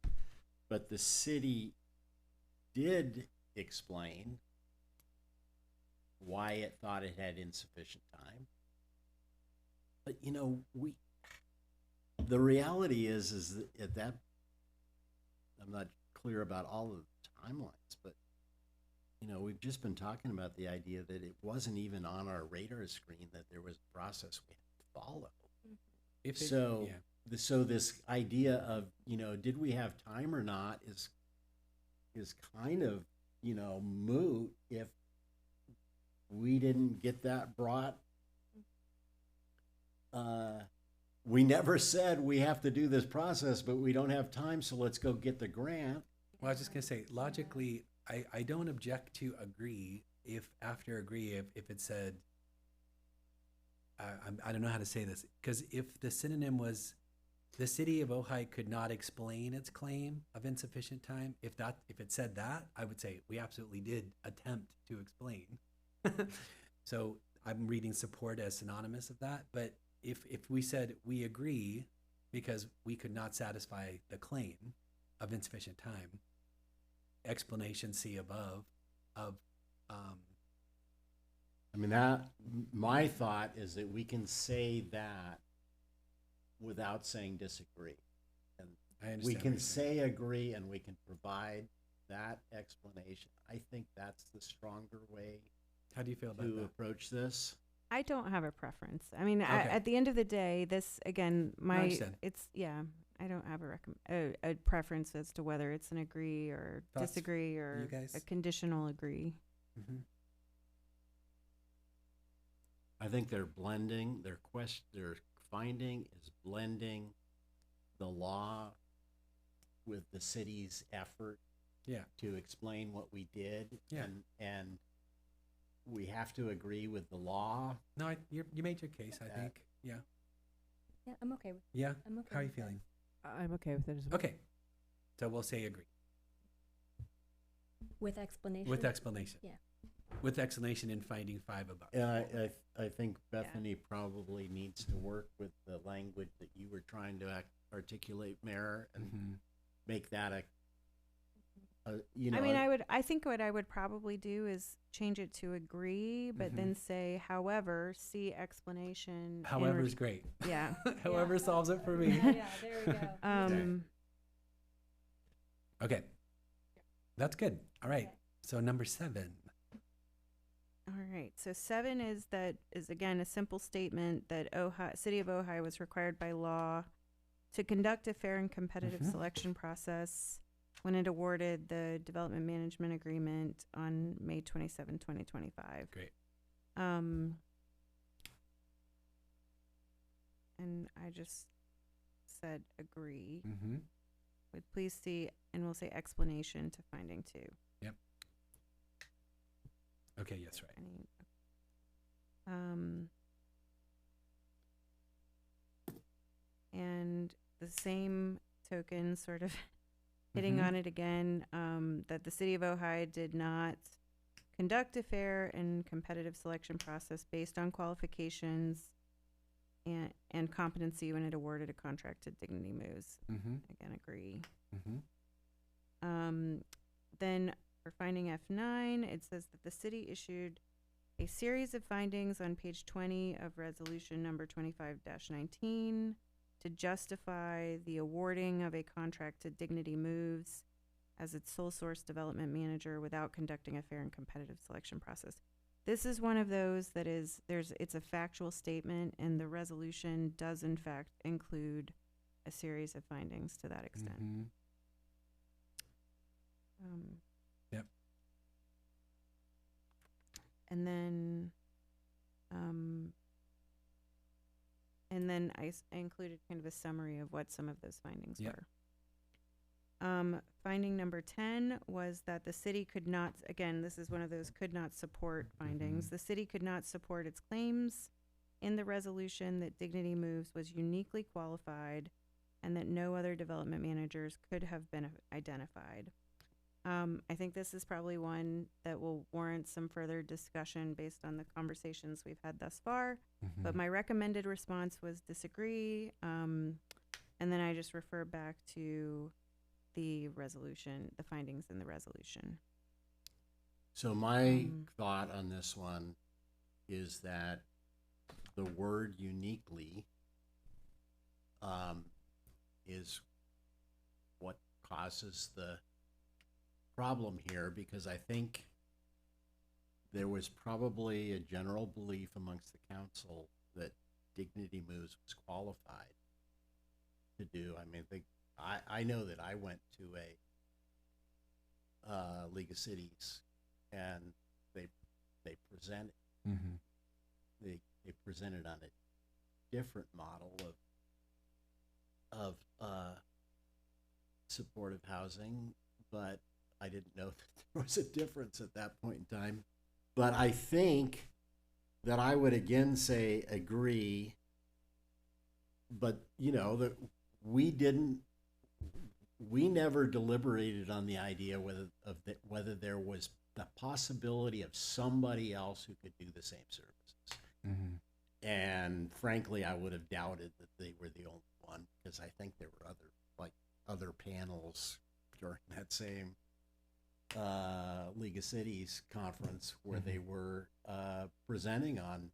but the city did explain why it thought it had insufficient time. But the reality is that I'm not clear about all of the timelines, but we've just been talking about the idea that it wasn't even on our radar screen that there was a process we had to follow. So this idea of, did we have time or not is kind of, moot if we didn't get that brought. We never said we have to do this process, but we don't have time, so let's go get the grant. Well, I was just gonna say, logically, I don't object to agree if it said, I don't know how to say this, because if the synonym was, the city of Ojai could not explain its claim of insufficient time, if it said that, I would say we absolutely did attempt to explain. So I'm reading support as synonymous of that, but if we said we agree because we could not satisfy the claim of insufficient time, explanation C above of my thought is that we can say that without saying disagree. And I understand we what can you're say agree and we can provide that explanation. I think that's the stronger way How do you feel about to that? approach this. I don't have a preference. I mean, Okay. at the end of the day, this again, understand. I don't have a preference as to whether it's an agree or Thoughts disagree or you guys? a conditional agree. Mm-hmm. I think they're blending, their finding is blending the law with the city's effort to explain what we did. Yeah. And we have to agree with the law. No, you made your case, I think. Yeah. Yeah, I'm okay with. Yeah. I'm okay How are you with that. feeling? I'm okay with it as well. Okay. So we'll say agree. With explanation. With explanation. Yeah. With explanation in finding 5 above. And I think Bethany probably needs to work with the language that you were trying to articulate, Mayor, and make that I think what I would probably do is change it to agree, but then say, however, see explanation. However is great. Yeah. However solves it for me. Yeah, there we go. Okay. That's good. All right. So number 7. All right. So 7 is again a simple statement that City of Ojai was required by law to conduct a fair and competitive selection process when it awarded the development management agreement on May 27, 2025. Great. And I just said agree. With please see, and we'll say explanation to finding 2. Yep. Okay, yes, right. And the same token, sort of hitting on it again, that the City of Ojai did not conduct a fair and competitive selection process based on qualifications and competency when it awarded a contract to Dignity Moves. Again, agree. Then for finding F9, it says that the city issued a series of findings on page 20 of resolution number 25-19 to justify the awarding of a contract to Dignity Moves as its sole source development manager without conducting a fair and competitive selection process. This is one of those that it's a factual statement, and the resolution does in fact include a series of findings to that extent. Yep. And then, I included kind of a summary of what some of those findings Yep. were. Finding number 10 was that the city could not, again, this is one of those could not support findings. The city could not support its claims in the resolution that Dignity Moves was uniquely qualified and that no other development managers could have been identified. I think this is probably one that will warrant some further discussion based on the conversations we've had thus far. But my recommended response was disagree. And then I just refer back to the resolution, the findings in the resolution. So my thought on this one is that the word uniquely is what causes the problem here, because I think there was probably a general belief amongst the council that Dignity Moves was qualified to do. I mean, I know that I went to a League of Cities, and they presented they presented on a different model of supportive housing, but I didn't know that there was a difference at that point in time. But I think that I would again say agree, but you know, that we never deliberated on the idea whether there was the possibility of somebody else who could do the same services. And frankly, I would have doubted that they were the only one, because I think there were other panels during that same League of Cities conference where they were presenting on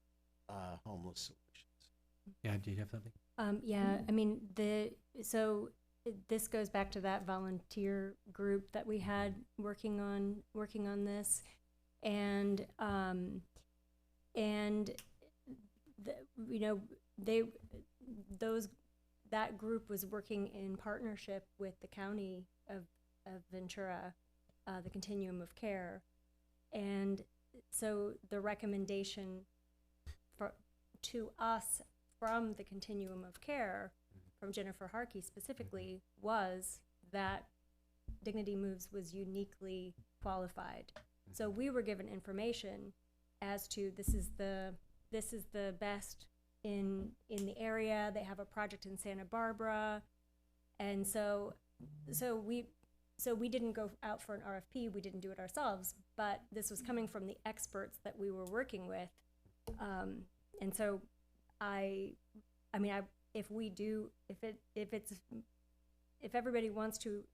homeless solutions. Yeah, do you have something? Yeah, I mean, this goes back to that volunteer group that we had working on this, and that group was working in partnership with the county of Ventura, the Continuum of Care, and so the recommendation to us from the Continuum of Care, from Jennifer Harkey specifically, was that Dignity Moves was uniquely qualified. So we were given information as to this is the best in the area. They have a project in Santa Barbara, and so we didn't go out for an RFP. We didn't do it ourselves, but this was coming from the experts that we were working with, and so if everybody wants to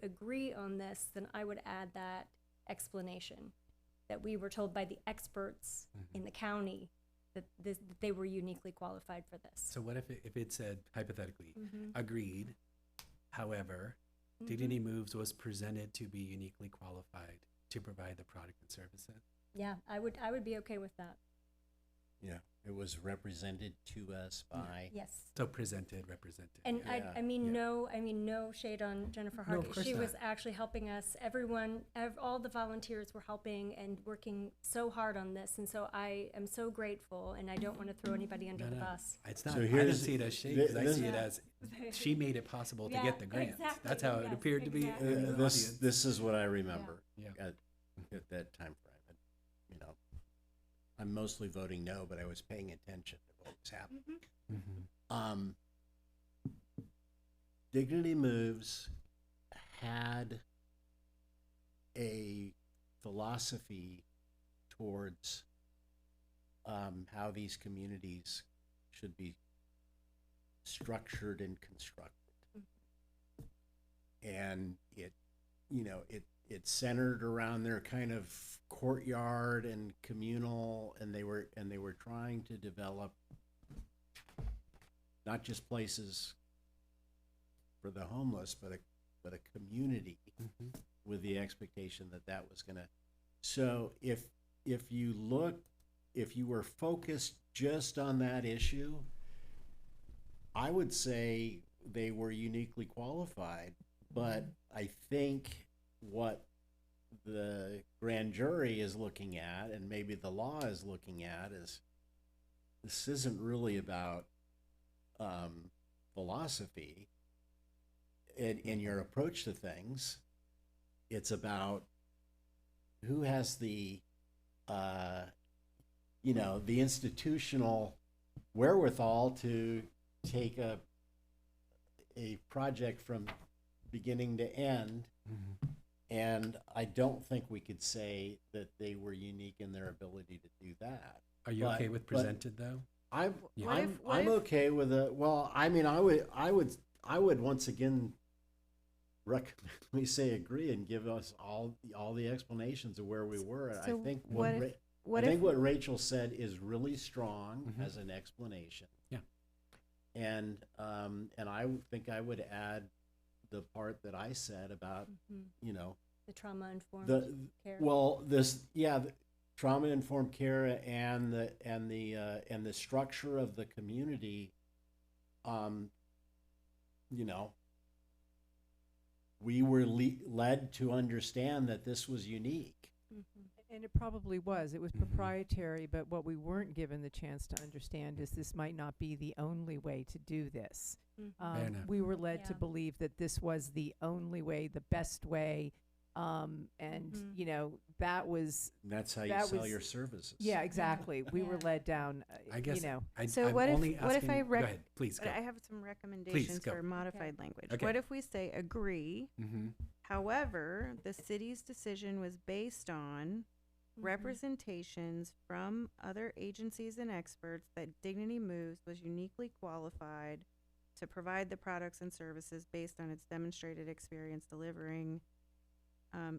agree on this, then I would add that explanation that we were told by the experts in the county that they were uniquely qualified for this. So what if it said, hypothetically, agreed, however, Dignity Moves was presented to be uniquely qualified to provide the product and services? Yeah, I would be okay with that. Yeah, it was represented to us by. Yes. So represented. And yeah. I mean, no shade on Jennifer No, of Harkey. course She was not. actually helping us. All the volunteers were helping and working so hard on this, and so I am so grateful. And I don't want to throw anybody under the bus. It's not. So I here's- didn't see it as shade, because I see it as she made it possible to Yeah, get the grant. exactly, That's how it yes, appeared to be. exactly. in the audience. This is what I remember Yeah. at that time frame. And, you know, I'm mostly voting no, but I was paying attention to what was happening. Dignity Moves had a philosophy towards how these communities should be structured and constructed. And it centered around their kind of courtyard and communal, and they were trying to develop not just places for the homeless, but a community with the expectation that was gonna. So if you were focused just on that issue, I would say they were uniquely qualified. But I think what the grand jury is looking at, and maybe the law is looking at, is this isn't really about philosophy in your approach to things. It's about who has the the institutional wherewithal to take a project from beginning to end. And I don't think we could say that they were unique in their ability to do that. Are you okay with presented though? I'm What if- okay with it. Well, I mean, I would once again recommend we say agree and give us all the explanations of where we were. So I think what what Rachel said is really strong as an explanation. Yeah. And I think I would add the part that I said about The trauma-informed care. the trauma-informed care and the structure of the community. We were led to understand that this was unique. And it probably was. It was proprietary, but what we weren't given the chance to understand is this might not be the only way to do this. Fair enough. We were led to Yeah. believe that this was the only way, the best way, and that was. And that's how you that sell was- your services. Yeah, exactly. We were Yeah. led down. I guess So I'm what only if I asking- rec- Go ahead, please But go. I have some recommendations go. for modified language. Okay. What if we say agree? Mm-hmm. However, the city's decision was based on representations from other agencies and experts that Dignity Moves was uniquely qualified to provide the products and services based on its demonstrated experience delivering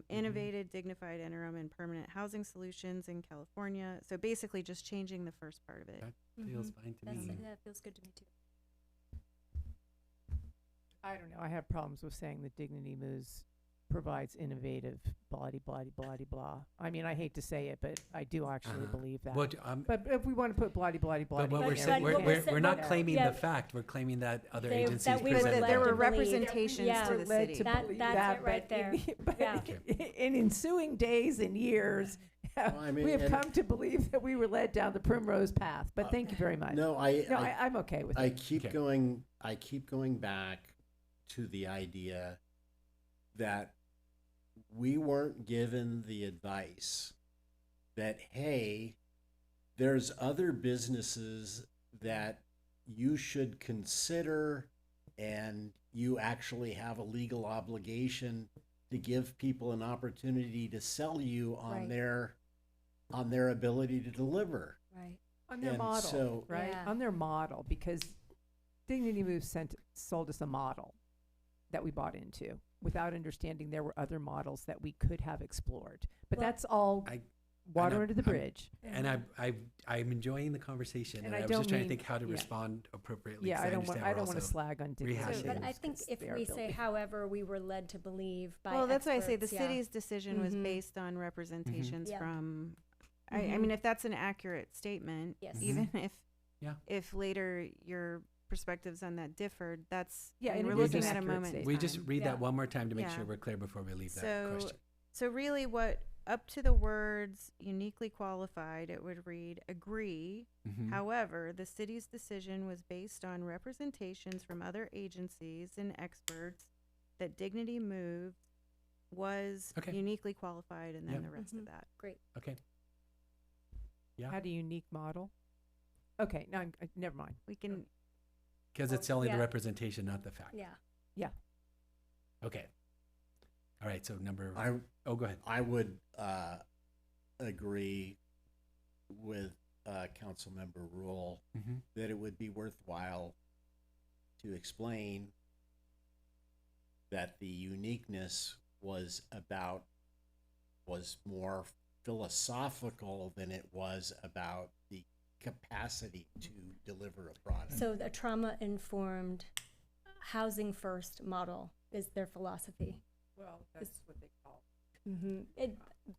innovative, dignified, interim, and permanent housing solutions in California. So basically just changing the first part of it. That feels fine to me. That feels good to me too. I don't know. I have problems with saying that Dignity Moves provides innovative blah blah blah blah. I mean, I hate to say it, but I do actually believe that. What, but if we want to put blah blah blah, But what we're in there, saying, we can. we're not but- claiming yeah. the fact. We're claiming that other They- agencies that we were presented. led There to were believe- representations yeah. to the led city. to That- believe that's that, it right but in there. the- but Yeah. in ensuing days and years, I mean, we have and- come to believe that we were led down the primrose path. But thank you very much. No, I'm okay with I it. keep Okay. going. I keep going back to the idea that we weren't given the advice that, hey, there's other businesses that you should consider, and you actually have a legal obligation to give people an opportunity to sell you on Right. on their ability to deliver. Right. On their And model, so- right? Yeah. On their model, because Dignity Moves sold us a model that we bought into without understanding there were other models that we could have explored. But Well, that's all water under the bridge. And I'm enjoying the conversation, and I I was don't just trying to mean- think how to yeah. respond appropriately. Yeah, 'cause I don't want understand we're to also slag on Dignity rehashing. But I Moves think 'cause if they are we say, building. however, we were led to believe by Well, that's why I say the experts, yeah. city's decision was Mhm. based on representations Yeah. from, I Mhm. mean, if that's an accurate statement, Yes. even if, Yeah. if later your perspectives on that differed, that's, Yeah, I mean, and we're it is an looking at a accurate moment in We just time. read Yeah. that one more time to make Yeah. sure we're clear before we leave that So, question. so really what, up to the words uniquely qualified, it would read, agree. Mhm. However, the city's decision was based on representations from other agencies and experts that Dignity Moves was Okay. uniquely qualified, and then Yep. the rest Mhm. of that. Great. Okay. Yeah. Had a unique model. Okay, no, never mind. We can, Because it's only yeah. the representation, not the fact. Yeah. Yeah. Okay. All right. So number. I go ahead. I would agree with Councilmember Rule Mm-hmm. that it would be worthwhile to explain that the uniqueness was more philosophical than it was about the capacity to deliver a product. So the trauma-informed housing first model is their philosophy. Well, that's what they call.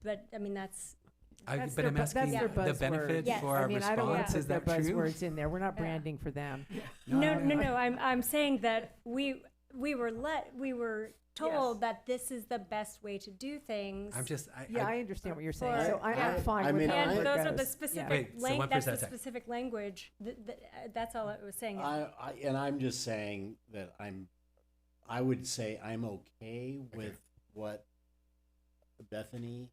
But I mean, that's But I'm that's asking their the buzzword. benefit Yes. for I our mean, I don't want response. to Is put their that true? buzzwords in there. We're not branding for them. no. I'm saying that we were told that this is the best way to do things. I'm just, I understand what you're saying. For- So yeah. I'm fine I with mean, how And it those are goes. the Yeah. specific Wait, so one that's the person at a time. specific language. That's all I was saying. And I'm just saying that I would say I'm okay with what Bethany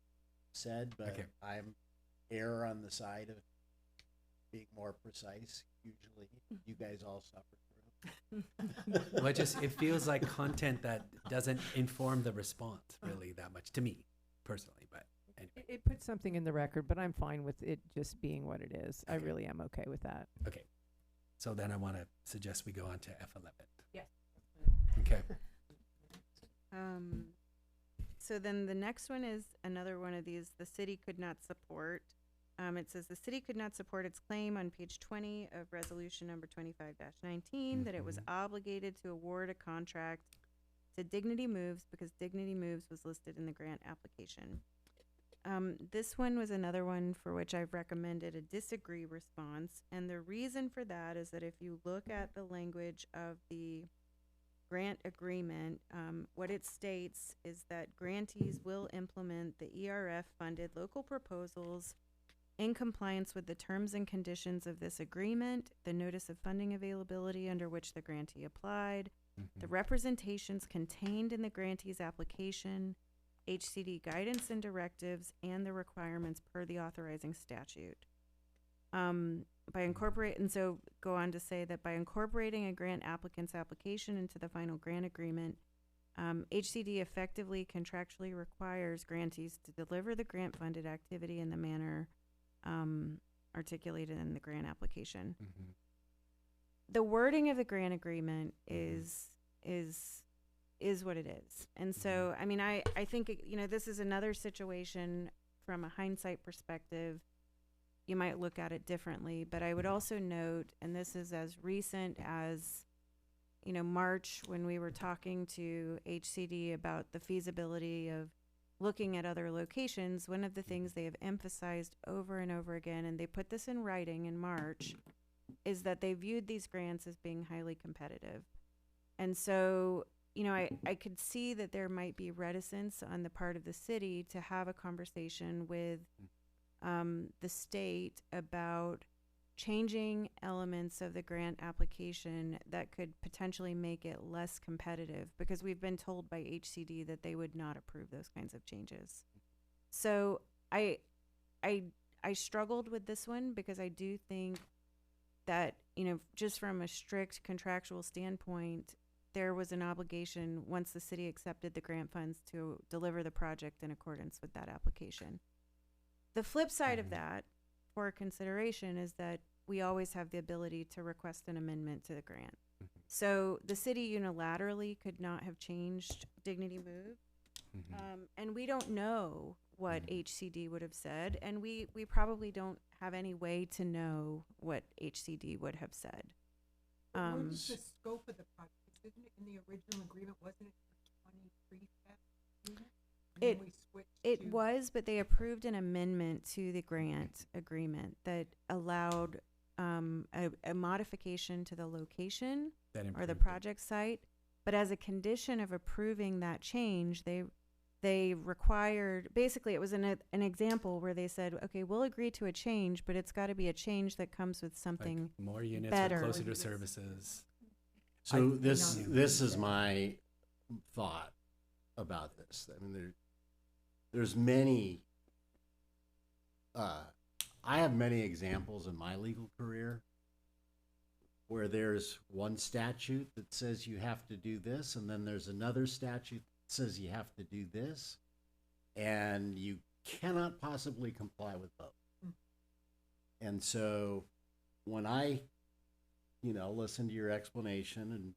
said, but Okay. I'm err on the side of being more precise. Usually, you guys all suffer through. Well, it feels like content that doesn't inform the response really that much to me personally, but anyway. It puts something in the record, but I'm fine with it just being what it is. I really am okay with that. Okay. So then I want to suggest we go on to F11. Yes. Okay. So then the next one is another one of these, the city could not support. It says the city could not support its claim on page 20 of resolution number 25-19 that it was obligated to award a contract to Dignity Moves because Dignity Moves was listed in the grant application. This one was another one for which I've recommended a disagree response. And the reason for that is that if you look at the language of the grant agreement, what it states is that grantees will implement the ERF funded local proposals in compliance with the terms and conditions of this agreement, the notice of funding availability under which the grantee applied, the representations contained in the grantee's application, HCD guidance and directives, and the requirements per the authorizing statute. So go on to say that by incorporating a grant applicant's application into the final grant agreement, HCD effectively contractually requires grantees to deliver the grant-funded activity in the manner articulated in the grant application. The wording of the grant agreement is what it is. And so, I mean, I think, this is another situation from a hindsight perspective. You might look at it differently, but I would also note, and this is as recent as, March, when we were talking to HCD about the feasibility of looking at other locations, one of the things they have emphasized over and over again, and they put this in writing in March, is that they viewed these grants as being highly competitive. And so, I could see that there might be reticence on the part of the city to have a conversation with the state about changing elements of the grant application that could potentially make it less competitive, because we've been told by HCD that they would not approve those kinds of changes. So I struggled with this one because I do think that, just from a strict contractual standpoint, there was an obligation once the city accepted the grant funds to deliver the project in accordance with that application. The flip side of that, for consideration, is that we always have the ability to request an amendment to the grant. So the city unilaterally could not have changed Dignity Move. And we don't know what HCD would have said, and we probably don't have any way to know what HCD would have said. What is the scope of the project? Isn't it in the original agreement? Wasn't it for 23 units? It was, but they approved an amendment to the grant agreement that allowed a modification to the location or the project site. But as a condition of approving that change, they required, basically it was an example where they said, okay, we'll agree to a change, but it's got to be a change that comes with something like more units better. or closer to services. So this is my thought about this. I mean, there's many. I have many examples in my legal career where there's one statute that says you have to do this, and then there's another statute that says you have to do this, and you cannot possibly comply with both. And so when I, listen to your explanation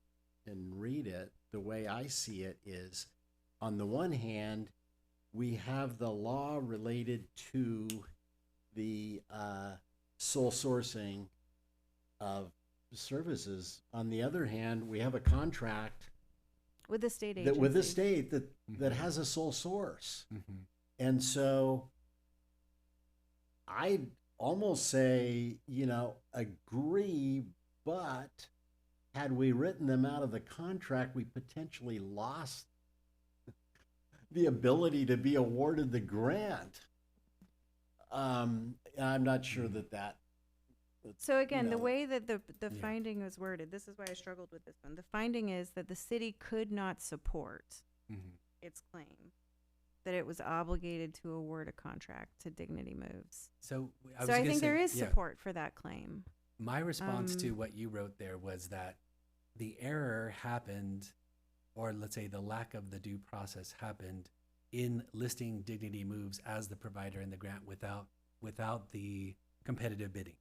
and read it, the way I see it is, on the one hand, we have the law related to the sole sourcing of services. On the other hand, we have a contract with the state agency. With the state that has a sole source. And so I'd almost say, agree, but had we written them out of the contract, we potentially lost the ability to be awarded the grant. I'm not sure that. So again, the No. way that the Yeah. finding was worded, this is why I struggled with this one. The finding is that the city could not support its claim that it was obligated to award a contract to Dignity Moves. So I was So I gonna think say, there is yeah. support for that claim. My response to Um, what you wrote there was that the error happened, or let's say the lack of the due process happened in listing Dignity Moves as the provider in the grant without the competitive bidding.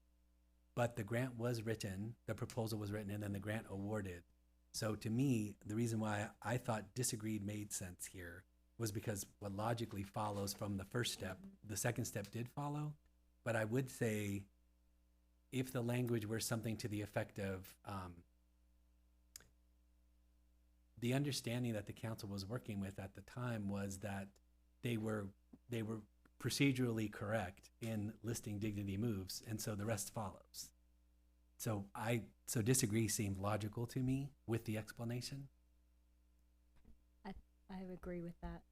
But the grant was written, the proposal was written, and then the grant awarded. So to me, the reason why I thought disagreed made sense here was because what logically follows from the first step, the second step did follow. But I would say if the language were something to the effect of the understanding that the council was working with at the time was that they were procedurally correct in listing Dignity Moves, and so the rest follows. So disagree seemed logical to me with the explanation. I agree with that.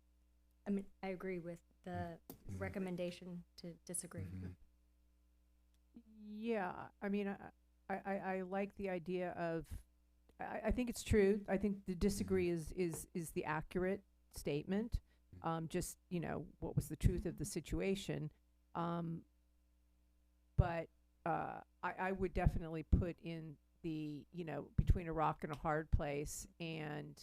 I mean, I agree with the recommendation to disagree. Yeah, I mean, I like the idea of, I think it's true. I think the disagree is the accurate statement. Just, what was the truth of the situation. But I would definitely put in the, between a rock and a hard place. And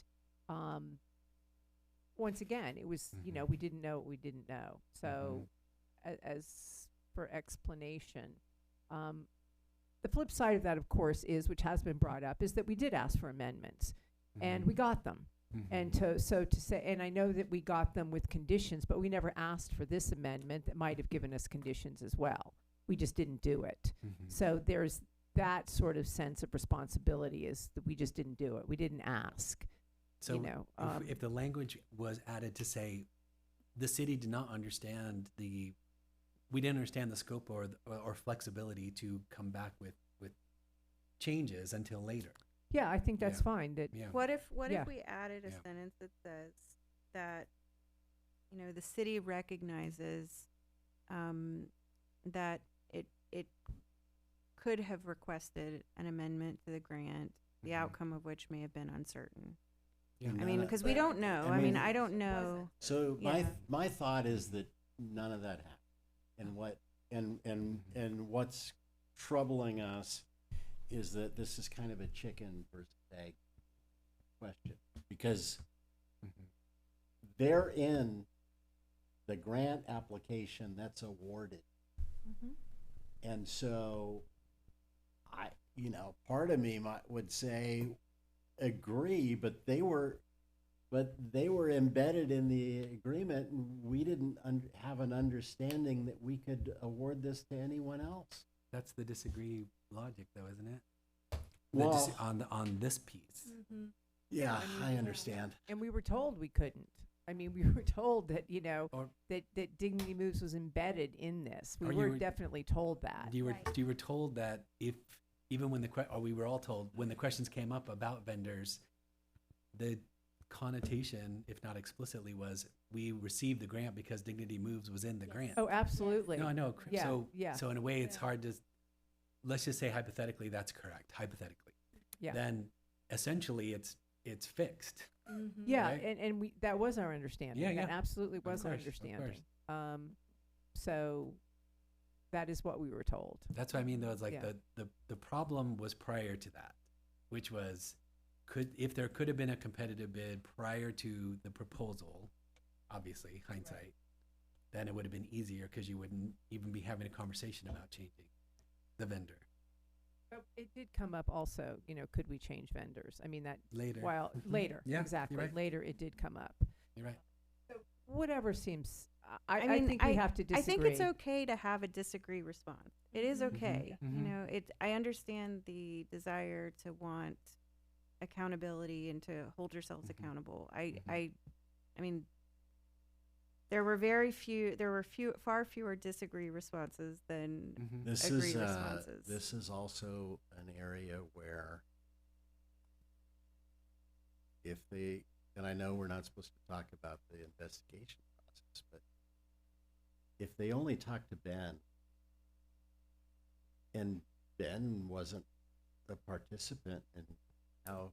once again, it was, we didn't know what we didn't know. So as for explanation, the flip side of that, of course, is, which has been brought up, is that we did ask for amendments and we got them. And to say, and I know that we got them with conditions, but we never asked for this amendment that might have given us conditions as well. We just didn't do it. So there's that sort of sense of responsibility, is that we just didn't do it. We didn't ask. So if the language was added to say the city did not understand we didn't understand the scope or flexibility to come back with changes until later. Yeah, I think that's fine. That What if we added a sentence that says that, the city recognizes that it could have requested an amendment to the grant, the outcome of which may have been uncertain. Yeah. I mean, because we don't know. I mean, I don't know. So Yeah. my thought is that none of that happened. And what's troubling us is that this is kind of a chicken versus egg question, because they're in the grant application that's awarded. And so part of me would say agree, but they were embedded in the agreement, and we didn't have an understanding that we could award this to anyone else. That's the disagree logic, though, isn't it? Well, on this piece. Yeah, I understand. And we were told we couldn't. I mean, we were told that, that Dignity Moves was embedded in this. We were definitely told that. You were told that even when we were all told when the questions came up about vendors, the connotation, if not explicitly, was we received the grant because Dignity Moves was in the grant. Oh, absolutely. No, I know. Yeah, So in a way, it's hard to, let's just say hypothetically, that's correct. Hypothetically. Yeah. Then essentially it's fixed. Yeah, right? and we that was our understanding. Yeah, That yeah. absolutely was our Of understanding. So that is what we were told. That's what I mean, though. It's like Yeah. the problem was prior to that, which was if there could have been a competitive bid prior to the proposal, obviously hindsight, then it would have been easier because you wouldn't even be having a conversation about changing the vendor. It did come up also, could we change vendors? I mean, that Later. Well, later, Yeah, you're exactly. right. Later, it did come up. You're right. So whatever seems, I mean, think we have to disagree. I think it's okay to have a disagree response. It is okay. I understand the desire to want accountability and to hold yourselves accountable. I mean, there were far fewer disagree responses than agree responses. This is also an area where if and I know we're not supposed to talk about the investigation process, but if they only talked to Ben, and Ben wasn't a participant in how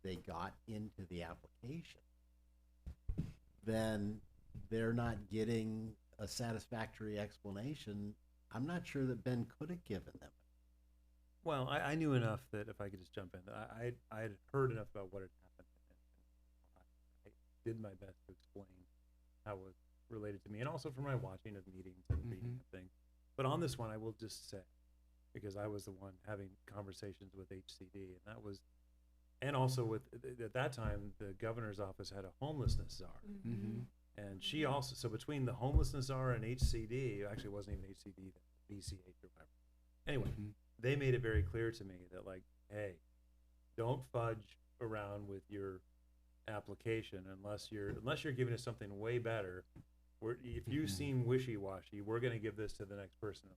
they got into the application, then they're not getting a satisfactory explanation. I'm not sure that Ben could have given them. Well, I knew enough that if I could just jump in, I had heard enough about what had happened. And I did my best to explain how it was related to me, and also for my watching of meetings and reading of things. But on this one, I will just say, because I was the one having conversations with HCD, and that was, and also with, at that time, the governor's office had a homelessness czar. And she also, so between the homelessness czar and HCD, actually it wasn't even HCD, BCH or whatever. Anyway, they made it very clear to me that, like, hey, don't fudge around with your application unless you're giving us something way better. If you seem wishy-washy, we're going to give this to the next person.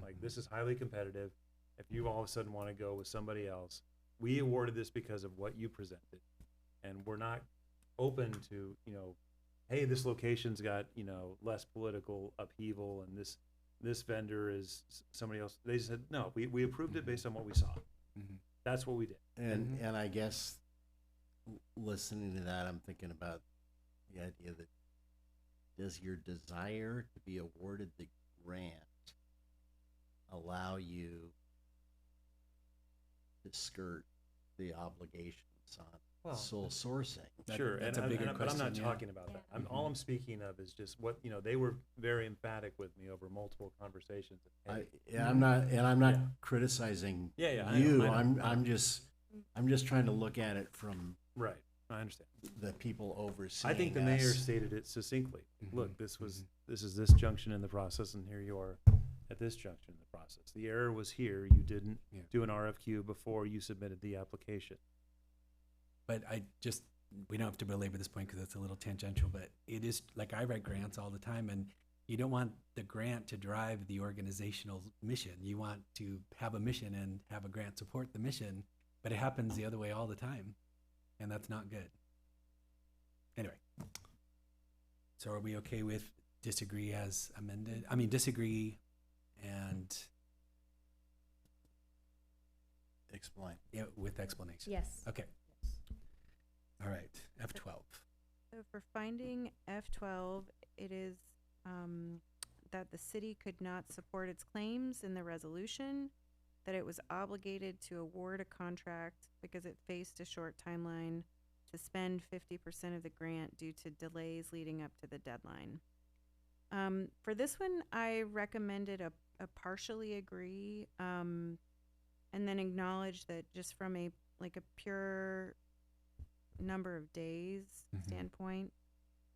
Like, this is highly competitive. If you all of a sudden want to go with somebody else, we awarded this because of what you presented, and we're not open to, hey, this location's got, less political upheaval, and this vendor is somebody else. They said, no, we approved it based on what we saw. That's what we did. And I guess listening to that, I'm thinking about the idea that, does your desire to be awarded the grant allow you to skirt the obligations on sole sourcing? Sure, that's a bigger but I'm question, not yeah. talking about that. All I'm speaking of is just what, they were very emphatic with me over multiple conversations. I'm not criticizing I you. know. I'm just trying to look at it from Right, I understand. the people overseeing. I think the us. mayor stated it succinctly. Look, this is this junction in the process, and here you are at this junction in the process. The error was here. You didn't do an RFQ before you submitted the application. But we don't have to belabor this point because it's a little tangential, but it is, like, I write grants all the time, and you don't want the grant to drive the organizational mission. You want to have a mission and have a grant support the mission, but it happens the other way all the time, and that's not good. Anyway, so are we okay with disagree as amended? I mean, disagree and explain. Yeah, with explanation. Yes. Okay. All right, F12. So for finding F12, it is that the city could not support its claims in the resolution, that it was obligated to award a contract because it faced a short timeline to spend 50% of the grant due to delays leading up to the deadline. For this one, I recommended a partially agree, and then acknowledge that just from a pure number of days standpoint,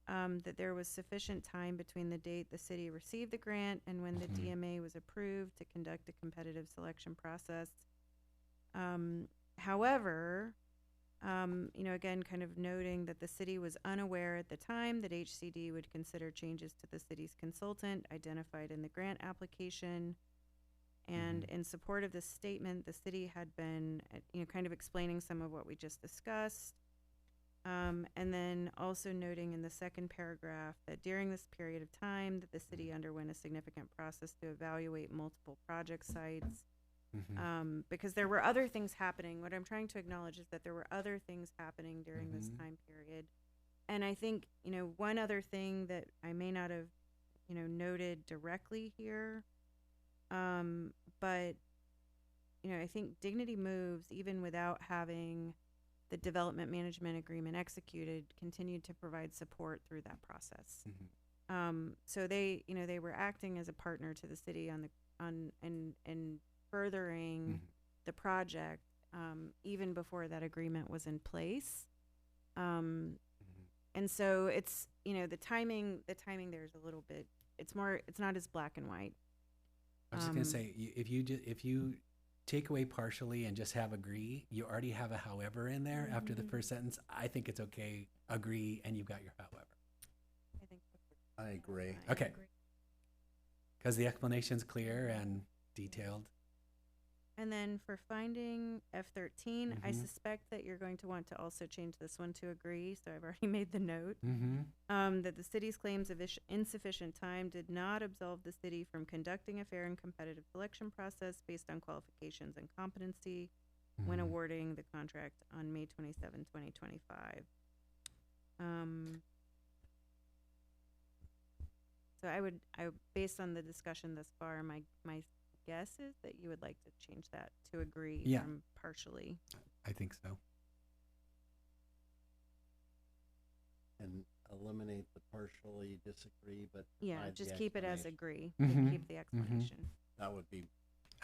that there was sufficient time between the date the city received the grant and when the DMA was approved to conduct a competitive selection process. However, again, kind of noting that the city was unaware at the time that HCD would consider changes to the city's consultant identified in the grant application. And in support of this statement, the city had been, kind of explaining some of what we just discussed. And then also noting in the second paragraph that during this period of time that the city underwent a significant process to evaluate multiple project sites. Because there were other things happening. What I'm trying to acknowledge is that there were other things happening during this time period. And I think, one other thing that I may not have, noted directly here, but, I think Dignity Moves, even without having the development management agreement executed, continued to provide support through that process. So they were acting as a partner to the city and furthering the project, even before that agreement was in place. And so it's, the timing there is a little bit, it's not as black and white. I was just gonna say, if you take away partially and just have agree, you already have a however in there after the first sentence. I think it's okay, agree, and you've got your however. I agree. Okay. Because the explanation's clear and detailed. And then for finding F13, I Mhm. suspect that you're going to want to also change this one to agree, so I've already made the note. Mm-hmm. That the city's claims of insufficient time did not absolve the city from conducting a fair and competitive selection process based on qualifications and competency when Mhm. awarding the contract on May 27, 2025. So based on the discussion thus far, my guess is that you would like to change that to agree Yeah. from partially. I think so. And eliminate the partially disagree, but Yeah, provide the just keep it as explanation. agree, Mhm. but keep the explanation. That would be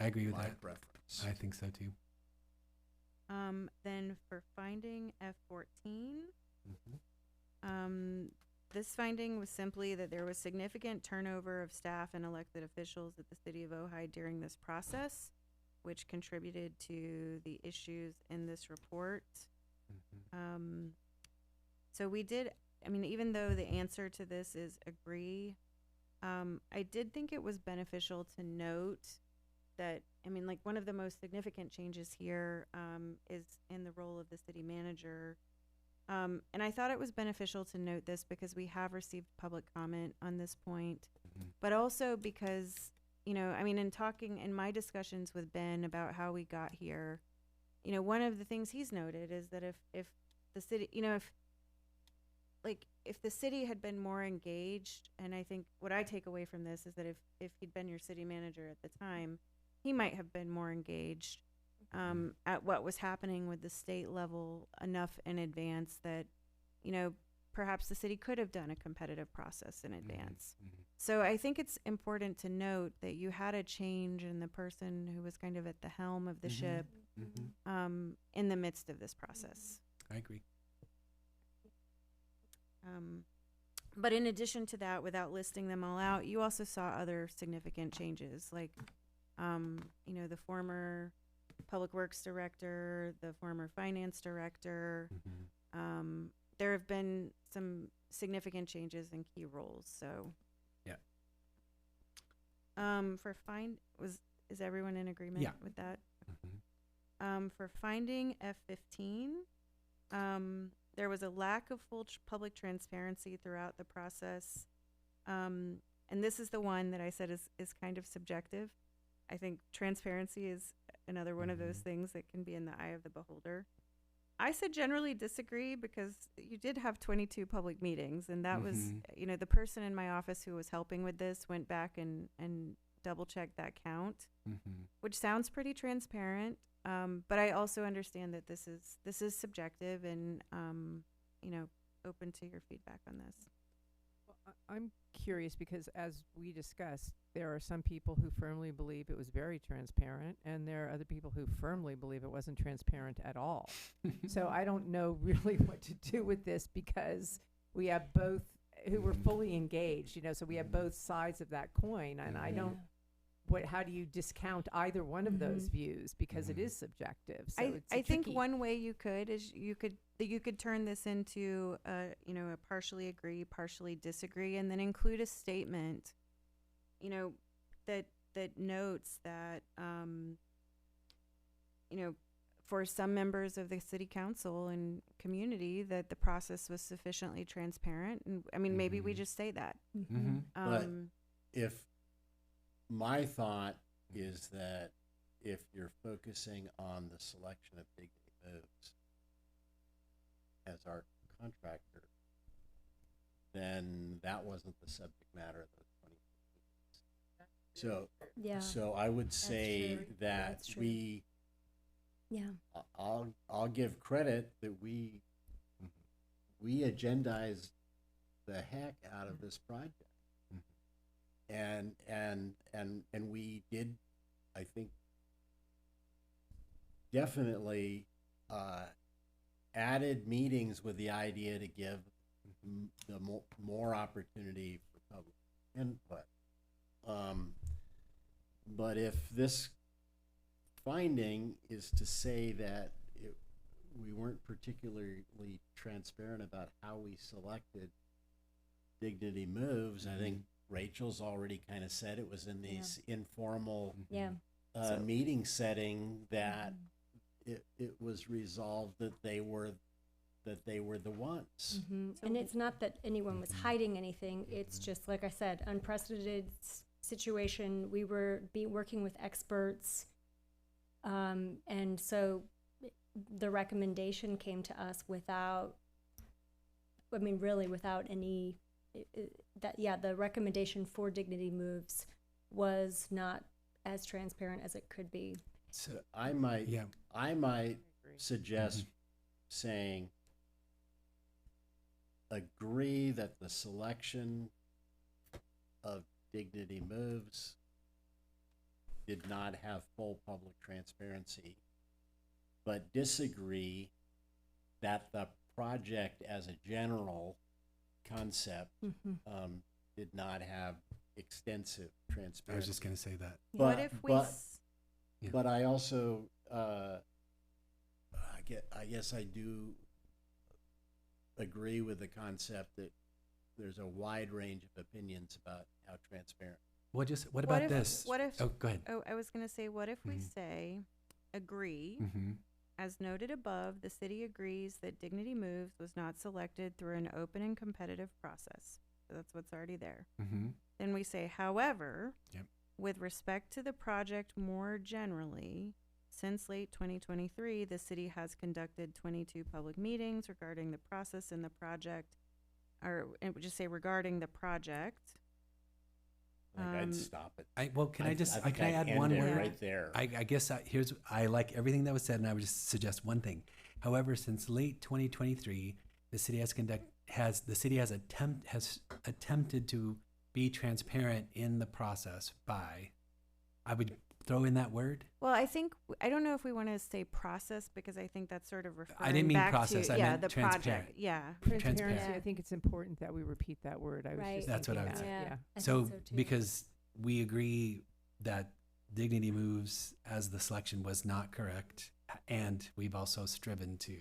I agree with my that. preference. I think so too. Then for finding F14, Mm-hmm. this finding was simply that there was significant turnover of staff and elected officials at the city of Ojai during this process, which contributed to the issues in this report. So we did, I mean, even though the answer to this is agree, I did think it was beneficial to note that, I mean, like one of the most significant changes here is in the role of the city manager. And I thought it was beneficial to note this because we have received public comment on this point, but also because, you know, I mean, in my discussions with Ben about how we got here, you know, one of the things he's noted is that if the city, you know, if the city had been more engaged, and I think what I take away from this is that if he'd been your city manager at the time, he might have been more engaged at what was happening with the state level enough in advance that, you know, perhaps the city could have done a competitive process in advance. So I think it's important to note that you had a change in the person who was kind of at the helm of the ship in the midst of this process. I agree. But in addition to that, without listing them all out, you also saw other significant changes, like, you know, the former public works director, the former finance director. There have been some significant changes in key roles. So, yeah. Is everyone in agreement with that? For finding F15, there was a lack of full public transparency throughout the process. And this is the one that I said is kind of subjective. I think transparency is another one of those things that can be in the eye of the beholder. I said generally disagree because you did have 22 public meetings, and that was, you know, the person in my office who was helping with this went back and double checked that count, which sounds pretty transparent. But I also understand that this is subjective and, you know, open to your feedback on this. Well, I'm curious because as we discussed, there are some people who firmly believe it was very transparent, and there are other people who firmly believe it wasn't transparent at all. So I don't know really what to do with this because we have both who were fully engaged, you know, so we have both sides of that coin, and I don't. How do you discount either one of those views because it is subjective? So I think one way you could is you could turn this into you know, a partially agree, partially disagree, and then include a statement, you know, that notes that you know, for some members of the city council and community that the process was sufficiently transparent, and I mean maybe we just say that. But if my thought is that if you're focusing on the selection of Dignity Moves as our contractor, then that wasn't the subject matter of those 20 meetings. So, Yeah. so I would say true. that That's true. we, Yeah. I'll give credit that we agendized the heck out of this project. And we did, I think, definitely added meetings with the idea to give the more opportunity for public input. But if this finding is to say that we weren't particularly transparent about how we selected Dignity Moves, I think Rachel's already kind of said it was in these informal meeting setting that it was resolved that they were the ones. And it's not that anyone was hiding anything. It's just, like I said, unprecedented situation. We were working with experts. And so the recommendation came to us without any, the recommendation for Dignity Moves was not as transparent as it could be. So I might suggest saying, agree that the selection of Dignity Moves did not have full public transparency, but disagree that the project as a general concept did not have extensive transparency. I was just going to say that. But but I also I guess I do agree with the concept that there's a wide range of opinions about how transparent. Well, what about this? What if? Oh, go ahead. Oh, I was going to say, what if we say, agree, as noted above, the city agrees that Dignity Moves was not selected through an open and competitive process. So that's what's already there. Then we say, however, with respect to the project more generally, since late 2023, the city has conducted 22 public meetings regarding the process and the project, or it would just say regarding the project. I'd stop it. Can I add one word right there? I guess I like everything that was said, and I would just suggest one thing. However, since late 2023, the city has attempted to be transparent in the process by. I would throw in that word. Well, I don't know if we want to say process, because I think that's sort of referring I didn't mean back process. to I meant the transparent. project. Yeah, Transparency. I think it's important that we repeat that word. That's what I would say. Yeah. So because we agree that Dignity Moves as the selection was not correct, and we've also striven to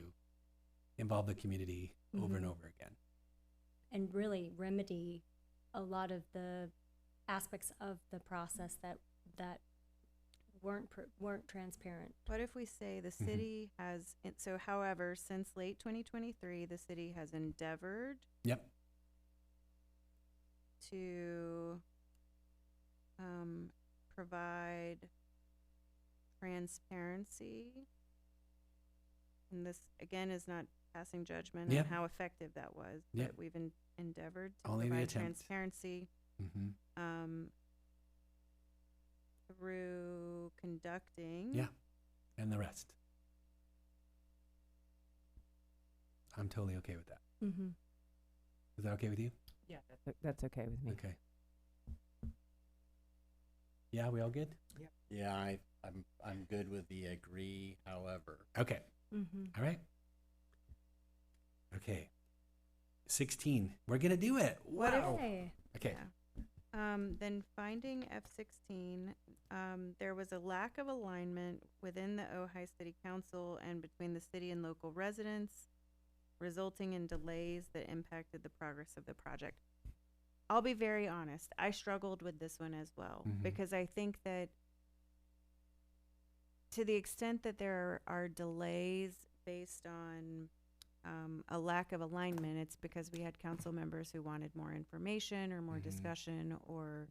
involve the community over and over again. And really remedy a lot of the aspects of the process that weren't transparent. What if we say the city has, so however, since late 2023, the city has endeavored to provide transparency, and this again is not passing judgment on how effective that was, but we've endeavored to provide transparency through conducting and the rest. I'm totally okay with that. Is that okay with you? Yeah, that's okay with me. Okay. Yeah, we all good? Yep. Yeah, I'm good with the agree, however. Okay. All right. Okay. 16. We're gonna do it. Wow. Okay. Then finding F16, there was a lack of alignment within the Ojai City Council and between the city and local residents, resulting in delays that impacted the progress of the project. I'll be very honest, I struggled with this one as well, because I think that to the extent that there are delays based on a lack of alignment, it's because we had council members who wanted more information or more discussion, or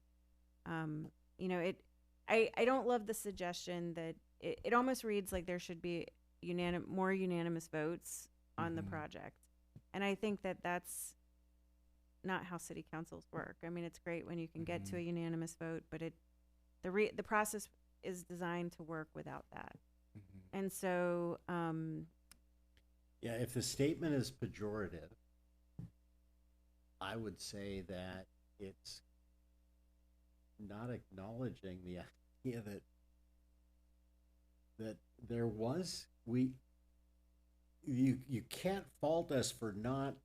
I don't love the suggestion that it almost reads like there should be more unanimous votes on the project, and I think that that's not how city councils work. I mean, it's great when you can get to a unanimous vote, but the process is designed to work without that. And so yeah, if the statement is pejorative, I would say that it's not acknowledging the idea that there was, you can't fault us for not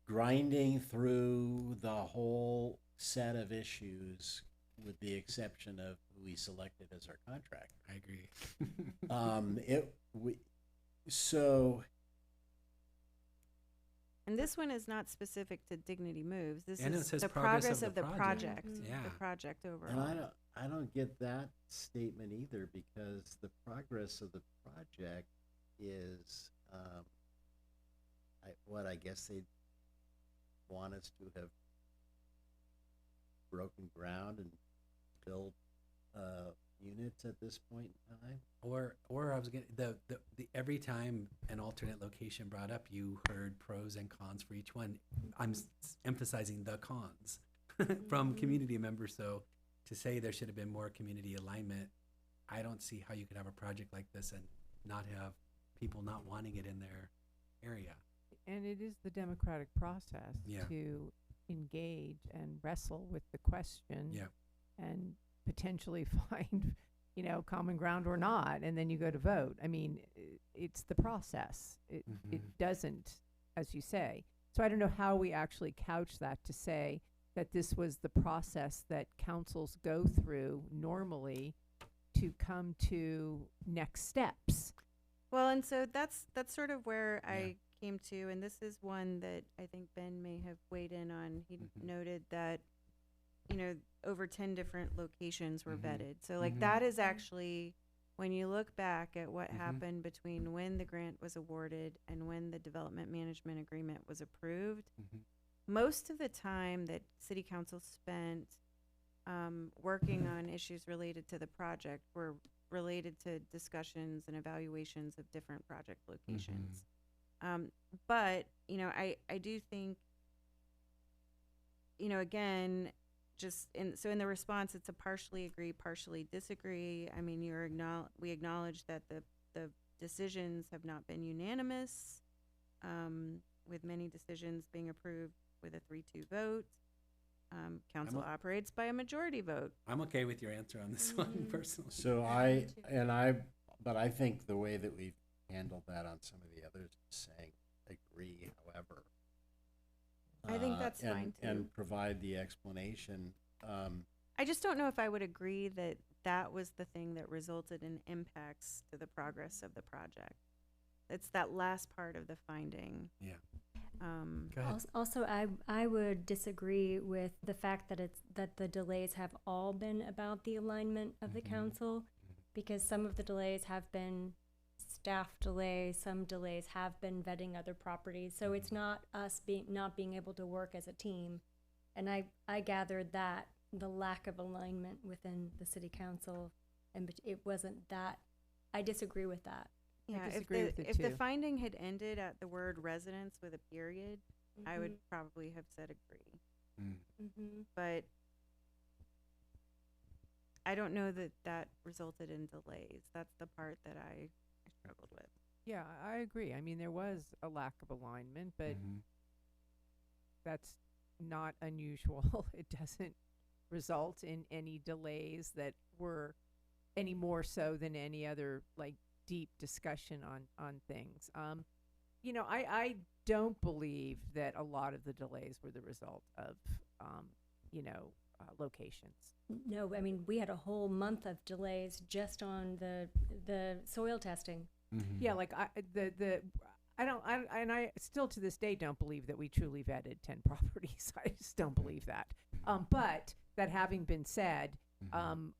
grinding through the whole set of issues, with the exception of who we selected as our contractor. I agree. And this one is not specific to Dignity Moves. This And it is says the progress progress of of the the project. project, Yeah. the project And overall. I don't get that statement either, because the progress of the project is, I guess they want us to have broken ground and built, units at this point in time. Or I was gonna, the every time an alternate location brought up, you heard pros and cons for each one. I'm emphasizing the cons from community members. So to say there should have been more community alignment, I don't see how you could have a project like this and not have people not wanting it in their area. And it is the democratic process Yeah. to engage and wrestle with the question Yeah. and potentially find, common ground or not, and then you go to vote. I mean, it's the process. It doesn't, as you say. So I don't know how we actually couch that to say that this was the process that councils go through normally to come to next steps. Well, and so that's sort of where I came to, and this is one that I think Ben may have weighed in on. He noted that, over 10 different locations were vetted. So like that is actually, when you look back at what happened between when the grant was awarded and when the development management agreement was approved, most of the time that city council spent working on issues related to the project were related to discussions and evaluations of different project locations. But, I do think, again, in the response, it's a partially agree, partially disagree. I mean, we acknowledge that the decisions have not been unanimous, with many decisions being approved with a 3-2 vote. Council operates by a majority vote. I'm okay with your answer on this one personally. So but I think the way that we've handled that on some of the others is saying agree, however. I think that's fine too. And provide the explanation. I just don't know if I would agree that that was the thing that resulted in impacts to the progress of the project. It's that last part of the finding. Yeah. Go ahead. Also, I would disagree with the fact that the delays have all been about the alignment of the council, because some of the delays have been staff delays, some delays have been vetting other properties. So it's not us not being able to work as a team. And I gathered that the lack of alignment within the city council, and it wasn't that. I disagree with that. Yeah, if the finding had ended at the word residence with a period, I would probably have said agree. But I don't know that resulted in delays. That's the part that I struggled with. Yeah, I agree. I mean, there was a lack of alignment, but that's not unusual. It doesn't result in any delays that were any more so than any other deep discussion on things. I don't believe that a lot of the delays were the result of locations. No, I mean, we had a whole month of delays just on the soil testing. Yeah, I still to this day don't believe that we truly vetted 10 properties. I just don't believe that. But that having been said, I'm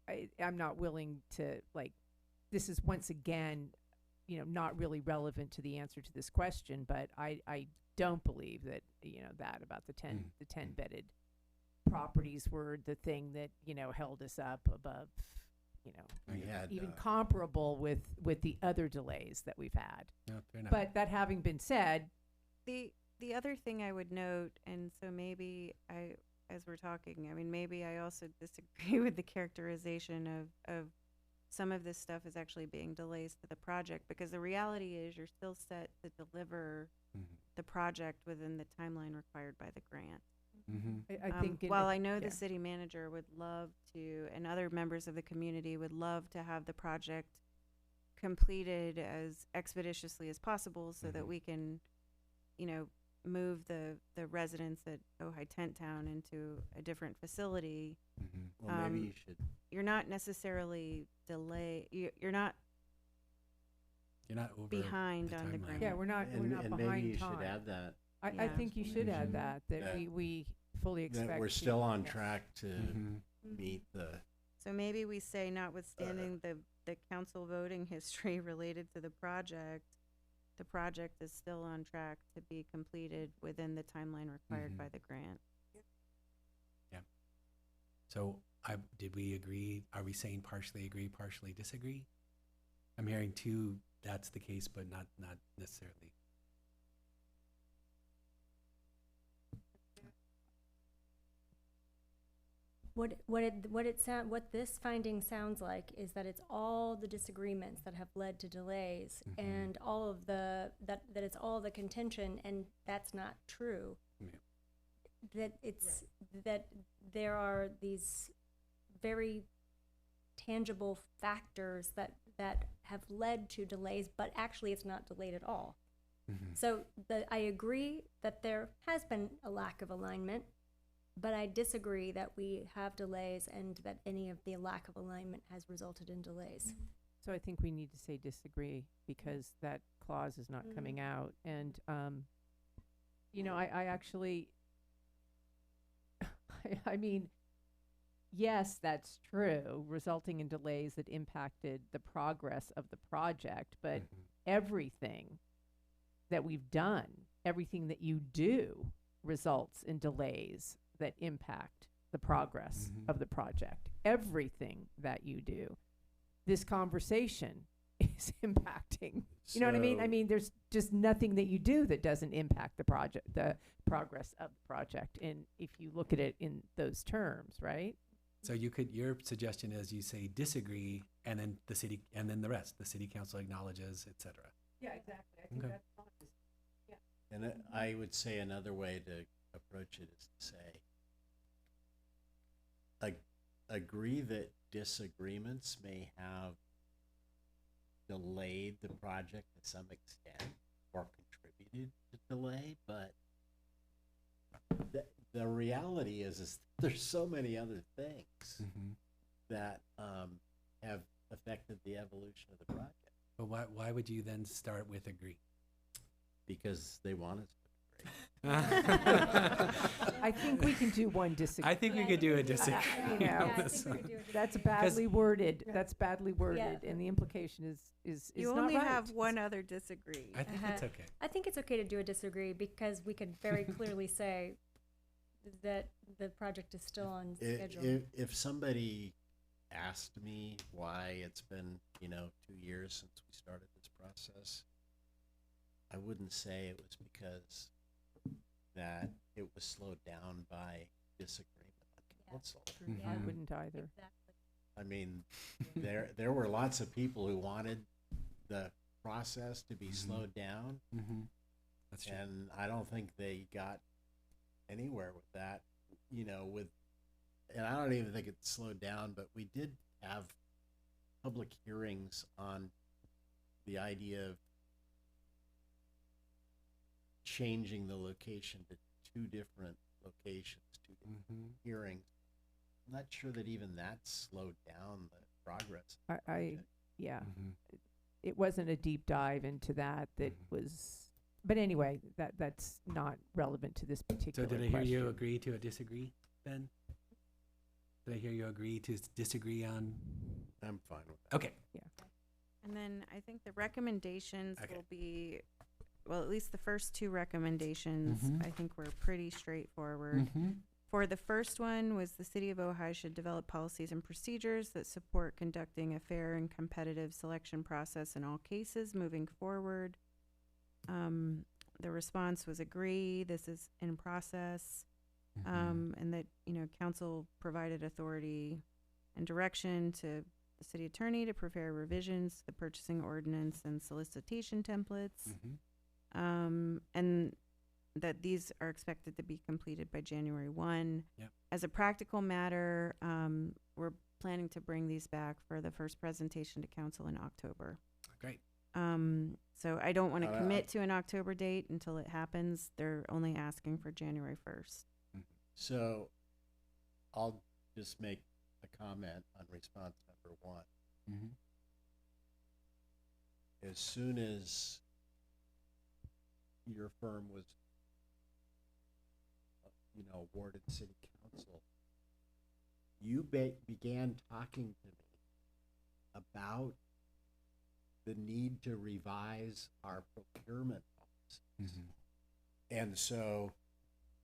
not willing to this is once again, not really relevant to the answer to this question, but I don't believe that, that about the 10 vetted properties were the thing that, held us up above, even comparable with the other delays that we've had. No, fair enough. But that having been said, the other thing I would note, and so maybe as we're talking, I mean, maybe I also disagree with the characterization of some of this stuff is actually being delays to the project, because the reality is you're still set to deliver the project within the timeline required by the grant. I think while I know the city manager would love to, and other members of the community would love to have the project completed as expeditiously as possible so that we can, move the residents at Ojai Tent Town into a different facility. Well, maybe you should. You're not necessarily you're not over behind on the grant. Yeah, we're not and behind maybe you time. should add that I Yeah. think you should add that That- we fully expect. That we're to- still on yes. track to Mm-hmm. meet the, So maybe we say notwithstanding the council voting history related to the project is still on track to be completed within the timeline required by the grant. Yeah. So did we agree? Are we saying partially agree, partially disagree? I'm hearing two, that's the case, but not necessarily. What this finding sounds like is that it's all the disagreements that have led to delays and all of that it's all the contention, and that's not true. Yeah. That there are these very tangible factors that have led to delays, but actually it's not delayed at all. So I agree that there has been a lack of alignment, but I disagree that we have delays and that any of the lack of alignment has resulted in delays. So I think we need to say disagree because that clause is not coming out. And, I actually, I mean, yes, that's true, resulting in delays that impacted the progress of the project, but everything that we've done, everything that you do results in delays that impact the progress of the project. Everything that you do. This conversation is impacting. You know what I mean? I mean, there's just nothing that you do that doesn't impact the progress of the project. And if you look at it in those terms, right? So your suggestion is you say disagree, and then the rest, the city council acknowledges, et cetera. Yeah, exactly. I think that's fine. Yeah. and I would say another way to approach it is to say, agree that disagreements may have delayed the project to some extent or contributed to delay, but the reality is there's so many other things that have affected the evolution of the project. But why would you then start with agree? Because they want us to agree. I think we can do one disagree. I think we could do a disagree. That's badly worded. That's badly worded, and the implication is You not only right. have one other disagree. I think it's okay. I think it's okay to do a disagree because we could very clearly say that the project is still on schedule. If somebody asked me why it's been 2 years since we started this process, I wouldn't say it was because that it was slowed down by disagreement on council. I wouldn't either. Exactly. I mean, there were lots of people who wanted the process to be slowed down, That's true. and I don't think they got anywhere with that. And I don't even think it slowed down, but we did have public hearings on the idea of changing the location to 2 different locations, 2 different hearings. I'm not sure that even that slowed down the progress. It wasn't a deep dive into that was, but anyway, that's not relevant to this So particular did I hear you question. agree to a disagree, Ben? Did I hear you agree to disagree on? I'm fine with that. Okay. Yeah. And then I think the recommendations Okay. will be, well, at least the first 2 recommendations, I think were pretty straightforward. For the first one was the city of Ojai should develop policies and procedures that support conducting a fair and competitive selection process in all cases moving forward. The response was agree, this is in process, and that, council provided authority and direction to the city attorney to prepare revisions to the purchasing ordinance and solicitation templates. And that these are expected to be completed by January 1. Yep. As a practical matter, we're planning to bring these back for the first presentation to council in October. Great. So I don't want to commit to an October date until it happens. They're only asking for January 1st. So I'll just make a comment on response number 1. As soon as your firm was awarded city council, you began talking to me about the need to revise our procurement policies. And so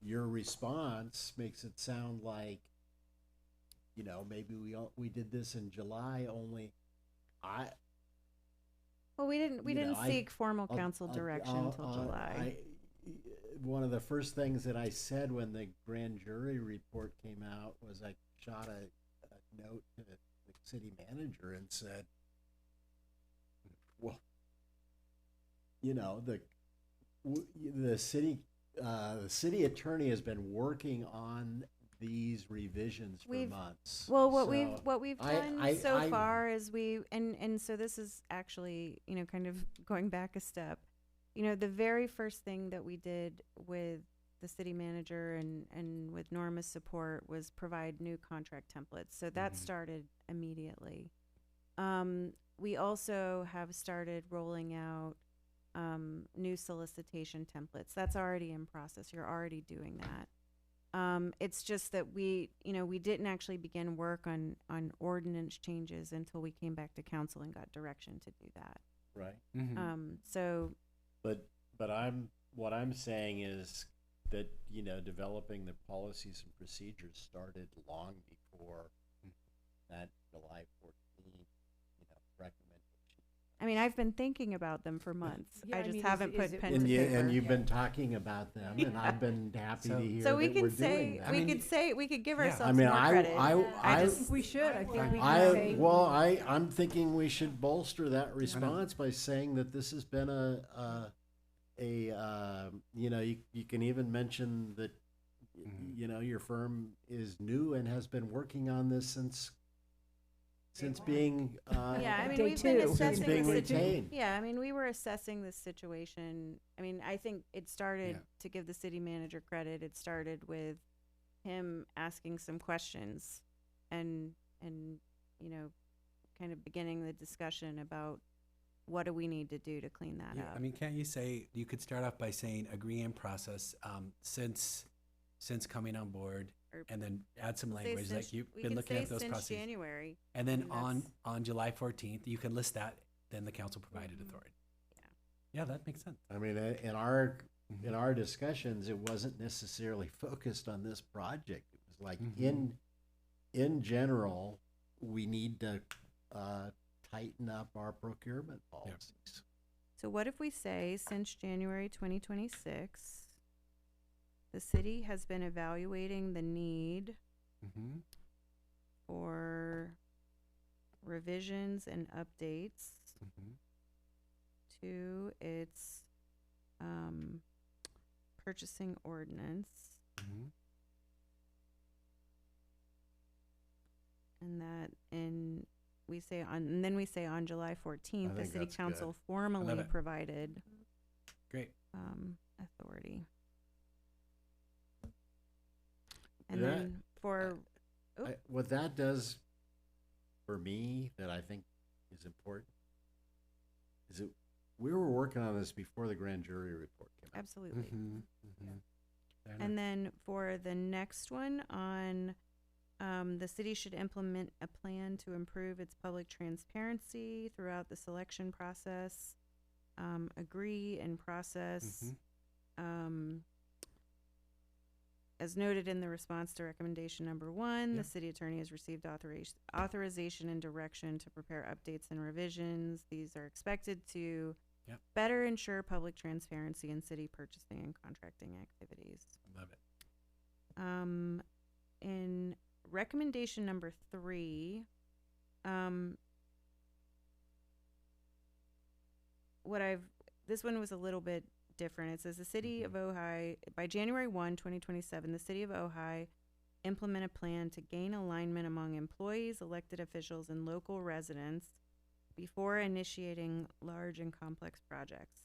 your response makes it sound like, maybe we did this in July, only Well, we didn't I- seek formal I'll- council I'll- direction I'll- until July. one of the first things that I said when the grand jury report came out was I shot a note to the city manager and said, well, the city attorney has been working on these revisions for months. Well, what So we've I- done I- so I- far is and so this is actually, kind of going back a step. The very first thing that we did with the city manager and with Norma's support was provide new contract templates. So that started immediately. We also have started rolling out new solicitation templates. That's already in process. You're already doing that. It's just that we didn't actually begin work on ordinance changes until we came back to council and got direction to do that. Right. So. But what I'm saying is that, developing the policies and procedures started long before that July 14, recommendation. I mean, I've been thinking about them for months. Yeah, I I just mean, haven't put pen to And paper. you've been talking about them, and I've been happy to hear So we that can we're say doing that. we could give Yeah. ourselves I mean, more credit. I think we should. I think we can say. I'm thinking we should bolster that response by saying that this has been you can even mention that, your firm is new and has been working on this since being, Yeah, I mean, Day we've been two. assessing Since being the situation. retained. Yeah, I mean, we were assessing this situation. I mean, I think it started, to give the city manager credit, it started with him asking some questions and kind of beginning the discussion about what do we need to do to clean that up. I mean, can't you say, you could start off by saying agree in process, since coming on board, Or and then add some say language since- like you've we been can looking say at those since processes. January. And then I mean, on July 14th, you can list that, then the council provided authority. Yeah, that makes sense. I mean, in our discussions, it wasn't necessarily focused on this project. It was like, in general, we need to tighten up our procurement policies. So what if we say since January 2026, the city has been evaluating the need for revisions and updates to its purchasing ordinance, and then we say on July 14th, the think city that's council good. formally it. provided Great. authority. And That- then for What that does for me that I think is important is that we were working on this before the grand jury report came out. absolutely. Fair And then for the next one on, the city should implement a plan to improve its public transparency throughout the selection process. Agree in process. As noted in the response to recommendation number 1, the city attorney has received authorization and direction to prepare updates and revisions. These are expected to better ensure public transparency in city purchasing and contracting activities. Love it. In recommendation number 3, this one was a little bit different. It says the city of Ojai, by January 1, 2027, the city of Ojai implement a plan to gain alignment among employees, elected officials, and local residents before initiating large and complex projects.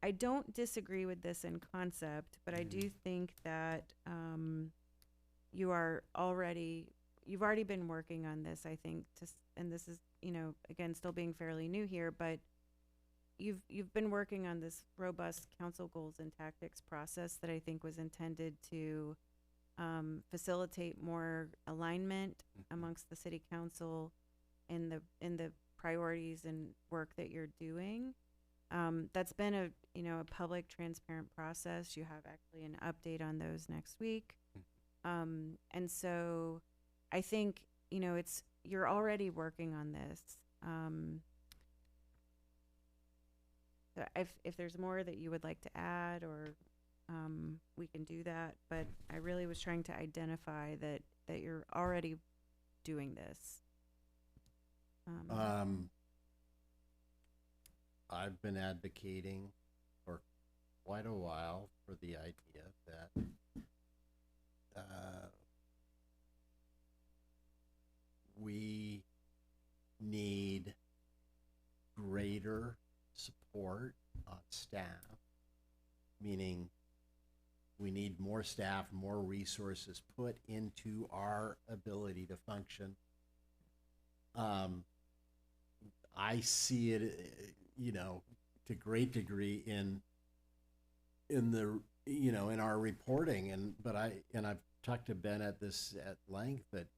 I don't disagree with this in concept, but I do think that you've already been working on this, I think, and this is, again, still being fairly new here, but you've been working on this robust council goals and tactics process that I think was intended to facilitate more alignment amongst the city council in the priorities and work that you're doing. That's been a public, transparent process. You have actually an update on those next week. And so I think, you're already working on this. So if there's more that you would like to add, or we can do that, but I really was trying to identify that you're already doing this. I've been advocating for quite a while for the idea that we need greater support on staff, meaning we need more staff, more resources put into our ability to function. I see it, to great degree in the, in our reporting, but I've talked to Ben at length that,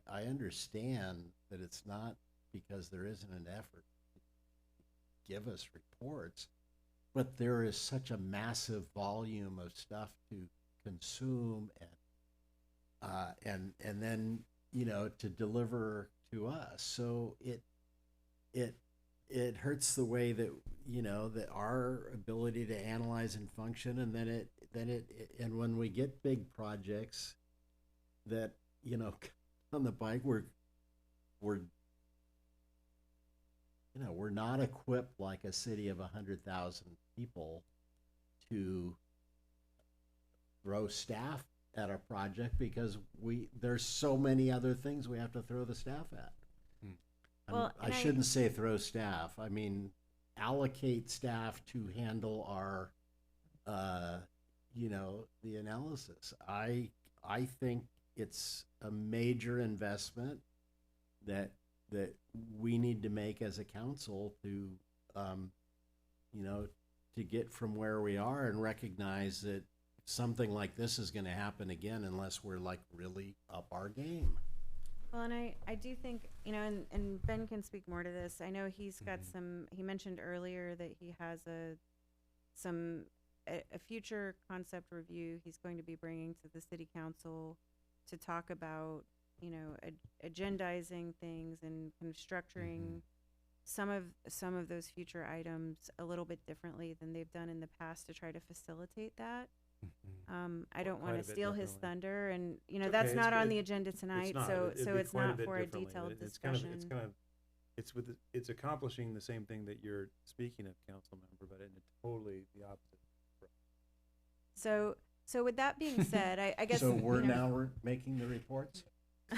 I understand that it's not because there isn't an effort to give us reports, but there is such a massive volume of stuff to consume and then, to deliver to us. So it hurts the way that, that our ability to analyze and function, and and when we get big projects that, on the bike, we're not equipped like a city of 100,000 people to throw staff at a project, because there's so many other things we have to throw the staff at. Well, I shouldn't say throw staff. I mean, allocate staff to handle our, the analysis. I think it's a major investment that we need to make as a council to, to get from where we are and recognize that something like this is going to happen again unless we're like really up our game. Well, and I do think, and Ben can speak more to this. I know he's got he mentioned earlier that he has a future concept review he's going to be bringing to the city council to talk about, agendizing things and kind of structuring some of those future items a little bit differently than they've done in the past to try to facilitate that. I don't want to steal his thunder, and that's not on the agenda tonight, so it's not for a detailed discussion. It's accomplishing the same thing that you're speaking of, council member, but in totally the opposite. So with that being said, I guess so we're making the reports.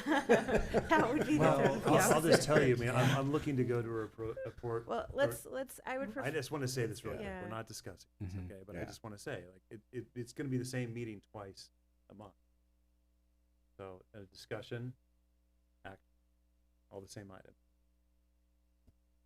That would be I'll just tell you, man. I'm looking to go to a report. Well, let's. I would. I just want to say this real quick. Yeah. We're not discussing this, okay? But I just want to say, like, it's going to be the same meeting twice a month. So a discussion, act, all the same items.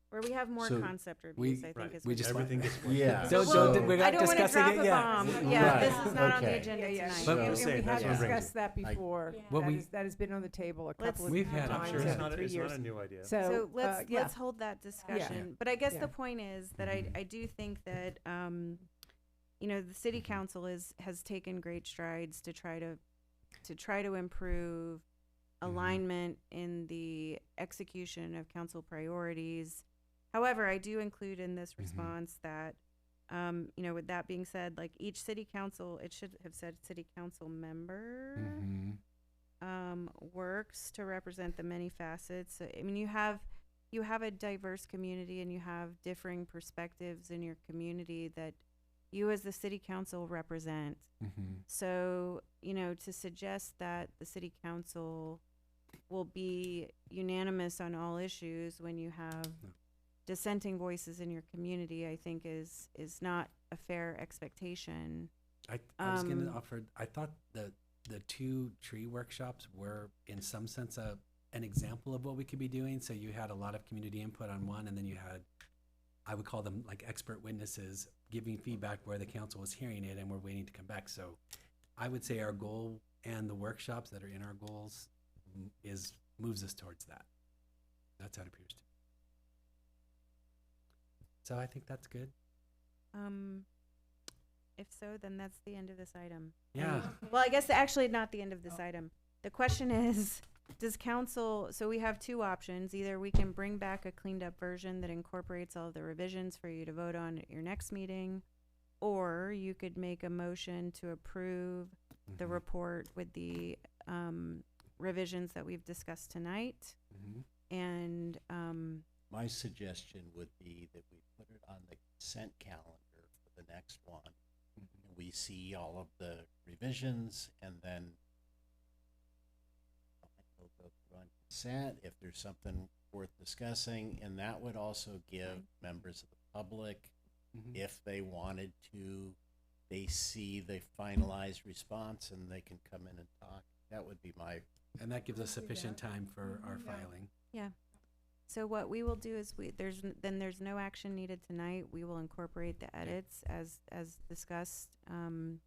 Where we have more concept reviews, I think is we just everything gets yeah. We're not I don't want to discussing drop it a yet. bomb. Yeah, Right. this is not on the Okay. agenda tonight. But and I'm saying we that's have what I'm discussed that before. Well, that has been on the table a couple of We've had- times. I'm sure It's in not 3 it's years. not a new idea. So let's hold that discussion. Yeah. But I guess Yeah. the point is that I do think that the city council has taken great strides to try to improve alignment in the execution of council priorities. However, I do include in this response that with that being said, like each city council, it should have said city council member works to represent the many facets. So, I mean, you have a diverse community and you have differing perspectives in your community that you as the city council represent. So, to suggest that the city council will be unanimous on all issues when you have dissenting voices in your community, I think is not a fair expectation. I was going to offer, I thought the 2 tree workshops were in some sense an example of what we could be doing. So you had a lot of community input on one, and then you had I would call them like expert witnesses, giving feedback where the council is hearing it and we're waiting to come back. So I would say our goal and the workshops that are in our goals moves us towards that. That's how it appears to me. So I think that's good. If so, then that's the end of this item. Yeah. Well, I guess actually not the end of this item. The question is, does council, so we have two options. Either we can bring back a cleaned up version that incorporates all of the revisions for you to vote on at your next meeting, or you could make a motion to approve the report with the revisions that we've discussed tonight. And my suggestion would be that we put it on the consent calendar for the next one. We see all of the revisions, and then we'll go through on consent if there's something worth discussing, and that would also give members of the public, if they wanted to, they see the finalized response and they can come in and talk. That would be my. And that gives us sufficient time for our filing. yeah. So what we will do is there's no action needed tonight. We will incorporate the edits as discussed, and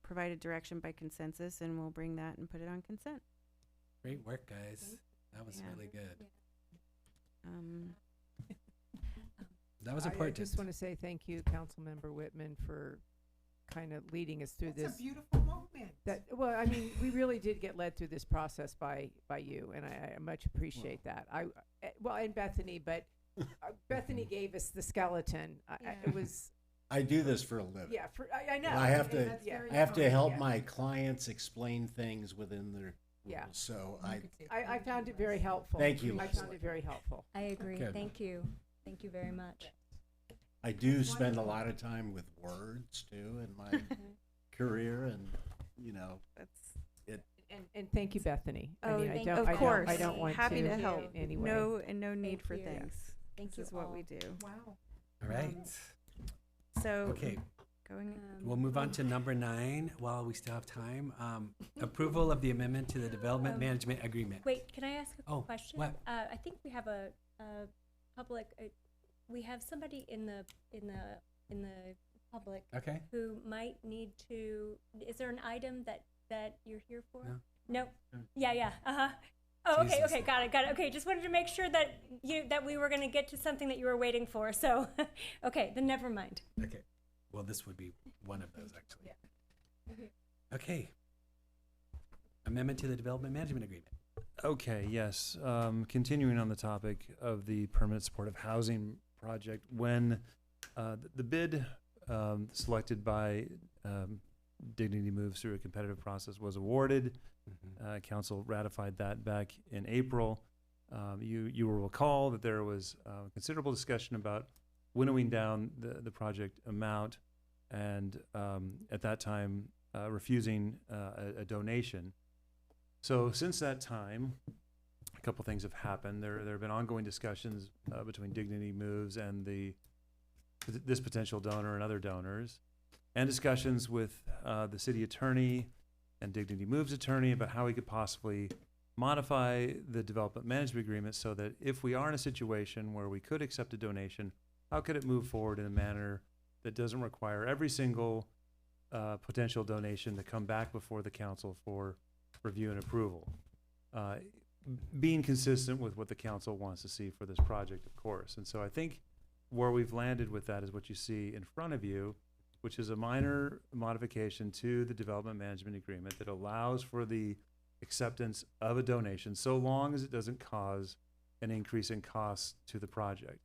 provide a direction by consensus, and we'll bring that and put it on consent. Great work, guys. That was really good. That was important. I just want to say thank you, Councilmember Whitman, for kind of leading us through That's this. a beautiful moment. Well, I mean, we really did get led through this process by you, and I much appreciate that. And Bethany, but Bethany gave us the skeleton. It was. I do this for a living. Yeah, I know. I have and to. I have to help my clients explain things within their. Yeah. So I found it very helpful. Thank you. I found it very helpful. I agree. Good. Thank you. Thank you very much. I do spend a lot of time with words too in my career, and That's it. And thank you, Bethany. Oh, I mean, of course. I don't want Happy to help. Anyway. No need Thank for you. things. Thank This you is what all. we do. Wow. All right. So Okay. going. We'll move on to number 9 while we still have time. Approval of the amendment to the development management agreement. Wait, can I ask a Oh, question? what? I think we have a public. We have somebody in the public Okay. who might need to. Is there an item that you're here for? No. No. Yeah. Oh, okay. Jesus. Okay. Got it. Okay. Just wanted to make sure that we were going to get to something that you were waiting for. So, okay. Then never mind. Okay. Well, this would be one of those, actually. Okay. Amendment to the development management agreement. Okay, yes. Continuing on the topic of the permanent supportive housing project, when the bid selected by Dignity Moves through a competitive process was awarded, council ratified that back in April. You will recall that there was considerable discussion about winnowing down the project amount, and at that time refusing a donation. So since that time, a couple things have happened. There have been ongoing discussions between Dignity Moves and this potential donor and other donors, and discussions with the city attorney and Dignity Moves attorney about how we could possibly modify the development management agreement so that if we are in a situation where we could accept a donation, how could it move forward in a manner that doesn't require every single potential donation to come back before the council for review and approval, being consistent with what the council wants to see for this project, of course. And so I think where we've landed with that is what you see in front of you, which is a minor modification to the development management agreement that allows for the acceptance of a donation so long as it doesn't cause an increase in costs to the project.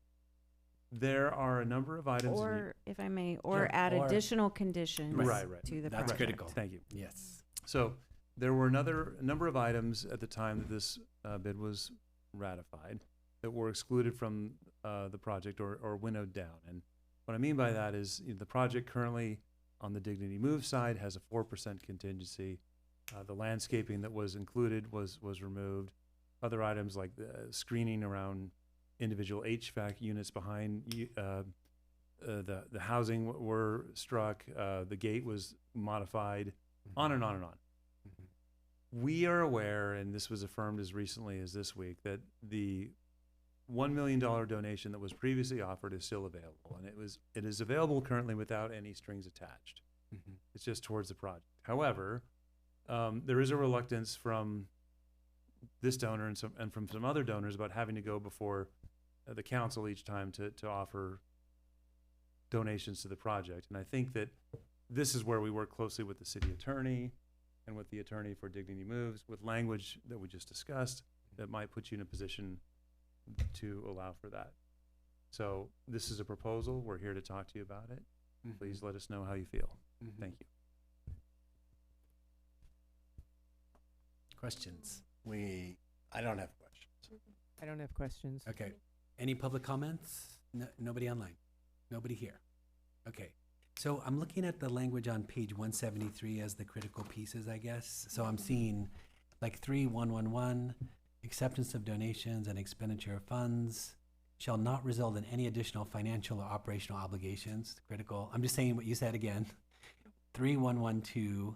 There are a number of items. Or, if I may, Sure. add Or- additional conditions Right. to the That's project. critical. Thank you. Yes. So there were a number of items at the time that this bid was ratified that were excluded from the project or winnowed down. And what I mean by that is the project currently on the Dignity Move side has a 4% contingency. The landscaping that was included was removed. Other items like the screening around individual HVAC units behind the housing were struck. The gate was modified. On and on and on. We are aware, and this was affirmed as recently as this week, that the $1 million donation that was previously offered is still available, and it is available currently without any strings attached. Mhm. It's just towards the project. However, there is a reluctance from this donor and from some other donors about having to go before the council each time to offer donations to the project. And I think that this is where we work closely with the city attorney and with the attorney for Dignity Moves, with language that we just discussed that might put you in a position to allow for that. So this is a proposal. We're here to talk to you about it. Mhm. Please let us know how you feel. Mhm. Thank you. Questions? I don't have questions. I don't have questions. Okay. Any public comments? No, nobody online? Nobody here? Okay. So I'm looking at the language on page 173 as the critical pieces, I guess. So I'm seeing like 3.111, acceptance of donations and expenditure of funds shall not result in any additional financial or operational obligations. Critical. I'm just saying what you said again. 3.112,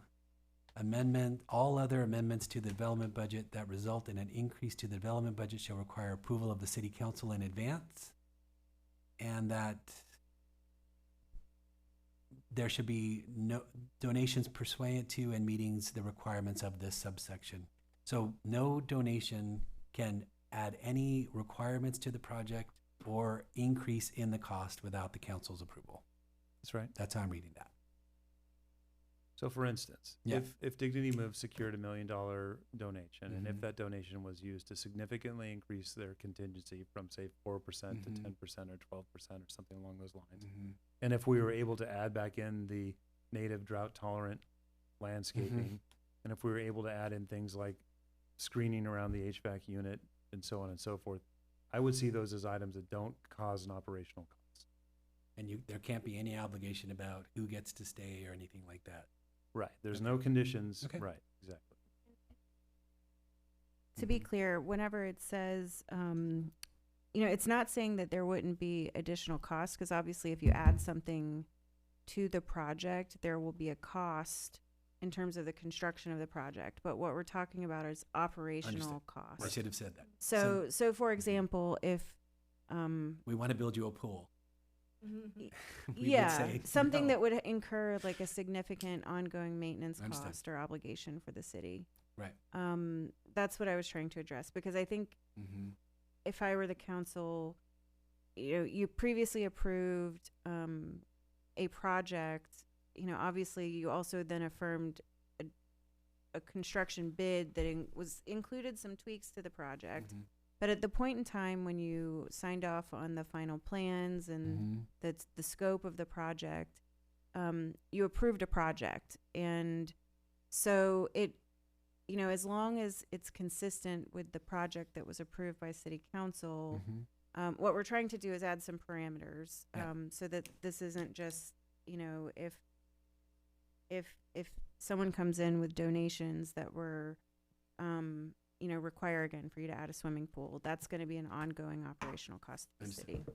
amendment, all other amendments to the development budget that result in an increase to the development budget shall require approval of the city council in advance. And that there should be no donations pursuant to and meetings the requirements of this subsection. So no donation can add any requirements to the project or increase in the cost without the council's approval. That's right. That's how I'm reading that. So for instance, Yeah. if Dignity Moves secured $1 million donation, and if Mhm. that donation was used to significantly increase their contingency from say 4% to Mhm. 10% or 12% or something along those lines, Mhm. and if we were able to add back in the native drought tolerant landscaping, and if we were able to add in things like screening around the HVAC unit and so on and so forth, I would see those as items that don't cause an operational cost. And there can't be any obligation about who gets to stay or anything like that. Right. There's no conditions. Okay. Right. Exactly. To be clear, whenever it says, it's not saying that there wouldn't be additional costs, because obviously if you add something to the project, there will be a cost in terms of the construction of the project. But what we're talking about is operational Understood. costs. I should have said that. So for example, if, We want to build you a pool. We would yeah, say something no. that would incur like a significant ongoing maintenance Understood. cost or obligation for the city. Right. That's what I was trying to address, because I think Mm-hmm. if I were the council, you previously approved a project, obviously you also then affirmed a construction bid that was included some tweaks to the project. Mhm. But at the point in time when you signed off on the final plans and Mhm. that's the scope of the project, you approved a project. And so as long as it's consistent with the project that was approved by city council, Mhm. what we're trying to do is add some parameters, Yeah. so that this isn't just, if someone comes in with donations that were, require again for you to add a swimming pool, that's going to be an ongoing operational cost to the Understood. city.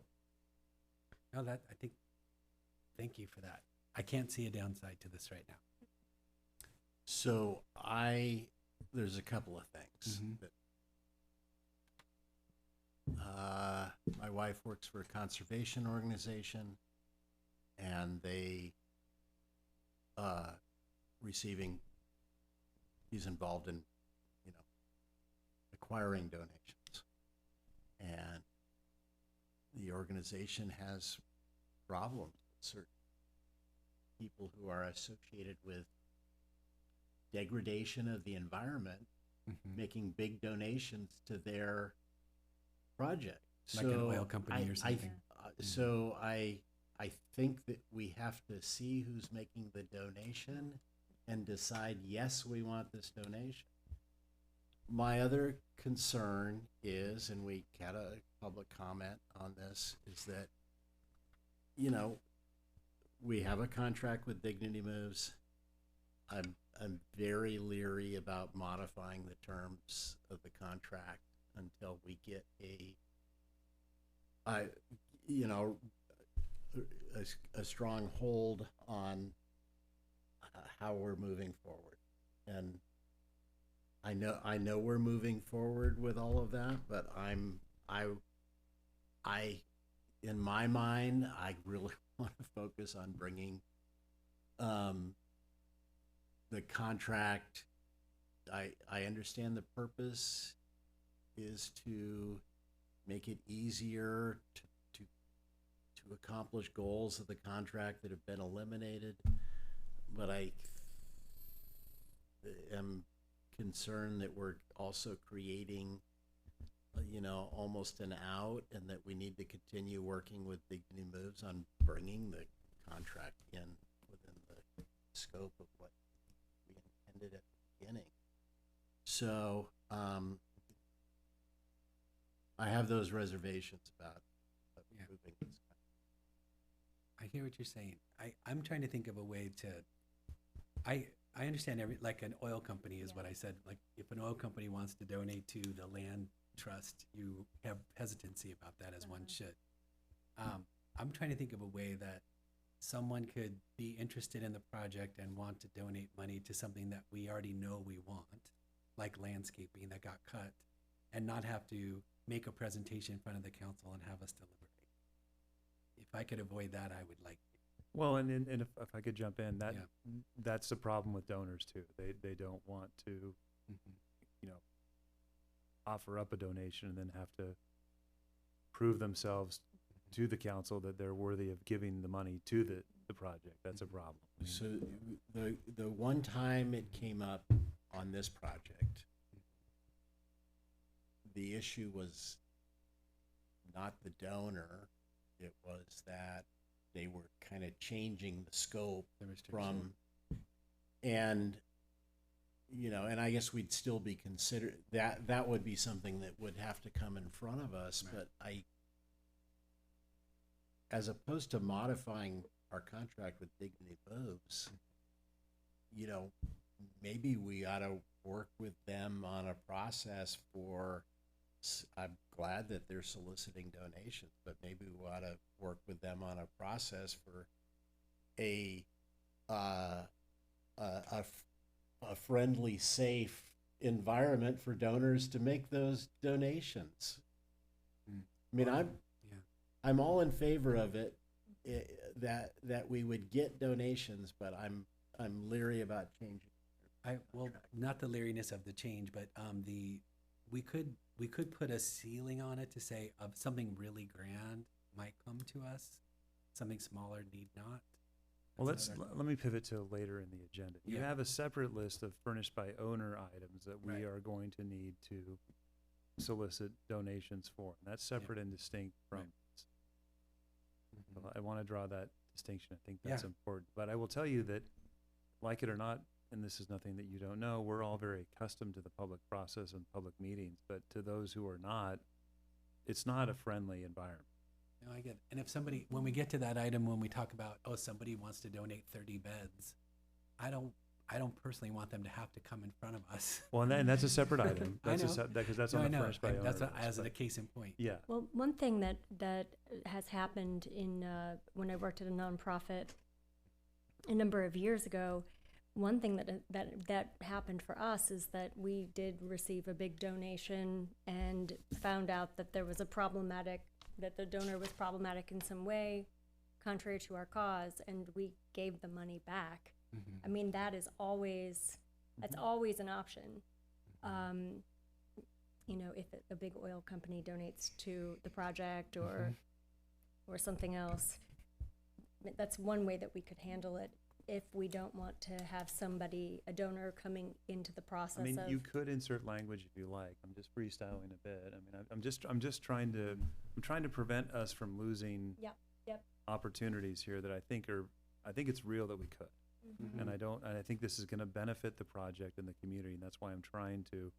No, thank you for that. I can't see a downside to this right now. So there's a couple of things Mhm. that, my wife works for a conservation organization, and they, he's involved in, acquiring donations. And the organization has problems with certain people who are associated with degradation of the environment, Mhm. making big donations to their project. Like an oil company or something. So I think that we have to see who's making the donation and decide, yes, we want this donation. My other concern is, and we had a public comment on this, is that, we have a contract with Dignity Moves. I'm very leery about modifying the terms of the contract until we get a strong hold on how we're moving forward. And I know we're moving forward with all of that, but in my mind, I really want to focus on bringing the contract. I understand the purpose is to make it easier to accomplish goals of the contract that have been eliminated, but I am concerned that we're also creating almost an out, and that we need to continue working with Dignity Moves on bringing the contract in within the scope of what we intended at the beginning. So I have those reservations about moving this. I hear what you're saying. I'm trying to think of a way to, I understand like an oil company is what I said. Like if an oil company wants to donate to the land trust, you have hesitancy about that, as one should. I'm trying to think of a way that someone could be interested in the project and want to donate money to something that we already know we want, like landscaping that got cut, and not have to make a presentation in front of the council and have us deliberate. If I could avoid that, I would like. Well, and if I could jump in, that's the problem with donors too. They don't want to, offer up a donation and then have to prove themselves to the council that they're worthy of giving the money to the project. That's a problem. So the one time it came up on this project, the issue was not the donor. It was that they were kind of changing the scope from, and and I guess we'd still be considered that would be something that would have to come in front of us. Right. But as opposed to modifying our contract with Dignity Moves, maybe we ought to work with them on a process for. I'm glad that they're soliciting donations, but maybe we ought to work with them on a process for a friendly, safe environment for donors to make those donations. I mean, I'm all in favor of it, that we would get donations, but I'm leery about changing. Not the leeriness of the change, but we could put a ceiling on it to say of something really grand might come to us, something smaller need not. Well, let me pivot to later in the agenda. You have a separate list of furnished by owner items that we are going to need to solicit donations for. And that's separate and distinct from this. So I want to draw that distinction. I think that's important. But I will tell you that, like it or not, and this is nothing that you don't know, we're all very accustomed to the public process and public meetings. But to those who are not, it's not a friendly environment. No, I get it. And if somebody, when we get to that item, when we talk about, somebody wants to donate 30 beds, I don't personally want them to have to come in front of us. Well, and that's a separate item. That's because that's on the furnished by owner. That's as a case in point. Yeah. Well, one thing that has happened in when I worked at a nonprofit a number of years ago, one thing that happened for us is that we did receive a big donation and found out that there was that the donor was problematic in some way, contrary to our cause, and we gave the money back. Mm-hmm. I mean, that's always an option. If a big oil company donates to the project or something else, that's one way that we could handle it. If we don't want to have a donor coming into the process. I mean, you could insert language if you like. I'm just freestyling a bit. I mean, I'm just trying to prevent us from losing opportunities here that I think it's real that we could. Mm-hmm. And I think this is going to benefit the project and the community, and that's why I'm trying to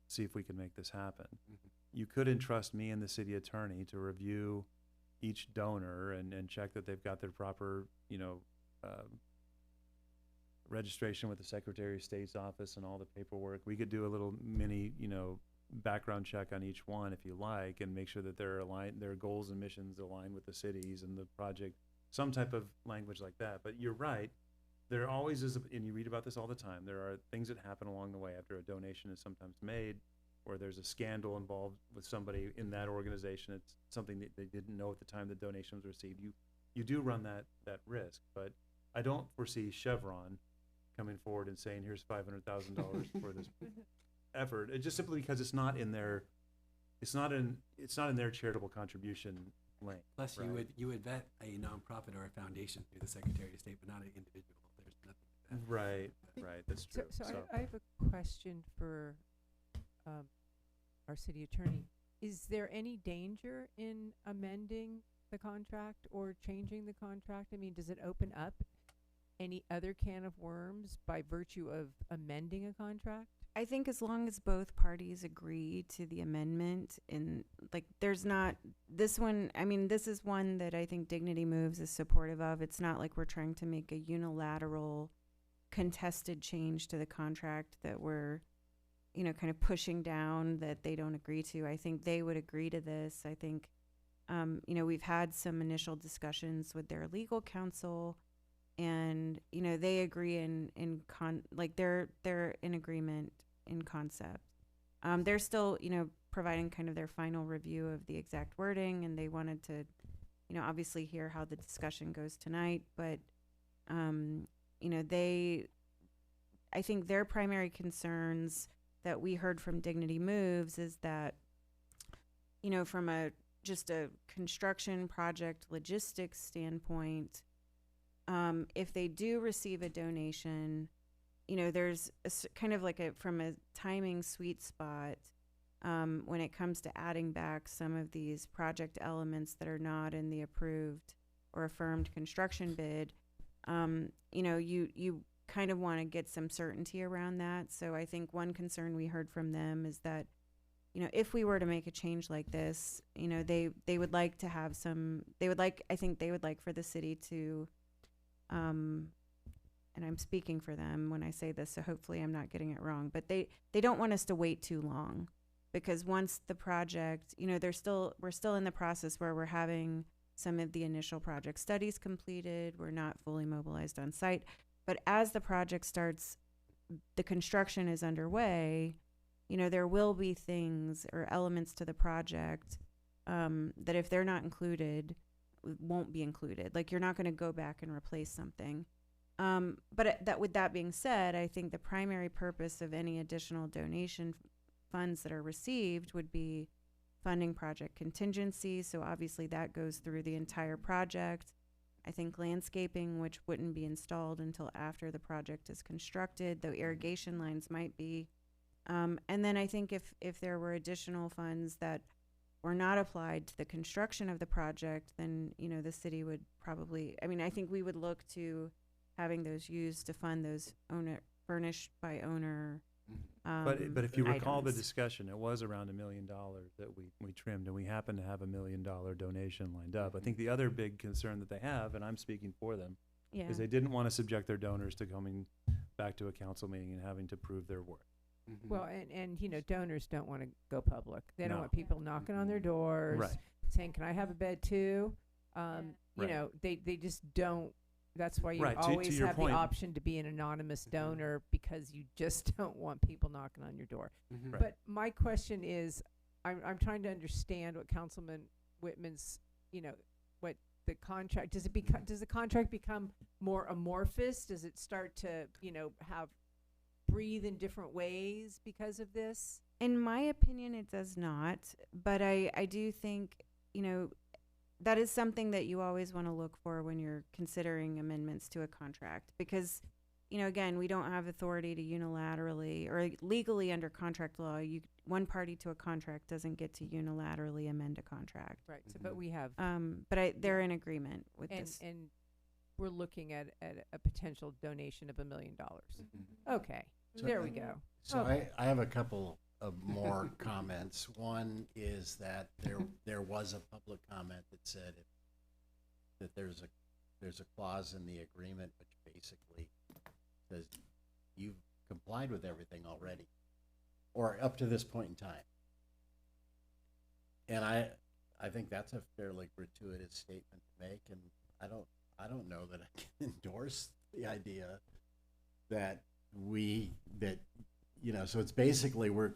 see if we can make this happen. Mm-hmm. You could entrust me and the city attorney to review each donor and check that they've got their proper, registration with the Secretary of State's office and all the paperwork. We could do a little mini, background check on each one if you like, and make sure that their goals and missions align with the cities and the project, some type of language like that. But you're right, there always is, and you read about this all the time, there are things that happen along the way after a donation is sometimes made or there's a scandal involved with somebody in that organization, it's something that they didn't know at the time the donation was received, you do run that risk. But I don't foresee Chevron coming forward and saying, here's $500,000 for this effort. It's just simply because it's not in their charitable contribution lane. Plus, right? you would vet a nonprofit or a foundation through the Secretary of State, but not an individual. There's nothing like that. Right, that's true. So I have a question for our city attorney. Is there any danger in amending the contract or changing the contract? I mean, does it open up any other can of worms by virtue of amending a contract? I think as long as both parties agree to the amendment, and like there's not this one, I mean, this is one that I think Dignity Moves is supportive of. It's not like we're trying to make a unilateral contested change to the contract that we're, kind of pushing down that they don't agree to. I think they would agree to this. I think, we've had some initial discussions with their legal counsel, and they agree they're in agreement in concept. They're still providing kind of their final review of the exact wording, and they wanted to obviously hear how the discussion goes tonight, but I think their primary concerns that we heard from Dignity Moves is that from just a construction project logistics standpoint, if they do receive a donation, there's kind of like from a timing sweet spot when it comes to adding back some of these project elements that are not in the approved or affirmed construction bid. You kind of want to get some certainty around that. So I think one concern we heard from them is that, if we were to make a change like this, they would like to have I think they would like for the city to, and I'm speaking for them when I say this, so hopefully I'm not getting it wrong, but they don't want us to wait too long, because once the project, we're still in the process where we're having some of the initial project studies completed. We're not fully mobilized on site, but as the project starts, the construction is underway, there will be things or elements to the project that if they're not included, won't be included. Like, you're not going to go back and replace something. But with that being said, I think the primary purpose of any additional donation funds that are received would be funding project contingency. So obviously that goes through the entire project. I think landscaping, which wouldn't be installed until after the project is constructed, though irrigation lines might be. And then I think if there were additional funds that were not applied to the construction of the project, then, the city would probably, I think we would look to having those used to fund those furnished by owner. But if you recall the items. discussion, it was around $1 million that we trimmed, and we happen to have $1 million donation lined up. I think the other big concern that they have, and I'm speaking for them, is they didn't want to subject their donors to coming back to a council meeting and having to prove their worth. Well, and donors don't want to go public. They don't want people knocking on their doors, Right. saying, "Can I have a bed too?" They just don't. That's why you Right, to always your have point. the option to be an anonymous donor, because you just don't want people knocking on your door. Mhm. But my question is, I'm trying to understand what Councilman Whitman's, what the contract, does the contract become more amorphous? Does it start to, breathe in different ways because of this? In my opinion, it does not. But I do think, that is something that you always want to look for when you're considering amendments to a contract. Because, again, we don't have authority to unilaterally or legally under contract law. One party to a contract doesn't get to unilaterally amend a contract. Right. So, but we have. They're in agreement with this. And we're looking at a potential donation of $1 million. Okay. So there we go. So Okay. I have a couple of more comments. One is that there was a public comment that said that there's a clause in the agreement which basically says you've complied with everything already, or up to this point in time. And I think that's a fairly gratuitous statement to make, and I don't know that I can endorse the idea that know, so it's basically we're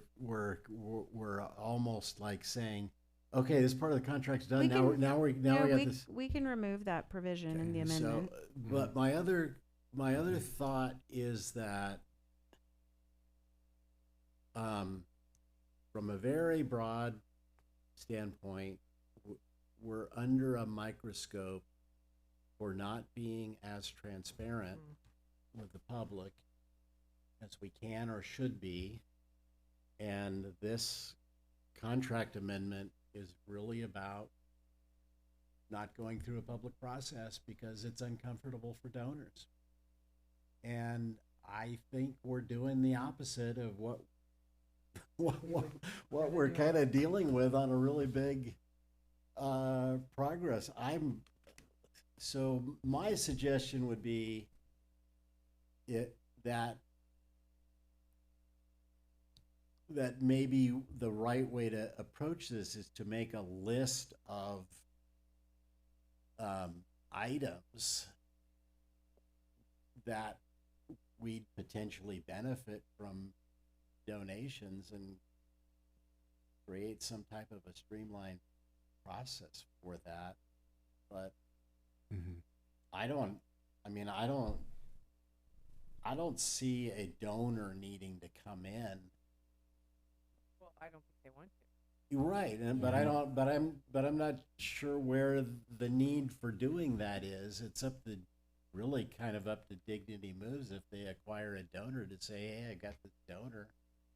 almost like saying, okay, this part of the contract's done. We got this. We can remove that provision in the amendment. So, but my other thought is that, from a very broad standpoint, we're under a microscope for not being as transparent with the public as we can or should be. And this contract amendment is really about not going through a public process because it's uncomfortable for donors. And I think we're doing the opposite of what we're kind of dealing with on a really big progress. So my suggestion would be that maybe the right way to approach this is to make a list of items that we'd potentially benefit from donations and create some type of a streamlined process for that. But I don't see a donor needing to come in. Well, I don't think they want to. You're right, but I'm not sure where the need for doing that is. It's really kind of up to Dignity Moves if they acquire a donor to say, hey, I got this donor.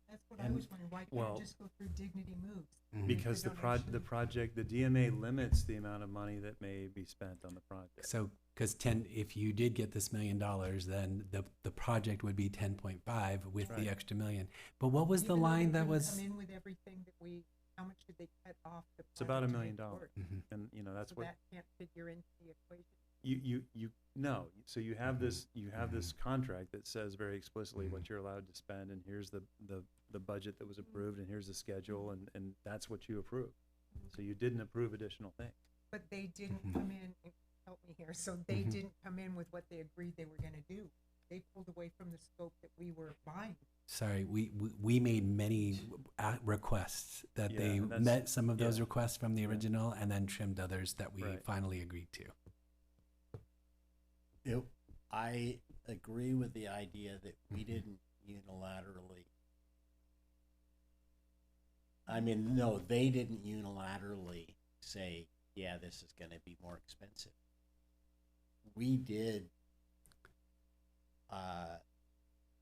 That's what I was wondering. Why can't it just go through Dignity Moves? Because the project, the DMA limits the amount of money that may be spent on the project. So, because if you did get this $1 million, then the project would be 10.5 with the extra million. But what was the line that was? Come in with everything that how much did they cut off the? It's about $1 million, and that's so what that can't figure into the equation. No. So you have this contract that says very explicitly what you're allowed to spend, and here's the budget that was approved, and here's the schedule, and that's what you approved. So you didn't approve additional things. But they didn't come in and help me here. So they didn't come in with what they agreed they were going to do. They pulled away from the scope that we were buying. Sorry, we made many requests that they met some of those requests from the original and then trimmed others that we finally agreed to. I agree with the idea that we didn't unilaterally. They didn't unilaterally say, yeah, this is going to be more expensive. We did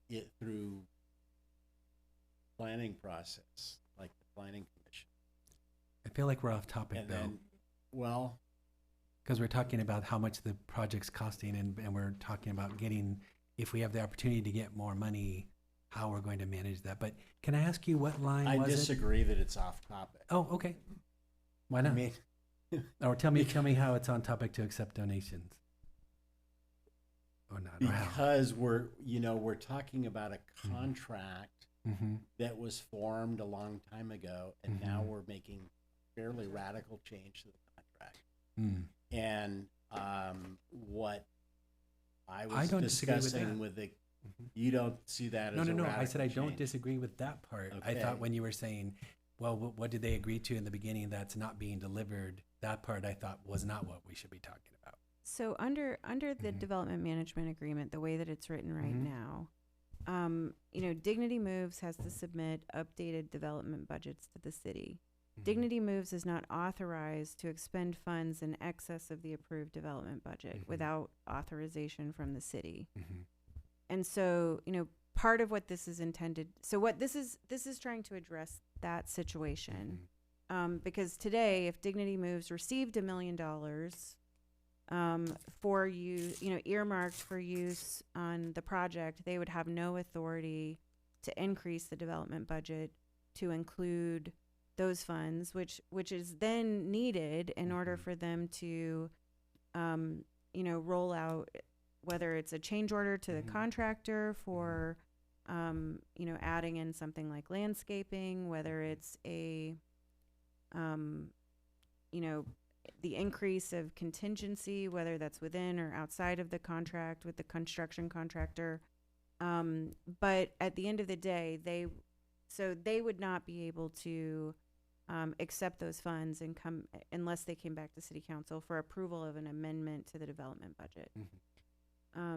it through planning process, like the planning commission. I feel like we're off topic because we're talking about how much the project's costing, and we're talking about if we have the opportunity to get more money, how we're going to manage that. But can I ask you what line I disagree that it's off topic. Oh, okay. Why not? Or tell me how it's on topic to accept donations. Or not? Because we're talking about a contract that was formed a long time ago, and now we're making fairly radical change to the contract. And what I was discussing with the, you don't see that as a radical I said I don't change. disagree with that part. Okay. I thought when you were saying, well, what did they agree to in the beginning that's not being delivered, that part I thought was not what we should be talking about. So under the development management agreement, the way that it's written right now, Dignity Moves has to submit updated development budgets to the city. Dignity Moves is not authorized to expend funds in excess of the approved development budget without authorization from the city. And so, part of what this is intended, so what this is trying to address that situation. Because today, if Dignity Moves received $1 million for earmarked for use on the project, they would have no authority to increase the development budget to include those funds, which is then needed in order for them to, roll out, whether it's a change order to the contractor for, adding in something like landscaping, whether it's a, the increase of contingency, whether that's within or outside of the contract with the construction contractor. But at the end of the day, they would not be able to accept those funds and come unless they came back to city council for approval of an amendment to the development budget. I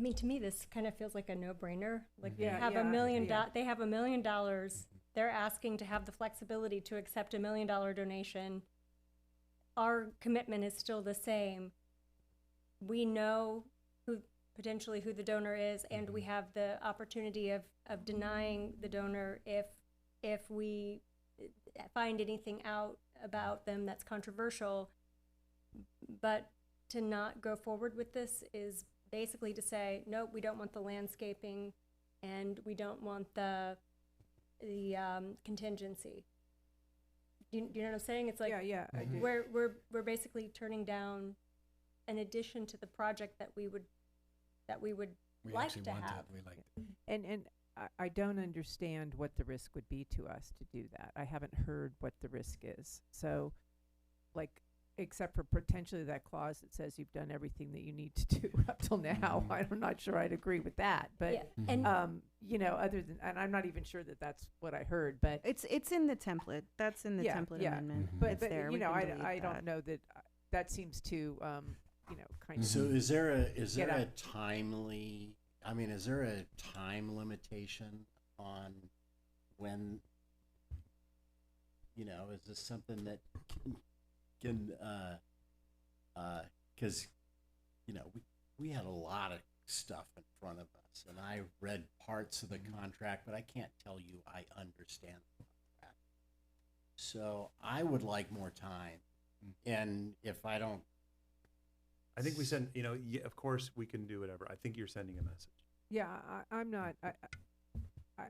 mean, to me, this kind of feels like a no-brainer. Like Yeah, they have yeah, $1 million. yeah. They have $1 million. They're asking to have the flexibility to accept $1 million donation. Our commitment is still the same. We know potentially who the donor is, and we have the opportunity of denying the donor if we find anything out about them that's controversial. But to not go forward with this is basically to say, nope, we don't want the landscaping, and we don't want the contingency. Do you know what I'm saying? It's like Yeah, I do. we're basically turning down an addition to the project that we would like to have. And I don't understand what the risk would be to us to do that. I haven't heard what the risk is. So, like, except for potentially that clause that says you've done everything that you need to do up till now, I'm not sure I'd agree with that. But, Yeah, and other than, and I'm not even sure that that's what I heard, but It's in the template. That's in the template amendment. But, It's but there. you We know, can I delete don't that. know that that seems to, kind of. So is there Get a up. timely, I mean, is there a time limitation on when, is this something that can, cause, we had a lot of stuff in front of us, and I read parts of the contract, but I can't tell you I understand the contract. So I would like more time, and if I don't, I think we send, of course, we can do whatever. I think you're sending a message. Yeah, I'm not,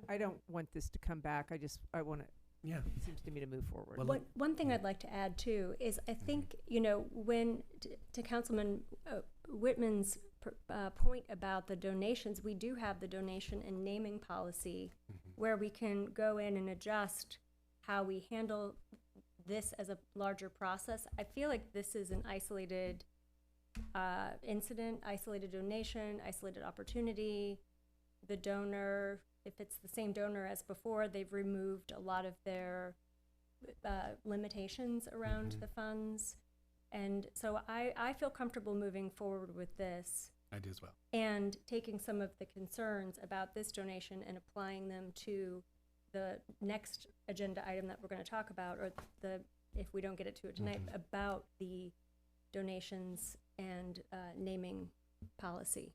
I don't want this to come back. I want to, Yeah. it seems to me to move forward. One thing I'd like to add too is I think, when to Councilman Whitman's point about the donations, we do have the donation and naming policy where we can go in and adjust how we handle this as a larger process. I feel like this is an isolated incident, isolated donation, isolated opportunity. The donor, if it's the same donor as before, they've removed a lot of their limitations around the funds. And so I feel comfortable moving forward with this. I do as well. And taking some of the concerns about this donation and applying them to the next agenda item that we're going to talk about, or if we don't get it to it tonight, about the donations and naming policy.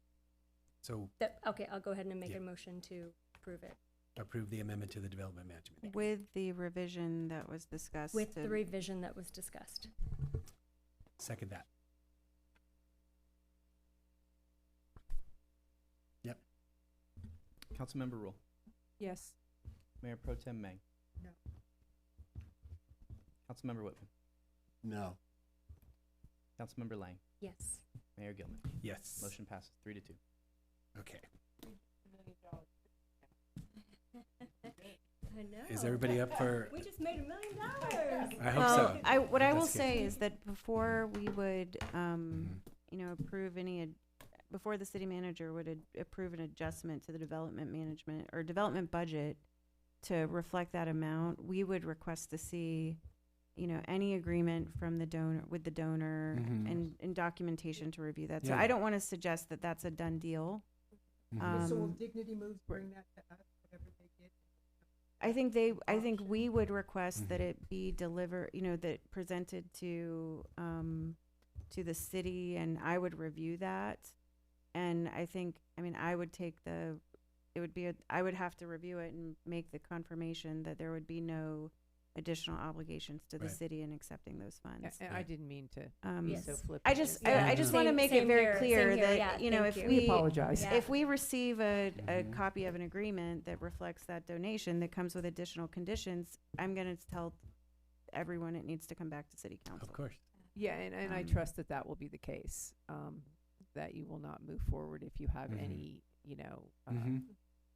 So Okay, I'll go ahead and make a motion to approve it. approve the amendment to the development management. With the revision that was discussed. With the revision that was discussed. Second that. Yep. Councilmember Rule. Yes. Mayor Pro Tem May. No. Councilmember Whitman. no. Councilmember Lang. Yes. Mayor Gilman. Yes. Motion passes 3-2. Okay. I know. Is everybody up for? We just made $1 million. I hope so. What I will That's good. say is that before we would, approve before the city manager would approve an adjustment to the development management or development budget to reflect that amount, we would request to see, any agreement from the donor, with the donor and documentation to review that. So Yeah. I don't want to suggest that that's a done deal. So will Dignity Moves bring that to us, whatever they get? I think we would request that it be delivered, that presented to the city, and I would review that. And I think, I would I would have to review it and make the confirmation that there would be no additional obligations to the Right. city in accepting those funds. And I didn't mean to be Yes. so flippant. I just Yeah. want to make it Same very here, clear same here. that, Yeah, if thank you. We apologize. Yeah. if we receive a copy of an agreement that reflects that donation that comes with additional conditions, I'm going to tell everyone it needs to come back to city council. Of course. Yeah, and I trust that that will be the case, that you will not move forward if you have any,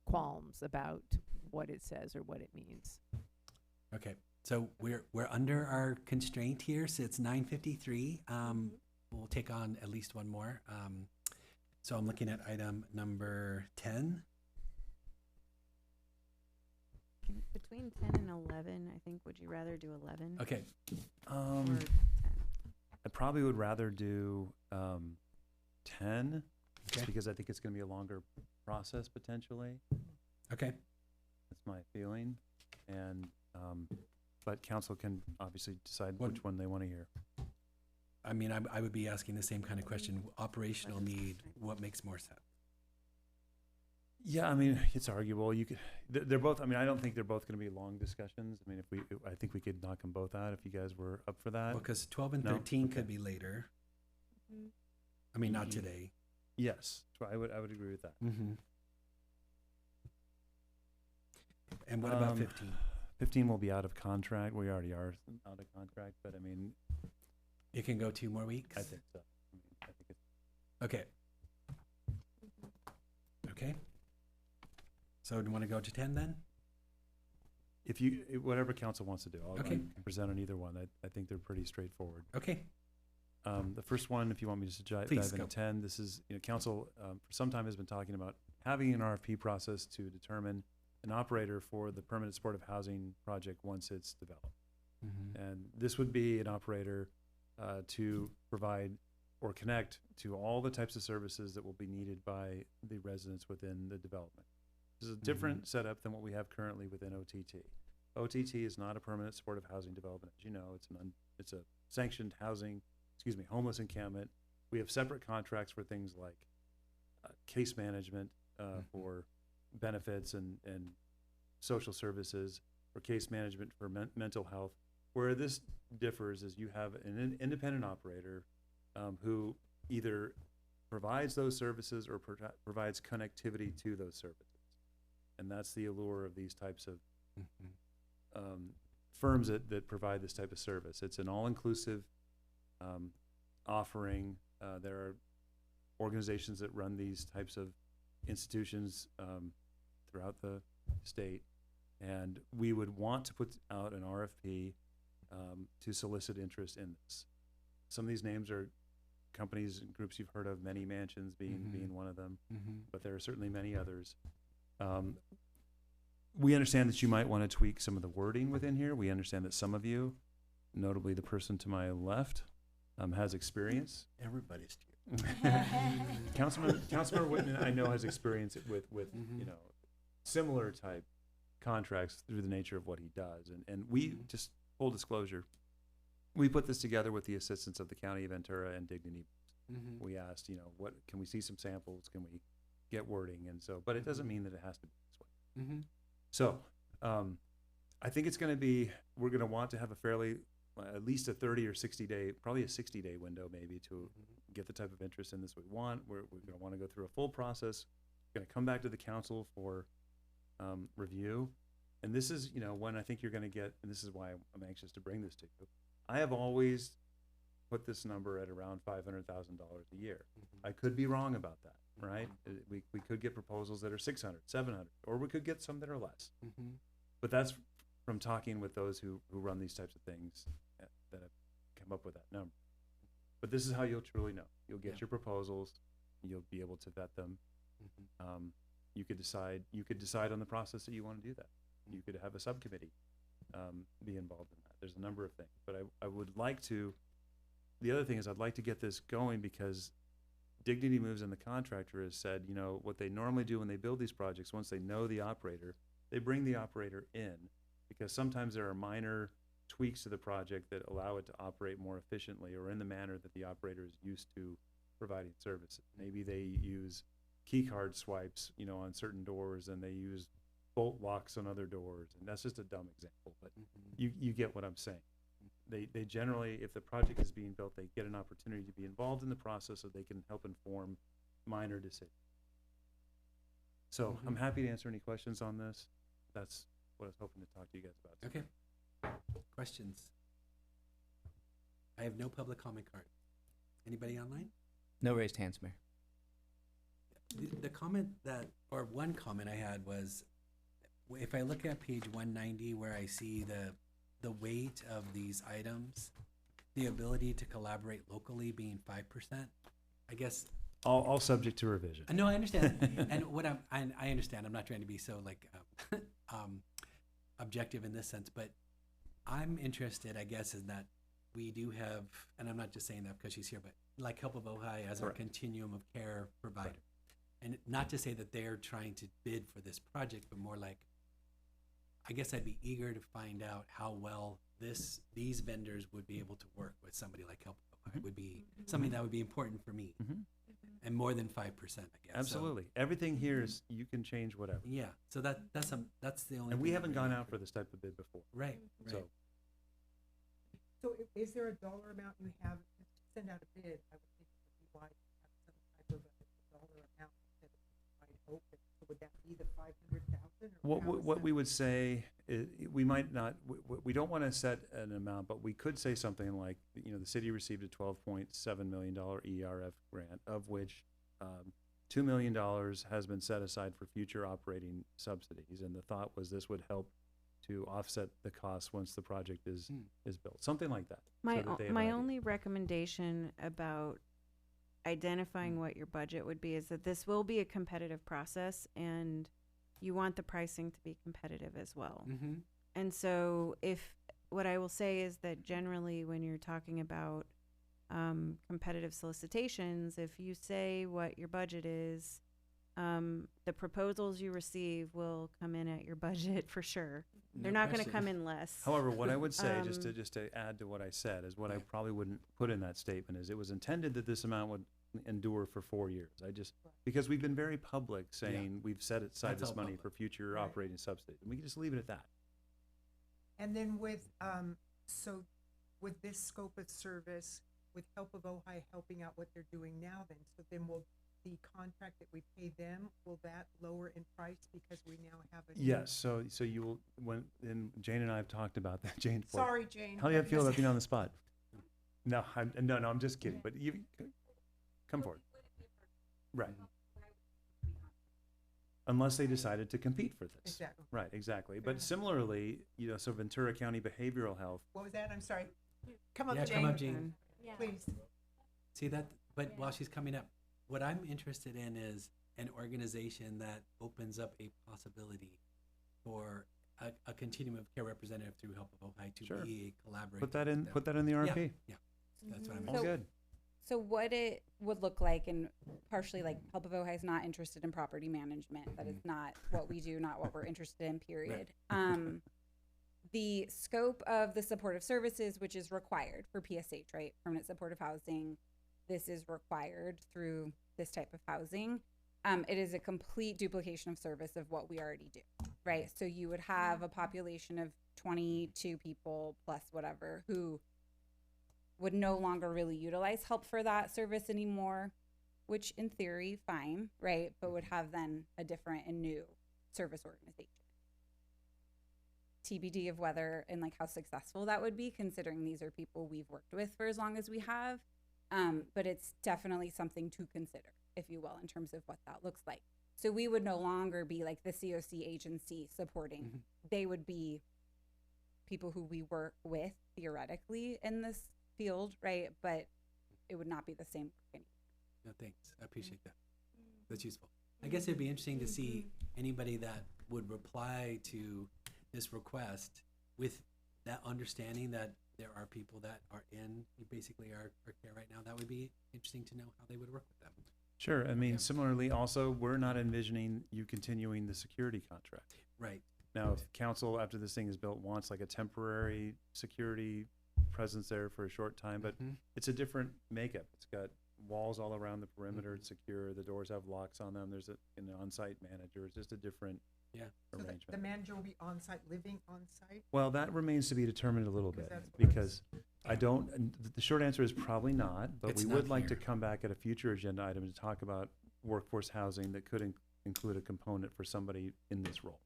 qualms about what it says or what it means. Okay. So we're under our constraint here, so it's 9:53. We'll take on at least one more. So I'm looking at item number 10. Between 10 and 11, I think, would you rather do 11? Okay. Or 10? I probably would rather do 10, just Okay. because I think it's going to be a longer process potentially. Okay. That's my feeling. And, but council can obviously decide What- which one they want to hear. I mean, I would be asking the same kind of question. Operational need, what makes more sense? Yeah, I mean, it's arguable. You could, they're both, I mean, I don't think they're both going to be long discussions. I mean, I think we could knock them both out if you guys were up for that. Because 12 and No? 13 Okay. could be later. I mean, not today. Yes, so I would agree with that. Mm-hmm. And what about 15? 15 will be out of contract. We already are out of contract, but I mean, It can go 2 more weeks? I think so. I mean, I think it's, Okay. Okay. So do you want to go to 10 then? if you, whatever council wants to do, I Okay. can present on either one. I think they're pretty straightforward. Okay. The first one, if you want me to dive Please into go. 10, this is, council for some time has been talking about having an RFP process to determine an operator for the permanent supportive housing project once it's developed. Mm-hmm. And this would be an operator to provide or connect to all the types of services that will be needed by the residents within the development. This is a different setup than what we have currently within OTT. OTT is not a permanent supportive housing development. As you know, it's a sanctioned homeless encampment. We have separate contracts for things like case management for benefits and social services, or case management for mental health. Where this differs is you have an independent operator who either provides those services or provides connectivity to those services. And that's the allure of these types of firms that provide this type of service. It's an all-inclusive offering. There are organizations that run these types of institutions throughout the state, and we would want to put out an RFP to solicit interest in this. Some of these names are companies and groups you've heard of, Many Mansions being one of them, but there are certainly many others. We understand that you might want to tweak some of the wording within here. We understand that some of you, notably the person to my left, has experience. Everybody's Councilman Whitman, I know, has experience with similar type contracts through the nature of what he does. And we, just full disclosure, we put this together with the assistance of the County of Ventura and Dignity. We asked, what can we see some samples? Can we get wording? And so, but it doesn't mean that it has to be this way. So, I think it's going to be, we're going to want to have a fairly, at least a 30 or 60 day, probably a 60-day window maybe to get the type of interest in this we want. We're going to want to go through a full process. We're going to come back to the council for review. And this is, when I think you're going to get, and this is why I'm anxious to bring this to you. I have always put this number at around $500,000 a year. I could be wrong about that, right? We could get proposals that are 600, 700, or we could get some that are less. But that's from talking with those who run these types of things that have come up with that number. But this is how you'll truly know. You'll get your proposals, you'll be able to vet them. You could decide on the process that you want to do that. You could have a subcommittee be involved in that. There's a number of things, but I would like to, the other thing is I'd like to get this going because Dignity Moves and the contractor has said, what they normally do when they build these projects, once they know the operator, they bring the operator in, because sometimes there are minor tweaks to the project that allow it to operate more efficiently or in the manner that the operator is used to providing services. Maybe they use key card swipes, on certain doors, and they use bolt locks on other doors, and that's just a dumb example, but you get what I'm saying. They generally, if the project is being built, they get an opportunity to be involved in the process so they can help inform minor decisions. So I'm happy to answer any questions on this. That's what I was hoping to talk to you guys about. Okay. Questions? I have no public comment card. Anybody online? No raised hands, Mayor. The comment or one comment I had was, if I look at page 190 where I see the weight of these items, the ability to collaborate locally being 5%, I guess All subject to revision. No, I understand. And what I understand, I'm not trying to be so like objective in this sense, but I'm interested, I guess, in that we do have, and I'm not just saying that because she's here, but like Help of Ojai as our Correct. continuum of care provider. And not to say that they're trying to bid for this project, but more like, I guess I'd be eager to find out how well these vendors would be able to work with somebody like Help of Ojai. It would be something that would be important for me. And more than 5%, I guess. Absolutely. Everything here is, you can change whatever. Yeah. So that's the only. And we thing haven't that gone really- out for this type of bid before. Right. So, So is there a dollar amount you have to send out a bid? I would think it would be wise to have some type of a dollar amount instead of wide open. So would that be the 500,000? what we would say is, we might not, we don't want to set an amount, but we could say something like, the city received a $12.7 million ERF grant, of which $2 million has been set aside for future operating subsidies. And the thought was this would help to offset the costs once the project is built, something like that. My, so that they have an my idea. only recommendation about identifying what your budget would be is that this will be a competitive process, and you want the pricing to be competitive as well. Mm-hmm. And so what I will say is that generally when you're talking about competitive solicitations, if you say what your budget is, the proposals you receive will come in at your budget for sure. They're not going to come in less. However, what I would say, just to add to what I said, is what I probably wouldn't put in that statement is it was intended that this amount would endure for 4 years. Because we've been very public saying we've set aside That's this all money public. for future operating subsidies. And we can just leave it at that. And then with this scope of service, with Help of Ojai helping out what they're doing now, then will the contract that we pay them, will that lower in price because we now have a new- Yes, so you will, and Jane and I have talked about that. Jane. Sorry, Jane. How do you feel about being on the spot? No, I'm just kidding, but you come forward. Right. Unless they decided to compete for this. Exactly. Right, exactly. But similarly, so Ventura County Behavioral Health. What was that? I'm sorry. Come up, Yeah, Jane. come up, Jane. Please. See that? But while she's coming up, what I'm interested in is an organization that opens up a possibility for a continuum of care representative through Help of Ojai to Sure. be a collaborator. Put that in the Yeah, RFP. yeah. That's what I'm All good. So what it would look like, and partially like Help of Ojai is not interested in property management. That is not what we do, not what we're interested in, period. The scope of the supportive services, which is required for PSH, right? Permanent supportive housing. This is required through this type of housing. It is a complete duplication of service of what we already do, right? So you would have a population of 22 people plus whatever who would no longer really utilize help for that service anymore, which in theory, fine, right? But would have then a different and new service organization. TBD of whether and like how successful that would be, considering these are people we've worked with for as long as we have. But it's definitely something to consider, if you will, in terms of what that looks like. So we would no longer be like the COC agency supporting. They would be people who we work with theoretically in this field, right? But it would not be the same. No, thanks. I appreciate that. That's useful. I guess it'd be interesting to see anybody that would reply to this request with that understanding that there are people that are in basically our care right now. That would be interesting to know how they would work with them. Sure. I mean, similarly, also, we're not envisioning you continuing the security contract. Right. Now, if council, after this thing is built, wants like a temporary security presence there for a short time, but it's a different makeup. It's got walls all around the perimeter. It's secure. The doors have locks on them. There's an on-site manager. It's just a different arrangement. So the manager will be on-site, living on-site? Well, that remains to be determined a little bit, that's what because I don't, and the short answer is probably not, but It's we not would like to here. come back at a future agenda item to talk about workforce housing that could include a component for somebody in this role.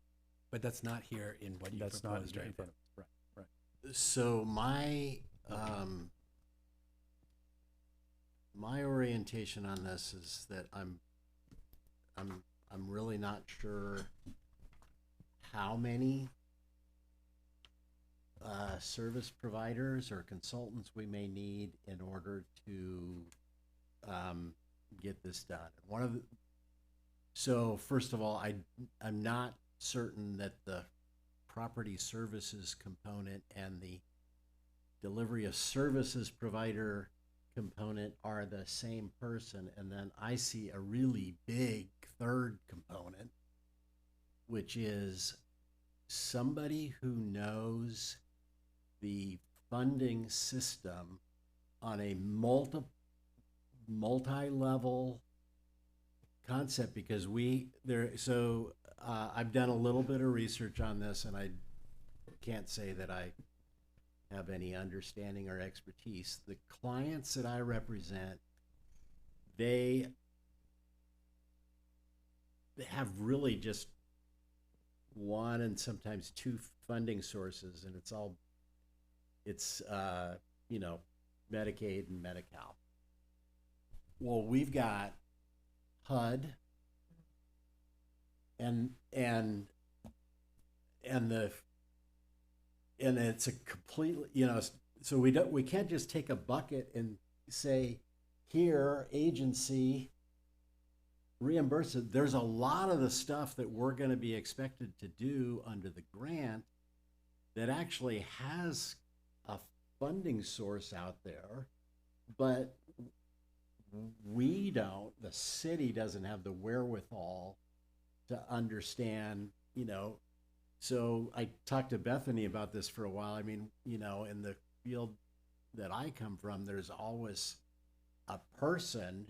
But that's not here in what you That's not proposed, in right? front of us. Right, right. So my orientation on this is that I'm really not sure how many service providers or consultants we may need in order to get this done. One of the, so first of all, I'm not certain that the property services component and the delivery of services provider component are the same person. And then I see a really big third component, which is somebody who knows the funding system on a multi-level concept, because I've done a little bit of research on this, and I can't say that I have any understanding or expertise. The clients that I represent, they have really just one and sometimes two funding sources, and it's Medicaid and Medi-Cal. Well, we've got HUD and it's a completely, so we can't just take a bucket and say, here, agency, reimburse it. There's a lot of the stuff that we're going to be expected to do under the grant that actually has a funding source out there, but the city doesn't have the wherewithal to understand, So I talked to Bethany about this for a while. I mean, in the field that I come from, there's always a person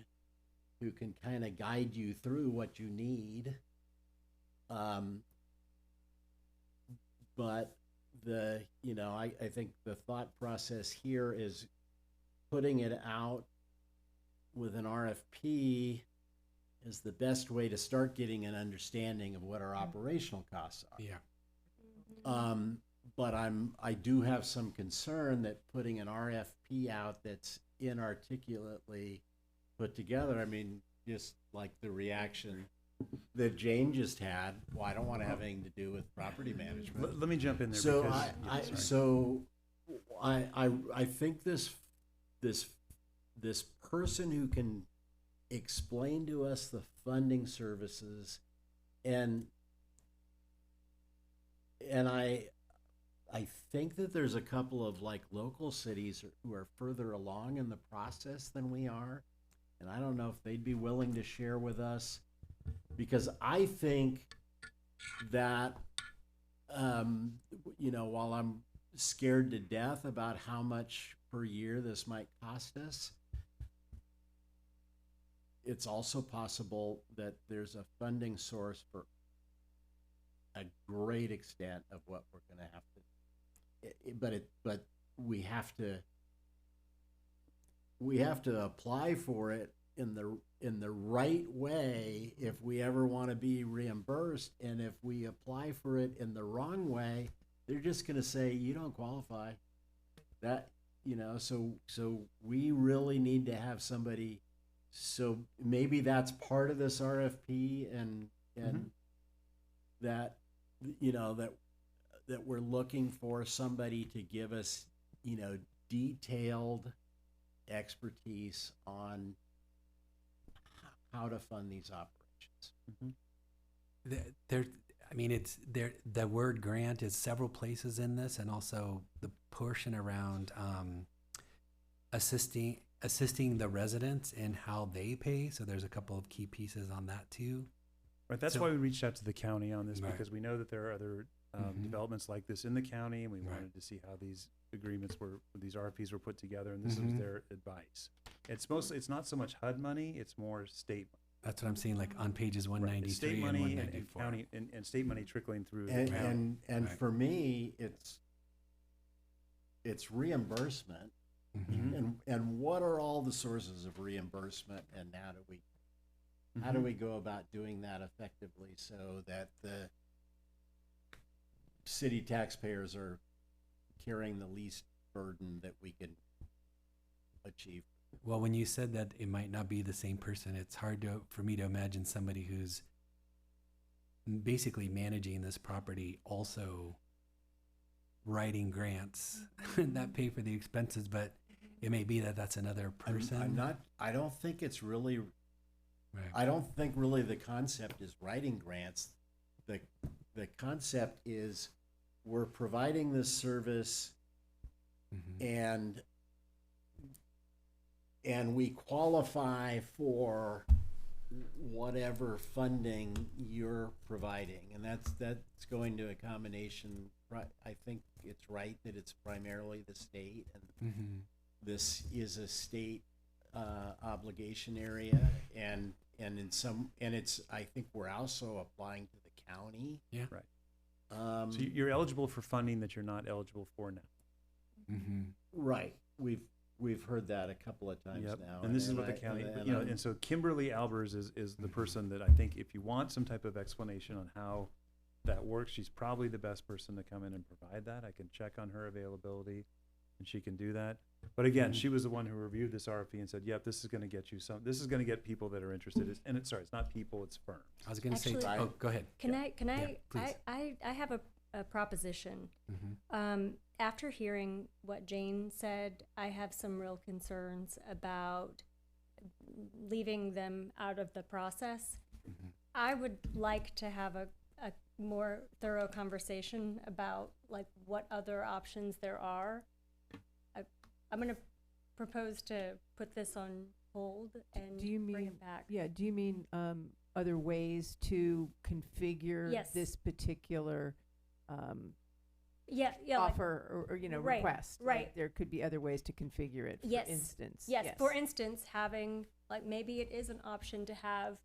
who can kind of guide you through what you need. But I think the thought process here is putting it out with an RFP is the best way to start getting an understanding of what our operational costs are. Yeah. But I do have some concern that putting an RFP out that's inarticulately put together, I mean, just like the reaction that Jane just had, well, I don't want to have anything to do with property management. Let me jump in there. So because, I think this person who can explain to us the funding services, and I think that there's a couple of like local cities who are further along in the process than we are, and I don't know if they'd be willing to share with us, because I think that while I'm scared to death about how much per year this might cost us, it's also possible that there's a funding source for a great extent of what we're going to have to, but we have to apply for it in the right way if we ever want to be reimbursed. And if we apply for it in the wrong way, they're just going to say you don't qualify. That so we really need to have somebody. So maybe that's part of this RFP, and that we're looking for somebody to give us detailed expertise on how to fund these operations. The word grant is several places in this, and also the portion around assisting the residents in how they pay. So there's a couple of key pieces on that too. Right, that's why we reached out to the county on this, Right. because we know that there are other developments like this in the county, and we wanted to see how these these RFPs were put together, and this was their advice. It's not so much HUD money, it's more state money. That's what I'm seeing, like on pages 193 state and money 194. and county and state money trickling through. And Right. for me, it's reimbursement. And what are all the sources of reimbursement, and how do we go about doing that effectively so that the city taxpayers are carrying the least burden that we can achieve? Well, when you said that it might not be the same person, it's hard for me to imagine somebody who's basically managing this property also writing grants that pay for the expenses, but it may be that that's another person. I don't think it's really I don't think really the concept is writing grants. The concept is we're providing this service and we qualify for whatever funding you're providing, and that's going to a combination. I think it's right that it's primarily the state, and this is a state obligation area, and it's, I think we're also applying to the county. Yeah. Right. So you're eligible for funding that you're not eligible for now. Right. We've heard that a couple of times now. And this is what the county, and so Kimberly Albers is the person that I think, if you want some type of explanation on how that works, she's probably the best person to come in and provide that. I can check on her availability, and she can do that. But again, she was the one who reviewed this RFP and said, yep, this is going to get you this is going to get people that are interested. And it's not people, it's firms. I was going to say, Actually, go ahead. Can Yeah, I please. have a proposition. After hearing what Jane said, I have some real concerns about leaving them out of the process. I would like to have a more thorough conversation about like what other options there are. I'm going to propose to put this on hold and bring it back. Yeah, do you mean other ways to configure this particular offer or request? Right. Like there could be other ways to configure it, for instance. Yes, for instance, having, like, maybe it is an option to have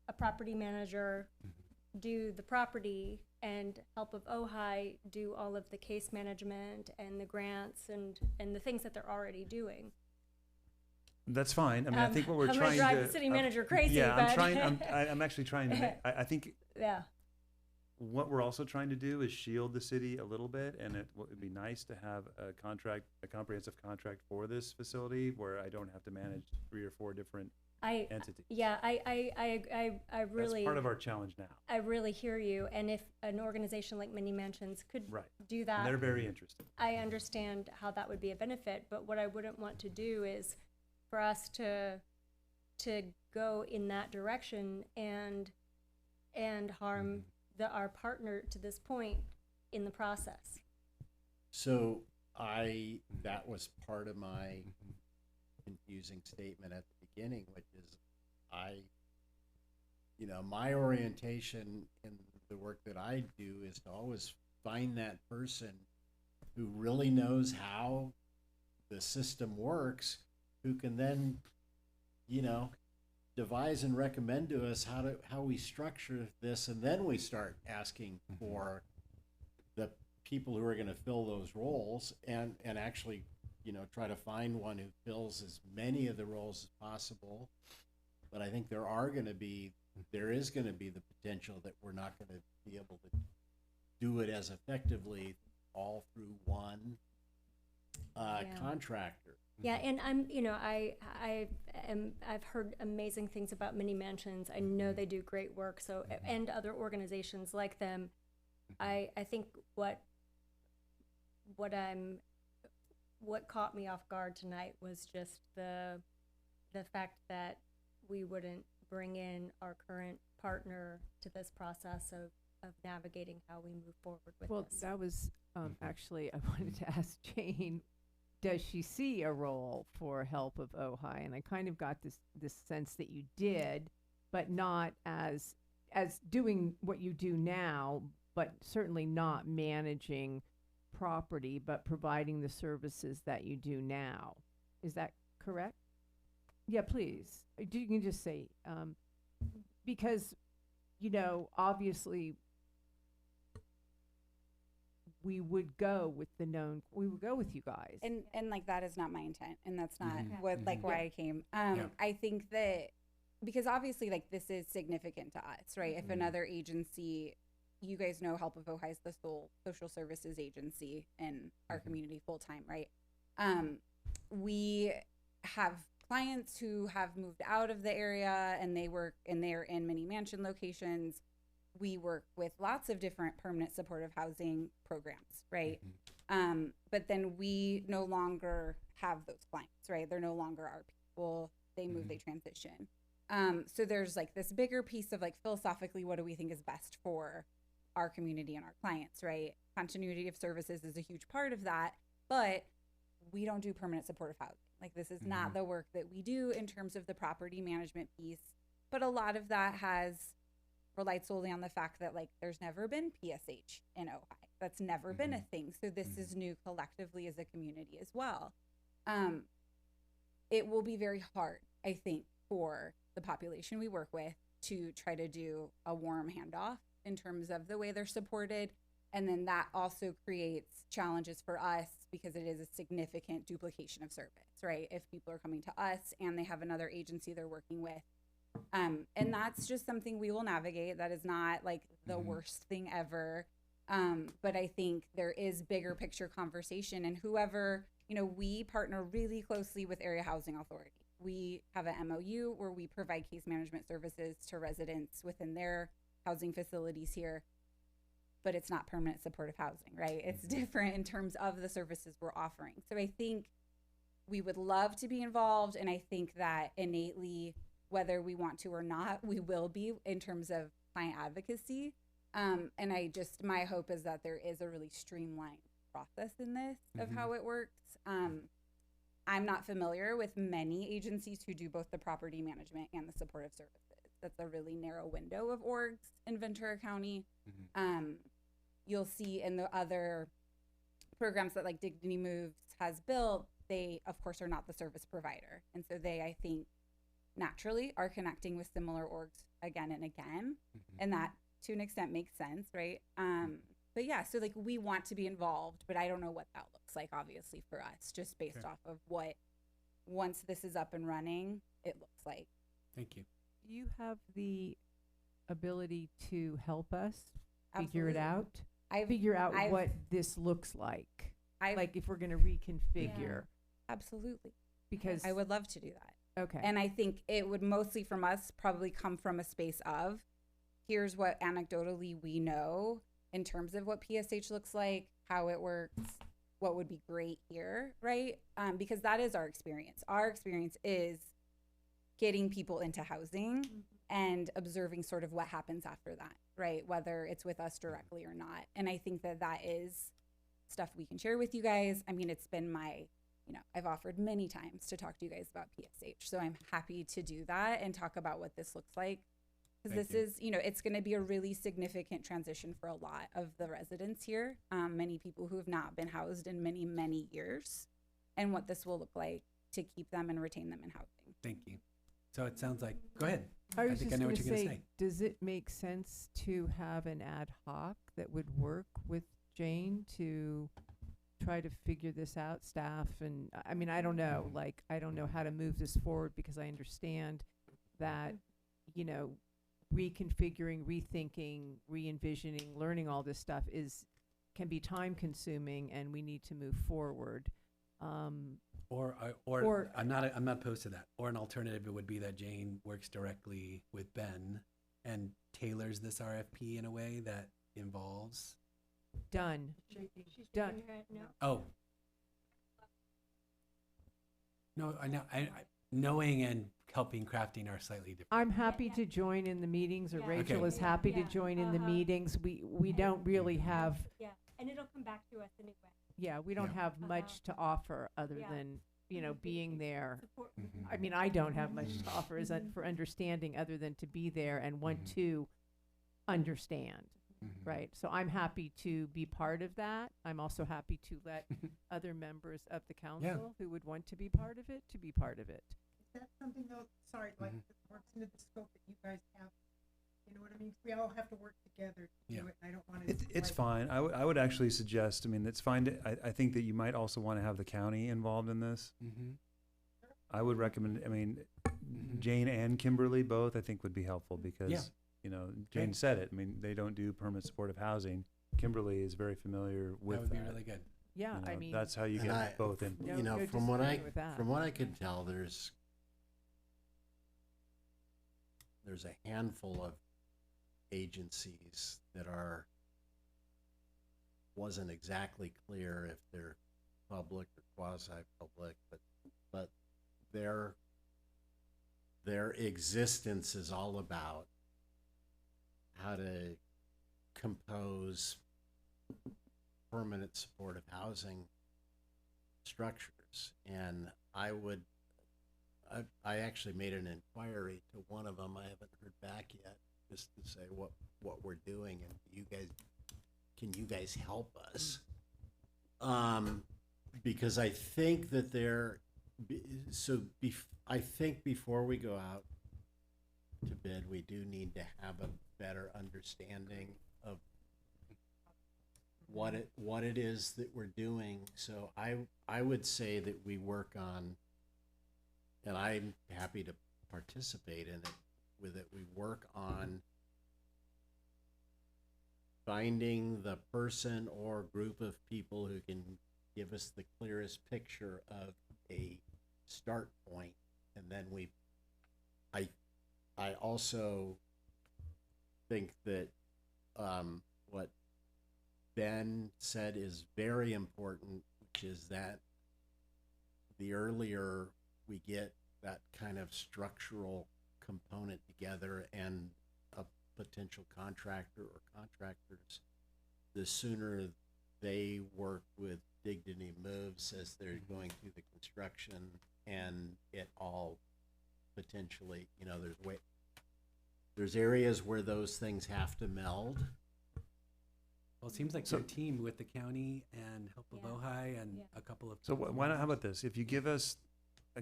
a property manager do the property and Help of Ojai do all of the case management and the grants and the things that they're already doing. That's fine. I mean, I think what we're trying to... I'm going to drive the city manager crazy, yeah, but... I'm actually trying to... I think... Yeah. What we're also trying to do is shield the city a little bit, and it would be nice to have a comprehensive contract for this facility where I don't have to manage 3 or 4 different entities. Yeah, I really... That's part of our challenge now. I really hear you, and if an organization like Mini Mansions could do that... And they're very interested. I understand how that would be a benefit, but what I wouldn't want to do is for us to go in that direction and harm our partner to this point in the process. So that was part of my confusing statement at the beginning, which is my orientation in the work that I do is to always find that person who really knows how the system works, who can then, devise and recommend to us how we structure this, and then we start asking for the people who are going to fill those roles and actually try to find one who fills as many of the roles as possible. But I think there is going to be the potential that we're not going to be able to do it as effectively all through one contractor. Yeah, and I've heard amazing things about Mini Mansions. I know they do great work. So and other organizations like them. I think what caught me off guard tonight was just the fact that we wouldn't bring in our current partner to this process of navigating how we move forward with this. Well, that was actually, I wanted to ask Jane, does she see a role for Help of Ojai? And I kind of got this sense that you did, but not as doing what you do now, but certainly not managing property, but providing the services that you do now. Is that correct? Yeah, please. You can just say, because, obviously we would go with you guys. And like, that is not my intent. And that's not Mm-hmm. why I came. I think that because obviously like this is significant to us, right? If another agency, you guys know Help of Ojai is the sole social services agency in our community full time, right? We have clients who have moved out of the area and they're in Mini Mansion locations. We work with lots of different permanent supportive housing programs, right? But then we no longer have those clients, right? They're no longer our people. They move, they transition. So there's like this bigger piece of like philosophically, what do we think is best for our community and our clients, right? Continuity of services is a huge part of that, but we don't do permanent supportive housing. Like this is not the work that we do in terms of the property management piece, but a lot of that relied solely on the fact that like there's never been PSH in Ojai. That's never been a thing. So this is new collectively as a community as well. It will be very hard, I think, for the population we work with to try to do a warm handoff in terms of the way they're supported. And then that also creates challenges for us because it is a significant duplication of service, right? If people are coming to us and they have another agency they're working with. And that's just something we will navigate. That is not like the worst thing ever. But I think there is bigger picture conversation, and whoever, we partner really closely with Area Housing Authority. We have an MOU where we provide case management services to residents within their housing facilities here, but it's not permanent supportive housing, right? It's different in terms of the services we're offering. So I think we would love to be involved, and I think that innately, whether we want to or not, we will be in terms of client advocacy. And my hope is that there is a really streamlined process in this of how it works. I'm not familiar with many agencies who do both the property management and the supportive services. That's a really narrow window of orgs in Ventura County. You'll see in the other programs that like Dignity Moves has built, they of course are not the service provider. And so they, I think, naturally are connecting with similar orgs again and again. And that to an extent makes sense, right? But yeah, so like we want to be involved, but I don't know what that looks like obviously for us, just based off of what, once this is up and running, it looks like. Thank you. Do you have the ability to help us figure it out? What this looks like. Like if we're going to reconfigure. Absolutely. Because I would love to do that. Okay. And I think it would mostly from us probably come from a space of, here's what anecdotally we know in terms of what PSH looks like, how it works, what would be great here, right? Because that is our experience. Our experience is getting people into housing and observing sort of what happens after that, right? Whether it's with us directly or not. And I think that that is stuff we can share with you guys. I mean, it's been I've offered many times to talk to you guys about PSH. So I'm happy to do that and talk about what this looks like. Because this is, it's going to be a really significant transition for a lot of the residents here. Many people who have not been housed in many, many years, and what this will look like to keep them and retain them in housing. Thank you. So it sounds like, go ahead. I was think just I know going what to you're going to say. Does it make sense to have an ad hoc that would work with Jane to try to figure this out, staff? And I mean, I don't know, I don't know how to move this forward because I understand that, reconfiguring, rethinking, re-envisioning, learning all this stuff can be time consuming, and we need to move forward. Or I'm not opposed to that. Or an alternative would be that Jane works directly with Ben and tailors this RFP in a way that involves. Done. Done. Oh. No, I know. I knowing and helping crafting are slightly different. I'm happy to join in the meetings, or Rachel is happy to join in the meetings. We don't really have. Yeah, and it'll come back to us anyway. Yeah, we don't have much to offer other than, being there. I mean, I don't have much to offer for understanding other than to be there and want to understand, right? So I'm happy to be part of that. I'm also happy to let other members of the council who would want to be part of it, to be part of it. Is that something though, that works into the scope that you guys have? You know what I mean? We all have to work together to do it, and I don't want to. It's fine. I would actually suggest, it's fine. I think that you might also want to have the county involved in this. I would recommend, Jane and Kimberly both, I think would be helpful because, Jane said it. They don't do permanent supportive housing. Kimberly is very familiar with that. That would be really good. Yeah, that's how you get both in. From what I could tell, there's a handful of agencies that wasn't exactly clear if they're public or quasi-public, but their their existence is all about how to compose permanent supportive housing structures. And I actually made an inquiry to one of them. I haven't heard back yet, just to say what we're doing, and can you guys help us? Because I think that I think before we go out to bid, we do need to have a better understanding of what it is that we're doing. So I would say that we work on, and I'm happy to participate in it, we work on finding the person or group of people who can give us the clearest picture of a start point. And then I also think that what Ben said is very important, which is that the earlier we get that kind of structural component together and a potential contractor or contractors, the sooner they work with Dignity Moves as they're going through the construction, and it all potentially, there's areas where those things have to meld. Well, it seems like your team with the county and Help of Ojai and a couple of. So why not, how about this? If you give us,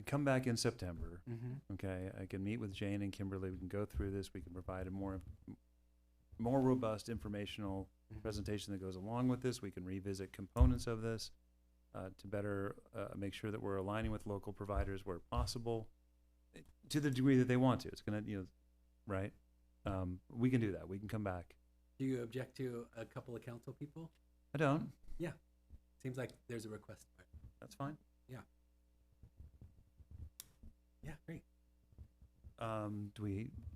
come back in September, Mhm. okay? I can meet with Jane and Kimberly. We can go through this. We can provide a more robust informational presentation that goes along with this. We can revisit components of this to better make sure that we're aligning with local providers where possible, to the degree that they want to. It's gonna, right? We can do that. We can come back. Do you object to a couple of council people? I don't. Yeah. Seems like there's a request for it. That's fine. Yeah. Yeah, great.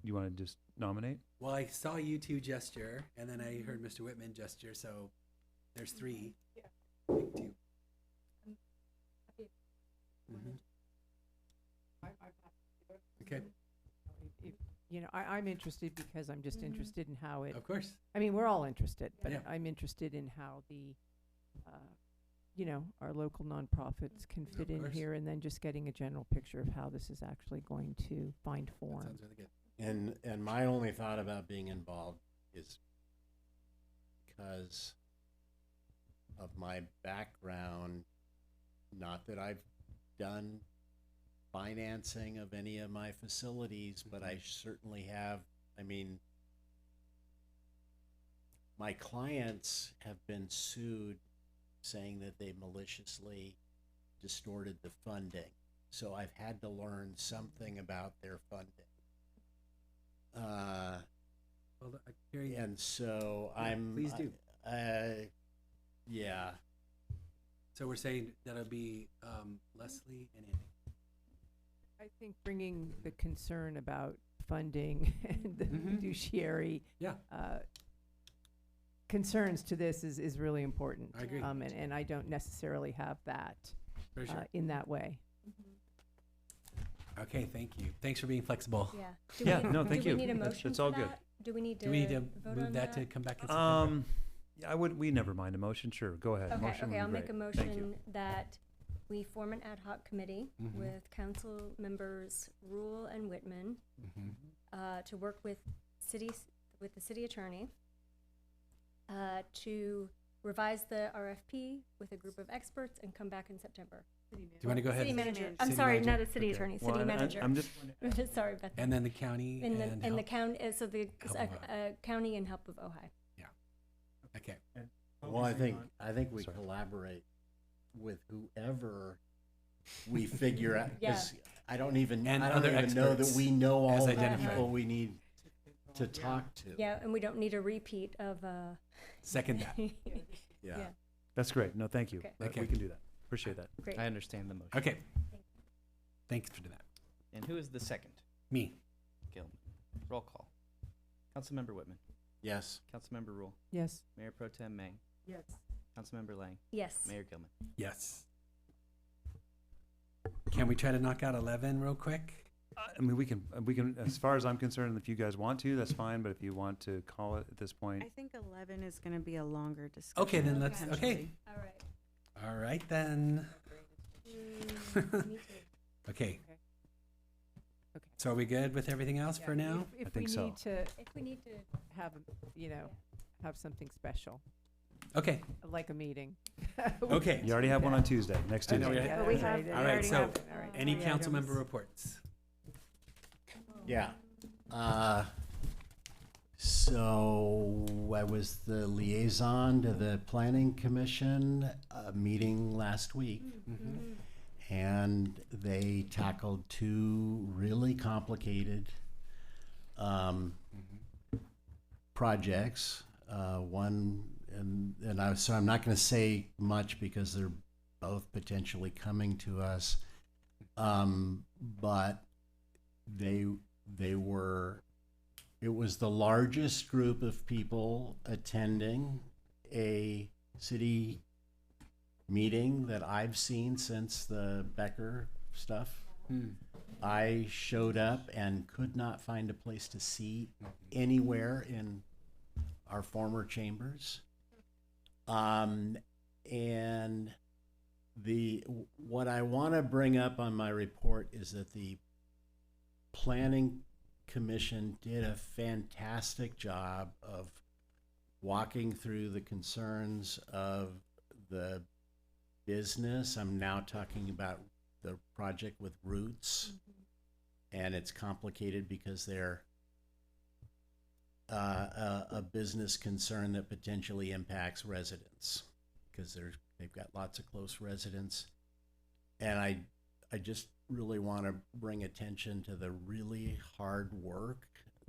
You want to just nominate? Well, I saw you two gesture, and then I heard Mr. Whitman gesture, so there's three. Yeah. Pick two. Okay. I'm interested because I'm just interested in how it. Of course. I mean, we're all interested, but Yeah. I'm interested in how the, our local nonprofits can fit in course. here, and then just getting a general picture of how this is actually going to find form. Sounds really good. And my only thought about being involved is because of my background, not that I've done financing of any of my facilities, but I certainly have. I mean, my clients have been sued saying that they maliciously distorted the funding. So I've had to learn something about their funding. And so Please do. Yeah. So we're saying that'll be Leslie and Andy. I think bringing the concern about funding and the fiduciary concerns to this is really important. I agree. And I don't necessarily have that For sure. in that way. Okay, thank you. Thanks for being flexible. Yeah. No, thank you. Do we need a motion That's all for good. that? Do we need to vote move on that to come back in September? Yeah, we never mind a motion. Sure, go ahead. Okay, Motion would be I'll make a great. Thank you. motion that we form an ad hoc committee with council members Rule and Whitman to work with the city attorney to revise the RFP with a group of experts and come back in September. Do you want to go ahead? City manager. I'm City sorry, manager. not a city Okay. attorney, Well, city manager. I'm just. Sorry, Beth. And then the county And the help. county, so the Help of Ojai. county and Help of Ojai. Okay. Well, I think we collaborate with whoever we figure out. Because I don't even And know other that experts we know as all the identified. people we need to talk to. Yeah, and we don't need a repeat of. Second that. Yeah. That's great. No, thank you. Okay. We can do that. Appreciate that. Great. I understand the motion. Okay. Thanks for that. And who is the second? Me. Gilman. Roll call. Councilmember Whitman. Yes. Councilmember Rule. Yes. Mayor Pro Tem Mang. Yes. Councilmember Lang. Yes. Mayor Gilman. Yes. Can we try to knock out 11 real quick? I mean, we can, as far as I'm concerned, if you guys want to, that's fine, but if you want to call it at this point. I think 11 is going to be a longer discussion. Okay, then let's, okay. potentially. All right. All right, then. Me too. Okay. Okay. So are we good with everything else for now? If I think we so. need to If we need to, have, have something special, Okay, like a meeting. okay. You already have one on Tuesday, next I know Tuesday. we But we have, we All right, already so have any three council items. member reports? Yeah. So I was the liaison to the planning commission meeting last week. And they tackled two really complicated projects. One, so I'm not going to say much because they're both potentially coming to us. But it was the largest group of people attending a city meeting that I've seen since the Becker stuff. I showed up and could not find a place to seat anywhere in our former chambers. And what I want to bring up on my report is that the Planning Commission did a fantastic job of walking through the concerns of the business. I'm now talking about the project with Roots, and it's complicated because they're a business concern that potentially impacts residents because they've got lots of close residents. And I just really want to bring attention to the really hard work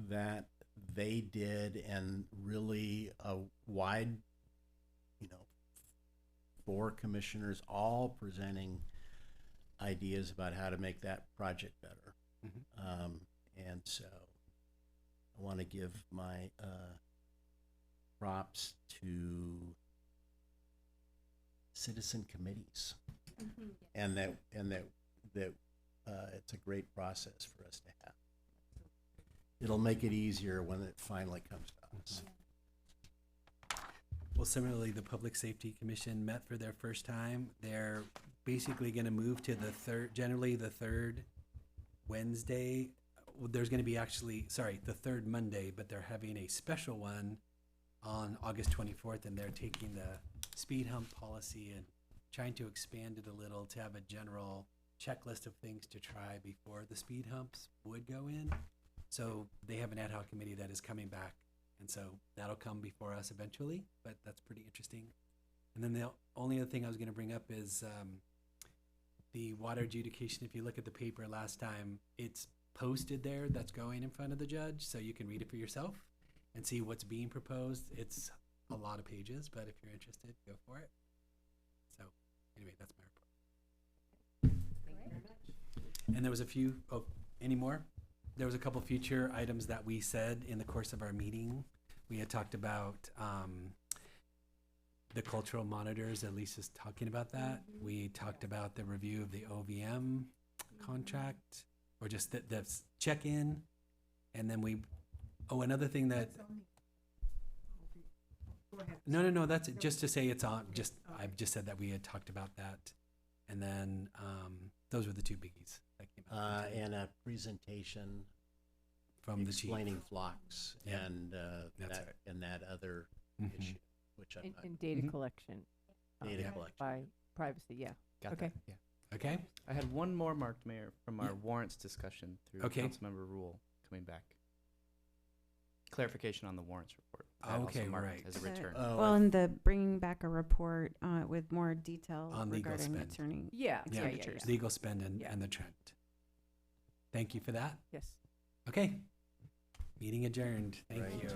that they did, and really a wide, 4 commissioners all presenting ideas about how to make that project better. And so I want to give my props to citizen committees, and that it's a great process for us to have. It'll make it easier when it finally comes to us. Well, similarly, the Public Safety Commission met for their first time. They're basically going to move to generally the third Wednesday. There's going to be the third Monday, but they're having a special one on August 24th, and they're taking the speed hump policy and trying to expand it a little to have a general checklist of things to try before the speed humps would go in. So they have an ad hoc committee that is coming back, and so that'll come before us eventually, but that's pretty interesting. And then the only other thing I was going to bring up is the water adjudication. If you look at the paper last time, it's posted there that's going in front of the judge, so you can read it for yourself and see what's being proposed. It's a lot of pages, but if you're interested, go for it. So anyway, that's my report. thank you very much. And there was any more? There was a couple future items that we said in the course of our meeting. We had talked about the cultural monitors. Elise is talking about that. We talked about the review of the OVM contract, or just the check-in. And then another thing that, no, that's it. Just to say it's on, I've just said that we had talked about that. And then those were the two biggies that came out. And a presentation from the chief explaining flocks and That's that right. and that other Mhm. issue, which I'm In data collection. Data Yeah. collection. By privacy, yeah. Got Okay. that, yeah. Okay. I had one more marked, Mayor, from our Yeah. warrants discussion through Okay. Councilmember Rule coming back. Clarification on the warrants report. I also Okay, marked right. As a return. Well, and the bringing back a report with more detail On legal regarding spend. attorney Yeah, expenditures. Legal spend and Yeah. the trend. Thank you for that. Yes. Okay. Meeting adjourned. Thank Right. you.